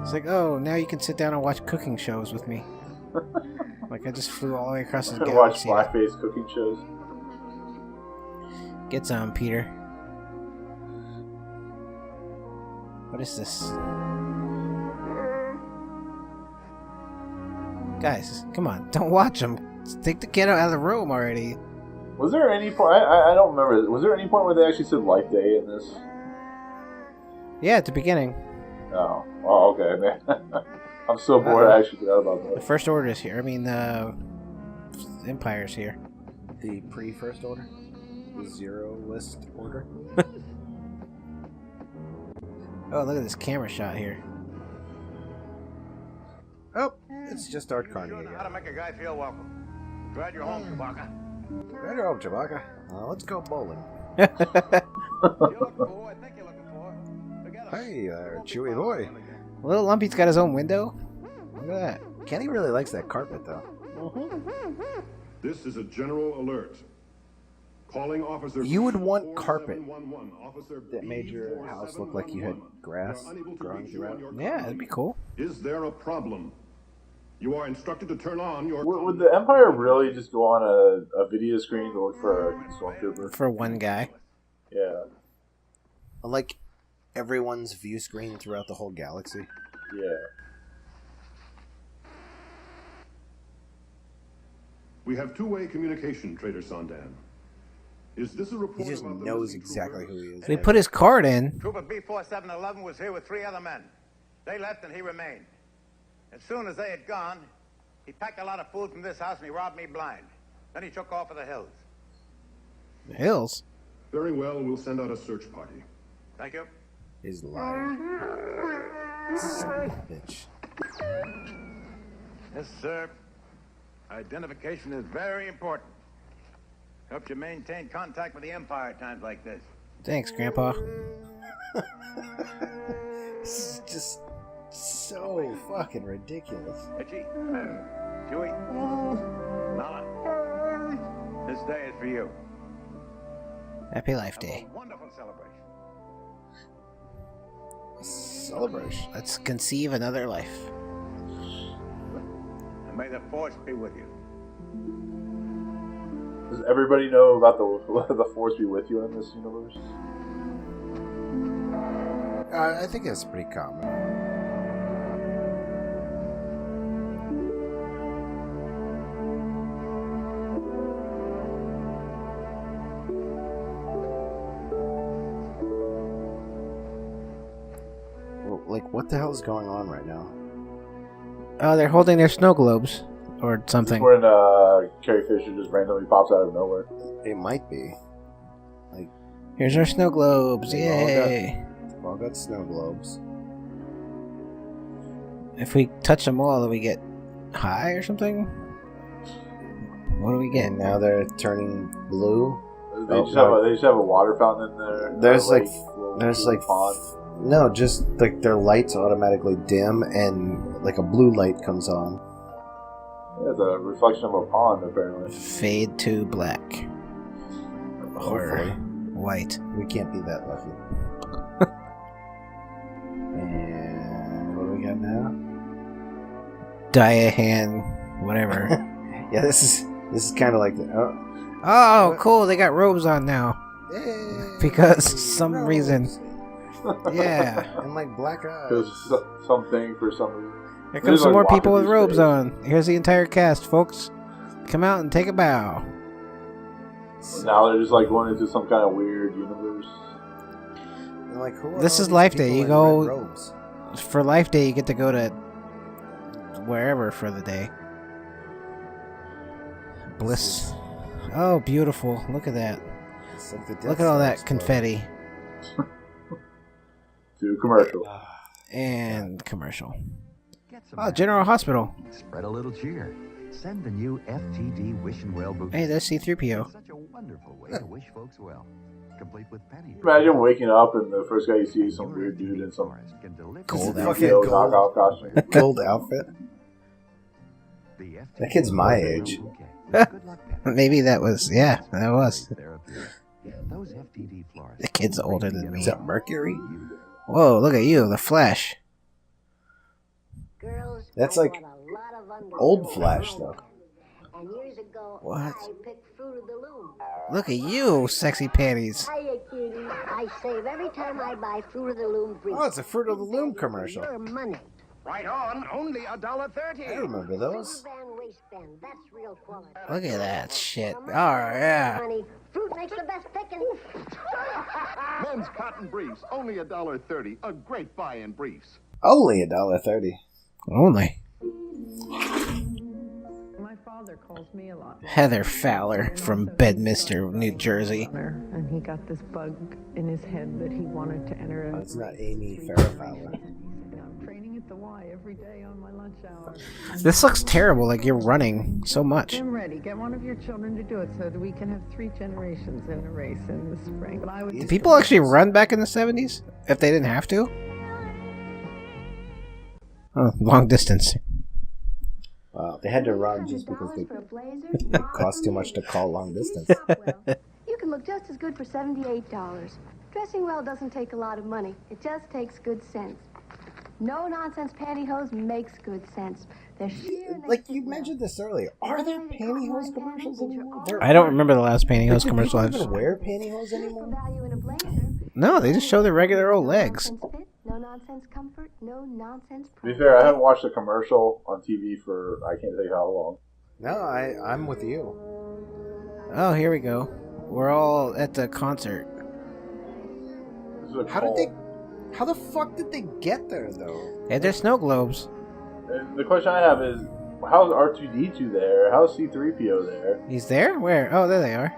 C: It's like, oh, now you can sit down and watch cooking shows with me. Like, I just flew all the way across the galaxy.
D: Watch blackface cooking shows.
C: Get some, Peter. What is this? Guys, come on. Don't watch them. Take the kid out of the room already.
D: Was there any point... I don't remember. Was there any point where they actually said Life Day in this?
C: Yeah, at the beginning.
D: Oh, okay, man. I'm so bored I actually forgot about that.
C: The First Order is here. I mean, the Empire's here.
B: The pre-First Order? The Zero List Order?
C: Oh, look at this camera shot here.
B: Oh, it's just Art Carney again.
F: How to make a guy feel welcome. Glad you're home, Chewbacca.
B: Glad you're home, Chewbacca. Let's go bowling.
F: You're looking for who I think you're looking for.
B: Hey, Chewie boy.
C: Little Lumpy's got his own window. Look at that.
B: Kenny really likes that carpet, though.
L: This is a general alert. Calling officer.
B: You would want carpet that made your house look like you had grass growing throughout.
C: Yeah, that'd be cool.
L: Is there a problem? You are instructed to turn on your...
D: Would the Empire really just go on a video screen to look for a stormtrooper?
C: For one guy.
D: Yeah.
B: Like everyone's view screen throughout the whole galaxy.
D: Yeah.
L: We have two-way communication, Trader Sandan. Is this a report?
B: He just knows exactly who he is.
C: So he put his card in.
J: Trooper B4711 was here with 3 other men. They left and he remained. As soon as they had gone, he packed a lot of food from this house and he robbed me blind. Then he took off for the hills.
C: The hills?
L: Very well, we'll send out a search party.
J: Thank you.
B: He's lying. Son of a bitch.
J: Yes, sir. Identification is very important. Helps you maintain contact with the Empire at times like this.
C: Thanks, Grandpa.
B: This is just so fucking ridiculous.
J: Reggie, Chewie, Nala, this day is for you.
C: Happy Life Day.
J: Wonderful celebration.
C: Celebration. Let's conceive another life.
J: And may the Force be with you.
D: Does everybody know about the Force be with you in this universe?
B: I think that's pretty common. Well, like, what the hell is going on right now?
C: Oh, they're holding their snow globes or something.
D: When Carrie Fisher just randomly pops out of nowhere.
B: It might be. Like,
C: here's our snow globes. Yay!
B: We've all got snow globes.
C: If we touch them all, do we get high or something? What do we get?
B: And now they're turning blue.
D: They just have a water fountain in there.
B: There's
D: like
B: pond. No, just like their lights automatically dim and like a blue light comes on.
D: Yeah, it's a reflection of a pond apparently.
C: Fade to black. Or white.
B: We can't be that lucky. And what do we got now?
C: Diahan, whatever.
B: Yeah, this is kind of like the
C: oh, cool! They got robes on now.
B: Yay,
C: because some reason. Yeah,
B: and like black eyes.
D: Because something for some reason.
C: Here comes some more people with robes on. Here's the entire cast, folks. Come out and take a bow.
D: Now they're just like going into some kind of weird universe.
B: And like, who are
C: this
B: all
C: is
B: these
C: Life Day.
B: people
C: You
B: in
C: go
B: red robes?
C: for Life Day. You get to go to wherever for the day. Bliss. Oh, beautiful! Look at that.
B: Like
C: Look at all that confetti.
D: To commercial.
C: And commercial. Oh, General Hospital.
O: Spread a little cheer. Send the new FTD Wish and Well bouquet.
C: Hey, there's C-3PO.
O: Such a wonderful way to wish folks well. Complete with penny.
D: Imagine waking up and the first guy you see is some weird dude in some
B: Gold
D: outfit.
B: outfit.
D: Costume.
B: Gold outfit. That kid's my age.
C: Maybe that was. Yeah, that was.
O: Those FTD florists.
C: The kid's older than me.
B: Is that Mercury?
C: Whoa, look at you, the Flash.
B: That's like old Flash, though.
C: What? Look at you, sexy panties.
I: Hiya, kitty. I save every time I buy Fruit of the Loom briefs.
B: Oh, it's a Fruit of the Loom commercial.
I: Your money.
J: Right on, only $1.30.
B: I remember those.
I: That's real quality.
C: Look at that shit. Oh, yeah.
I: Honey, fruit makes the best picking.
U: Men's cotton briefs, only $1.30. A great buy in briefs.
B: Only $1.30.
C: Only.
W: My father calls me a lot.
C: Heather Fowler from Bedminster, New Jersey.
W: And he got this bug in his head that he wanted to enter.
B: It's not Amy Farrah Fowler.
W: I'm training at the Y every day on my lunch hour.
C: This looks terrible, like you're running so much.
W: I'm ready. Get one of your children to do it so that we can have 3 generations in a race in the spring. But I would
C: Did people actually run back in the 70s? If they didn't have to? Oh, long distance.
B: Wow, they had to run just because it cost too much to call long distance.
M: You can look just as good for $78. Dressing well doesn't take a lot of money. It just takes good sense. No-nonsense pantyhose makes good sense. They're sheer...
B: Like you mentioned this earlier, are there pantyhose commercials anymore?
C: I don't remember the last pantyhose commercial.
B: Do people even wear pantyhose anymore?
C: No, they just show their regular old legs.
M: No nonsense comfort, no nonsense.
D: To be fair, I haven't watched a commercial on TV for I can't tell you how long.
B: No, I'm with you.
C: Oh, here we go. We're all at the concert.
B: How the fuck did they get there, though?
C: Hey, there's snow globes.
D: And the question I have is, how's R2-D2 there? How's C-3PO there?
C: He's there? Where? Oh, there they are.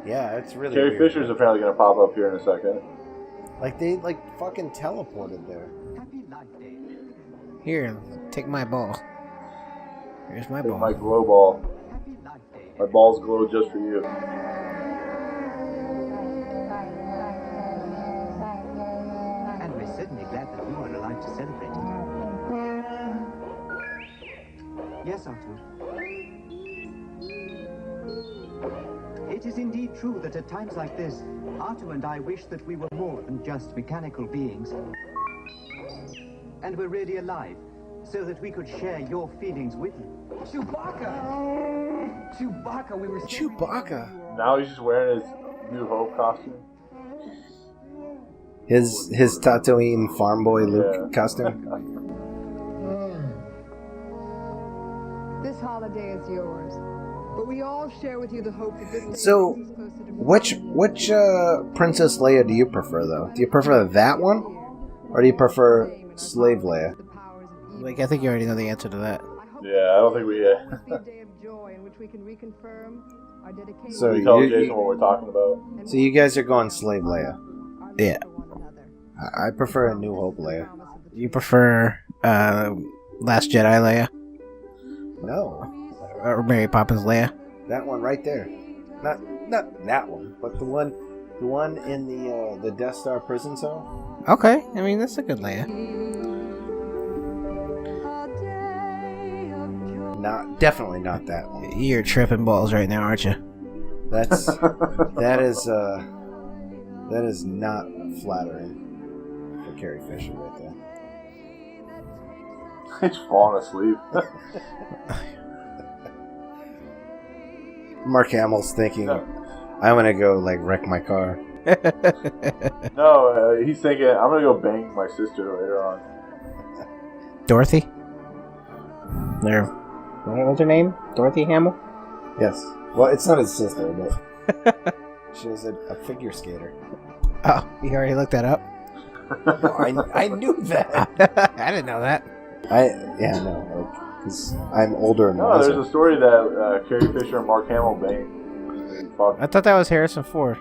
B: Yeah, it's really
D: Carrie
B: weird.
D: Fisher's apparently going to pop up here in a second.
B: Like, they, fucking teleported there.
C: Here, take my ball. Here's my ball.
D: My glow ball. My balls glow just for you.
Q: And we're certainly glad that you are alive to celebrate it. Yes, Arthur. It is indeed true that at times like this, Arthur and I wish that we were more than just mechanical beings. And were really alive, so that we could share your feelings with you.
P: Chewbacca! Chewbacca, we were...
B: Chewbacca!
D: Now he's just wearing his New Hope costume.
B: His Tatooine farm boy Luke costume.
N: This holiday is yours, but we all share with you the hope that this day
B: So,
N: brings us closer to
B: which Princess Leia do you prefer, though? Do you prefer that one, or do you prefer Slave Leia?
C: Like, I think you already know the answer to that.
D: Yeah, I don't think we...
N: be a day of joy in which we can reconfirm our dedication.
B: So
D: we tell Jason what we're talking about.
B: So you guys are going Slave Leia.
C: Yeah.
B: I prefer a New Hope Leia.
C: You prefer Last Jedi Leia?
B: No.
C: Or Mary Poppins Leia?
B: That one right there. Not that one, but the one in the Death Star prison cell.
C: Okay, I mean that's a good Leia.
B: Definitely not that one.
C: You're tripping balls right now, aren't you?
B: That is not flattering for Carrie Fisher right there.
D: He's falling asleep.
B: Mark Hamill's thinking, I'm gonna go wreck my car.
D: No, he's thinking, I'm gonna go bang my sister later on.
C: Dorothy? What's her name? Dorothy Hamill?
B: Yes. Well, it's not his sister, but she was a figure skater.
C: Oh, you already looked that up?
B: I knew that.
C: I didn't know that.
B: Because I'm older and
D: No,
B: wiser.
D: there's a story that Carrie Fisher and Mark Hamill banged.
C: I thought that was Harrison Ford.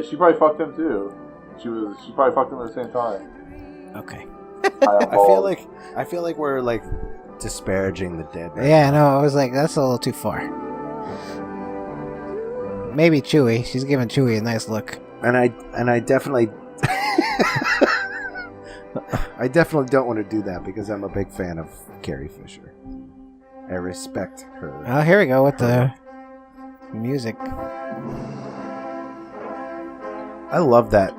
D: She probably fucked him too. She probably fucked him at the same time.
C: Okay.
B: I feel like we're disparaging the dead. Right
C: Yeah, no, I was like, that's a little too far. Maybe Chewie. She's giving Chewie a nice look.
B: And I definitely I definitely don't want to do that because I'm a big fan of Carrie Fisher. I respect her.
C: Oh, here we go with the music.
B: I love that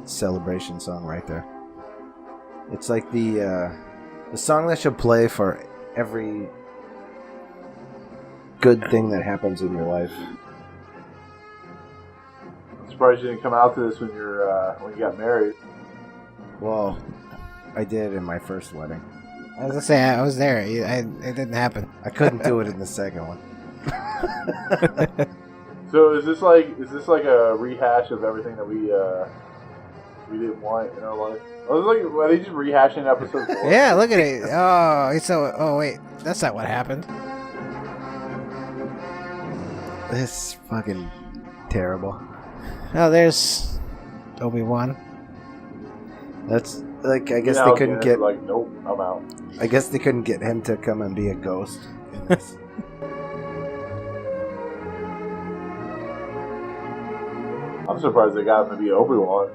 B: celebration song right there. It's like the song that should play for every good thing that happens in your life.
D: I'm surprised you didn't come out to this when you got married.
B: Well, I did in my first wedding.
C: I was gonna say I was there. It didn't happen.
B: I couldn't do it in the second one.
D: So is this like a rehash of everything that we didn't want in our life? I was like, are they just rehashing episode 4?
C: Yeah, look at it. Oh wait, that's not what happened.
B: This is fucking terrible.
C: Oh, there's Obi-Wan.
B: That's I guess they couldn't get
D: nope, I'm out.
B: I guess they couldn't get him to come and be a ghost in this.
D: I'm surprised they got him to be Obi-Wan.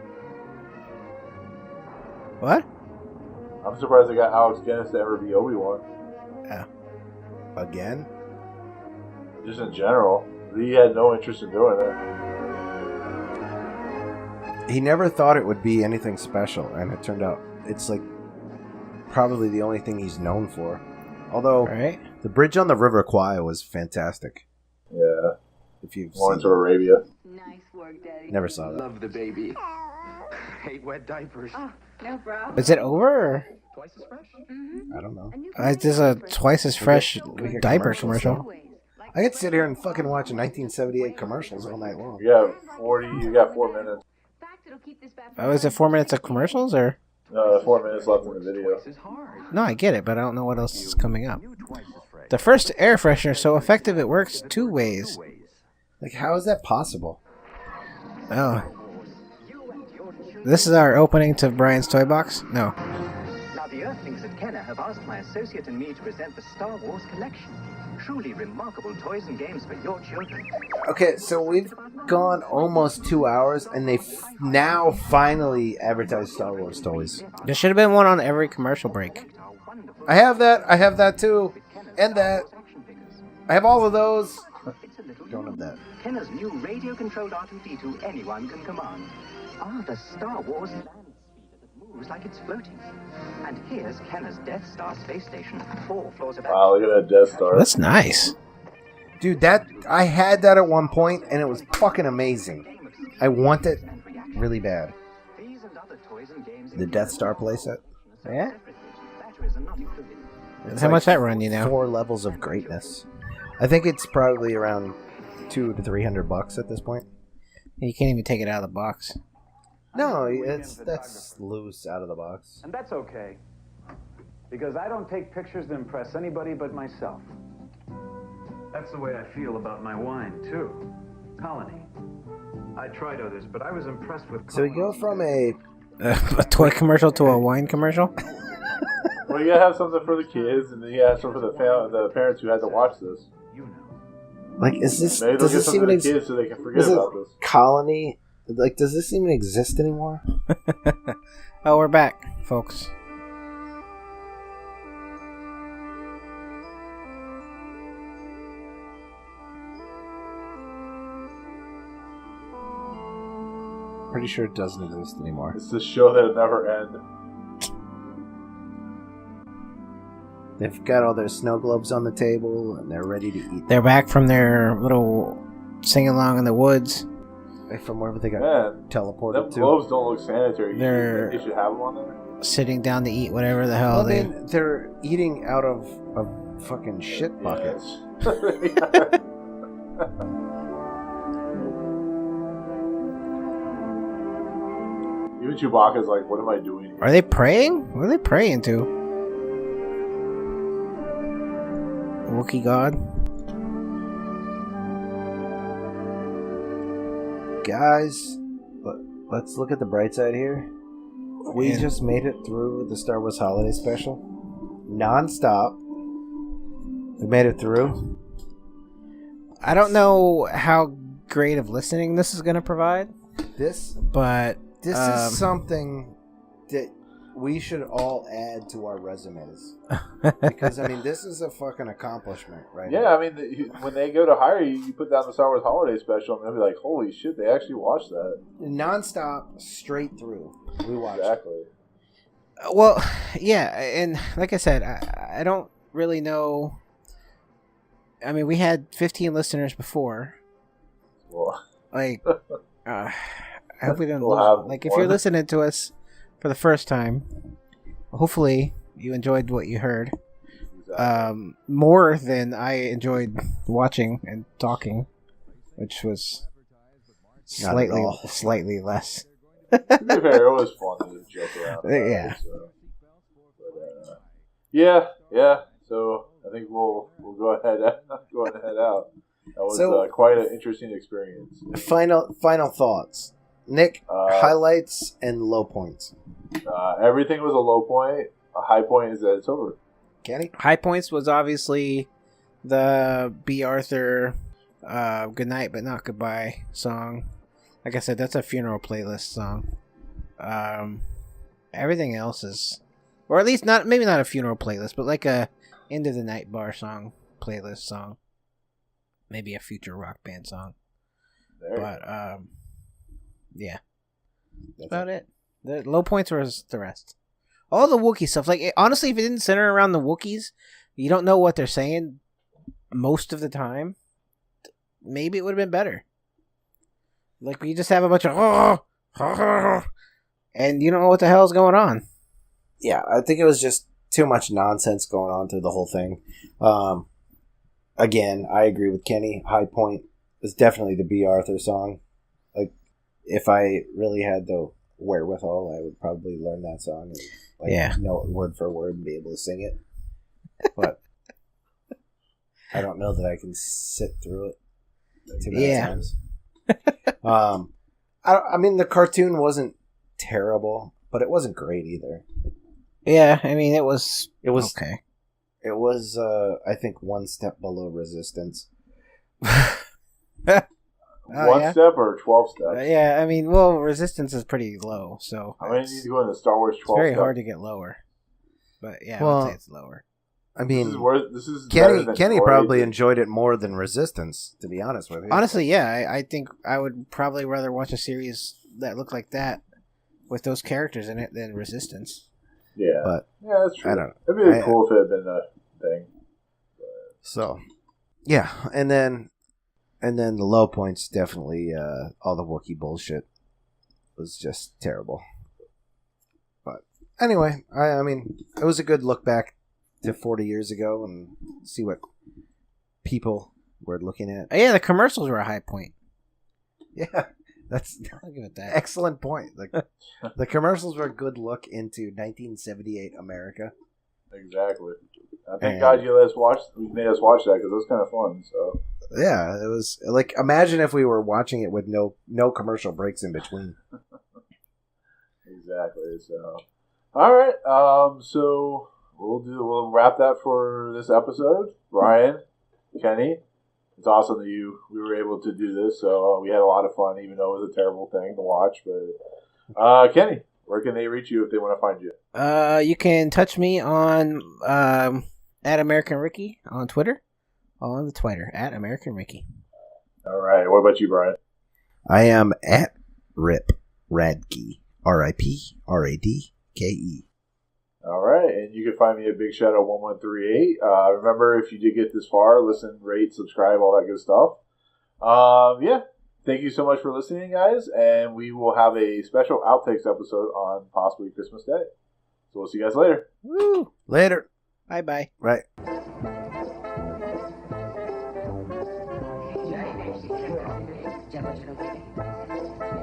C: What?
D: I'm surprised they got Alex Guinness to ever be Obi-Wan.
B: Yeah. Again?
D: Just in general. He had no interest in doing it.
B: He never thought it would be anything special, and it turned out it's probably the only thing he's known for. Although, the bridge on the River Kwai was fantastic.
D: Yeah.
B: If you've
D: Lawrence of Arabia.
I: Nice work, Daddy.
B: Never saw that.
Q: Love the baby. Hate wet diapers.
I: Oh, no problem.
C: Is it over? Or?
Q: Twice as fresh?
B: I don't know.
C: There's a twice as fresh
B: We get
C: diaper
B: commercials,
C: commercial.
B: I could sit here and fucking watch 1978 commercials all night long.
D: You got 4 minutes.
C: Oh, is it 4 minutes of commercials or?
D: 4 minutes left in the video.
C: No, I get it, but I don't know what else is coming up. The first air freshener so effective it works 2 ways.
B: Like, how is that possible?
C: Oh. This is our opening to Brian's toy box? No.
Q: Now, the Earthlings at Kenner have asked my associate and me to present the Star Wars collection. Truly remarkable toys and games for your children.
B: Okay, so we've gone almost 2 hours, and they now finally advertise Star Wars toys.
C: There should have been one on every commercial break.
B: I have that too. And that. I have all of those. Don't have that.
Q: Kenner's new radio-controlled R2-D2 anyone can command. The Star Wars land speeder that moves like it's floating. And here's Kenner's Death Star space station, 4 floors above.
D: Wow, look at that Death Star.
C: That's nice.
B: Dude, I had that at one point, and it was fucking amazing. I want it really bad. The Death Star playset.
C: Yeah? How much that run you now?
B: 4 levels of greatness. I think it's probably around $200 to $300 at this point.
C: You can't even take it out of the box.
B: No, that's loose out of the box.
O: And that's okay. Because I don't take pictures to impress anybody but myself. That's the way I feel about my wine, too. Colony. I tried others, but I was impressed with
B: So we go from a
C: toy commercial to a wine commercial?
D: Well, you gotta have something for the kids, and then you gotta have something for the parents who had to watch this.
B: Like, is this?
D: Maybe
B: Does
D: they'll
B: this
D: get
B: even
D: something to the
B: exist?
D: kids so they can forget about this.
B: Colony? Like, does this even exist anymore?
C: Oh, we're back, folks.
B: Pretty sure it doesn't exist anymore.
D: It's the show that'll never end.
B: They've got all their snow globes on the table, and they're ready to eat.
C: They're back from their little sing-along in the woods.
B: From wherever they got teleported
D: Them
B: to.
D: globes don't look sanitary.
C: They're
D: They should have them on there.
C: sitting down to eat whatever the hell
B: Well, they're eating out of a fucking shit bucket.
D: Even Chewbacca's like, what am I doing here?
C: Are they praying? What are they praying to? Wookiee God?
B: Guys, let's look at the bright side here. We
C: Yeah.
B: just made it through the Star Wars Holiday Special. Non-stop. We made it through.
C: I don't know how great of listening this is going to provide.
B: But this
C: Um,
B: is something that we should all add to our resumes. Because, I mean, this is a fucking accomplishment, right?
D: Yeah, I mean, when they go to hire you, you put down the Star Wars Holiday Special, and they'll be like, holy shit, they actually watched that.
B: Non-stop, straight through. We watched
D: Exactly.
C: Well, yeah, and like I said, I don't really know. I mean, we had 15 listeners before.
D: Well.
C: Like, I hope we don't
D: We'll
C: lose.
D: have
C: Like, if you're
D: one.
C: listening to us for the first time, hopefully you enjoyed what you heard. More than I enjoyed watching and talking, which was
B: Not at all.
C: slightly less.
D: To be fair, it was fun to joke around. about
C: Yeah.
D: it, so. But, yeah. So I think we'll go ahead and head out. That was quite an interesting experience.
B: Final thoughts. Nick, highlights and low points.
D: Everything was a low point. A high point is that it's over.
B: Kenny?
C: High points was obviously the B. Arthur Good Night But Not Goodbye song. Like I said, that's a funeral playlist song. Everything else is, or at least maybe not a funeral playlist, but like a End of the Night Bar song, playlist song. Maybe a future rock band song. But yeah, that's about it. The low points was the rest. All the Wookiee stuff. Like, honestly, if it didn't center around the Wookiees, you don't know what they're saying most of the time, maybe it would have been better. Like, we just have a bunch of and you don't know what the hell's going on.
B: yeah, I think it was just too much nonsense going on through the whole thing. Again, I agree with Kenny. High point is definitely the B. Arthur song. Like, if I really had the wherewithal, I would probably learn that song and know it word for word and be able to sing it. But I don't know that I can sit through it too many times. I mean, the cartoon wasn't terrible, but it wasn't great either.
C: Yeah, I mean, it was okay.
B: It was, I think, one step below Resistance.
D: One step or 12 steps?
C: Yeah, I mean, well, Resistance is pretty low, so...
D: I mean, you need to go in the Star Wars 12
C: It's very
D: step.
C: hard to get lower. But, yeah, I would say it's lower.
B: I mean,
D: this is
B: Kenny probably enjoyed it more than Resistance, to be honest with you.
C: Honestly, yeah, I think I would probably rather watch a series that looked like that with those characters in it than Resistance.
D: Yeah,
B: but
D: yeah, that's true.
B: I don't know.
D: It'd be really cool if it had been a thing.
B: So, yeah, and then the low points definitely all the Wookiee bullshit was just terrible. But anyway, I mean, it was a good look back to 40 years ago and see what people were looking at.
C: Yeah, the commercials were a high point.
B: Yeah,
C: I'll give it that.
B: Excellent point. Like, the commercials were a good look into 1978 America.
D: Exactly. Thank God you made us watch that because it was kind of fun. So
B: yeah, it was like, imagine if we were watching it with no commercial breaks in between.
D: Exactly. So, all right. So we'll wrap that for this episode. Brian, Kenny, it's awesome that we were able to do this. So we had a lot of fun, even though it was a terrible thing to watch. But Kenny, where can they reach you if they want to find you?
C: You can touch me on at American Ricky on Twitter. On the Twitter at American Ricky.
D: All right. What about you, Brian?
B: I am at Rip Radke. RIPRADKE.
D: All right, and you can find me at Big Shadow 1138. Remember, if you did get this far, listen, rate, subscribe, all that good stuff. Yeah, thank you so much for listening, guys, and we will have a special outtakes episode on possibly Christmas Day. So we'll see you guys later.
C: Woo!
B: Later.
C: Bye-bye.
B: Right.
A: Jabba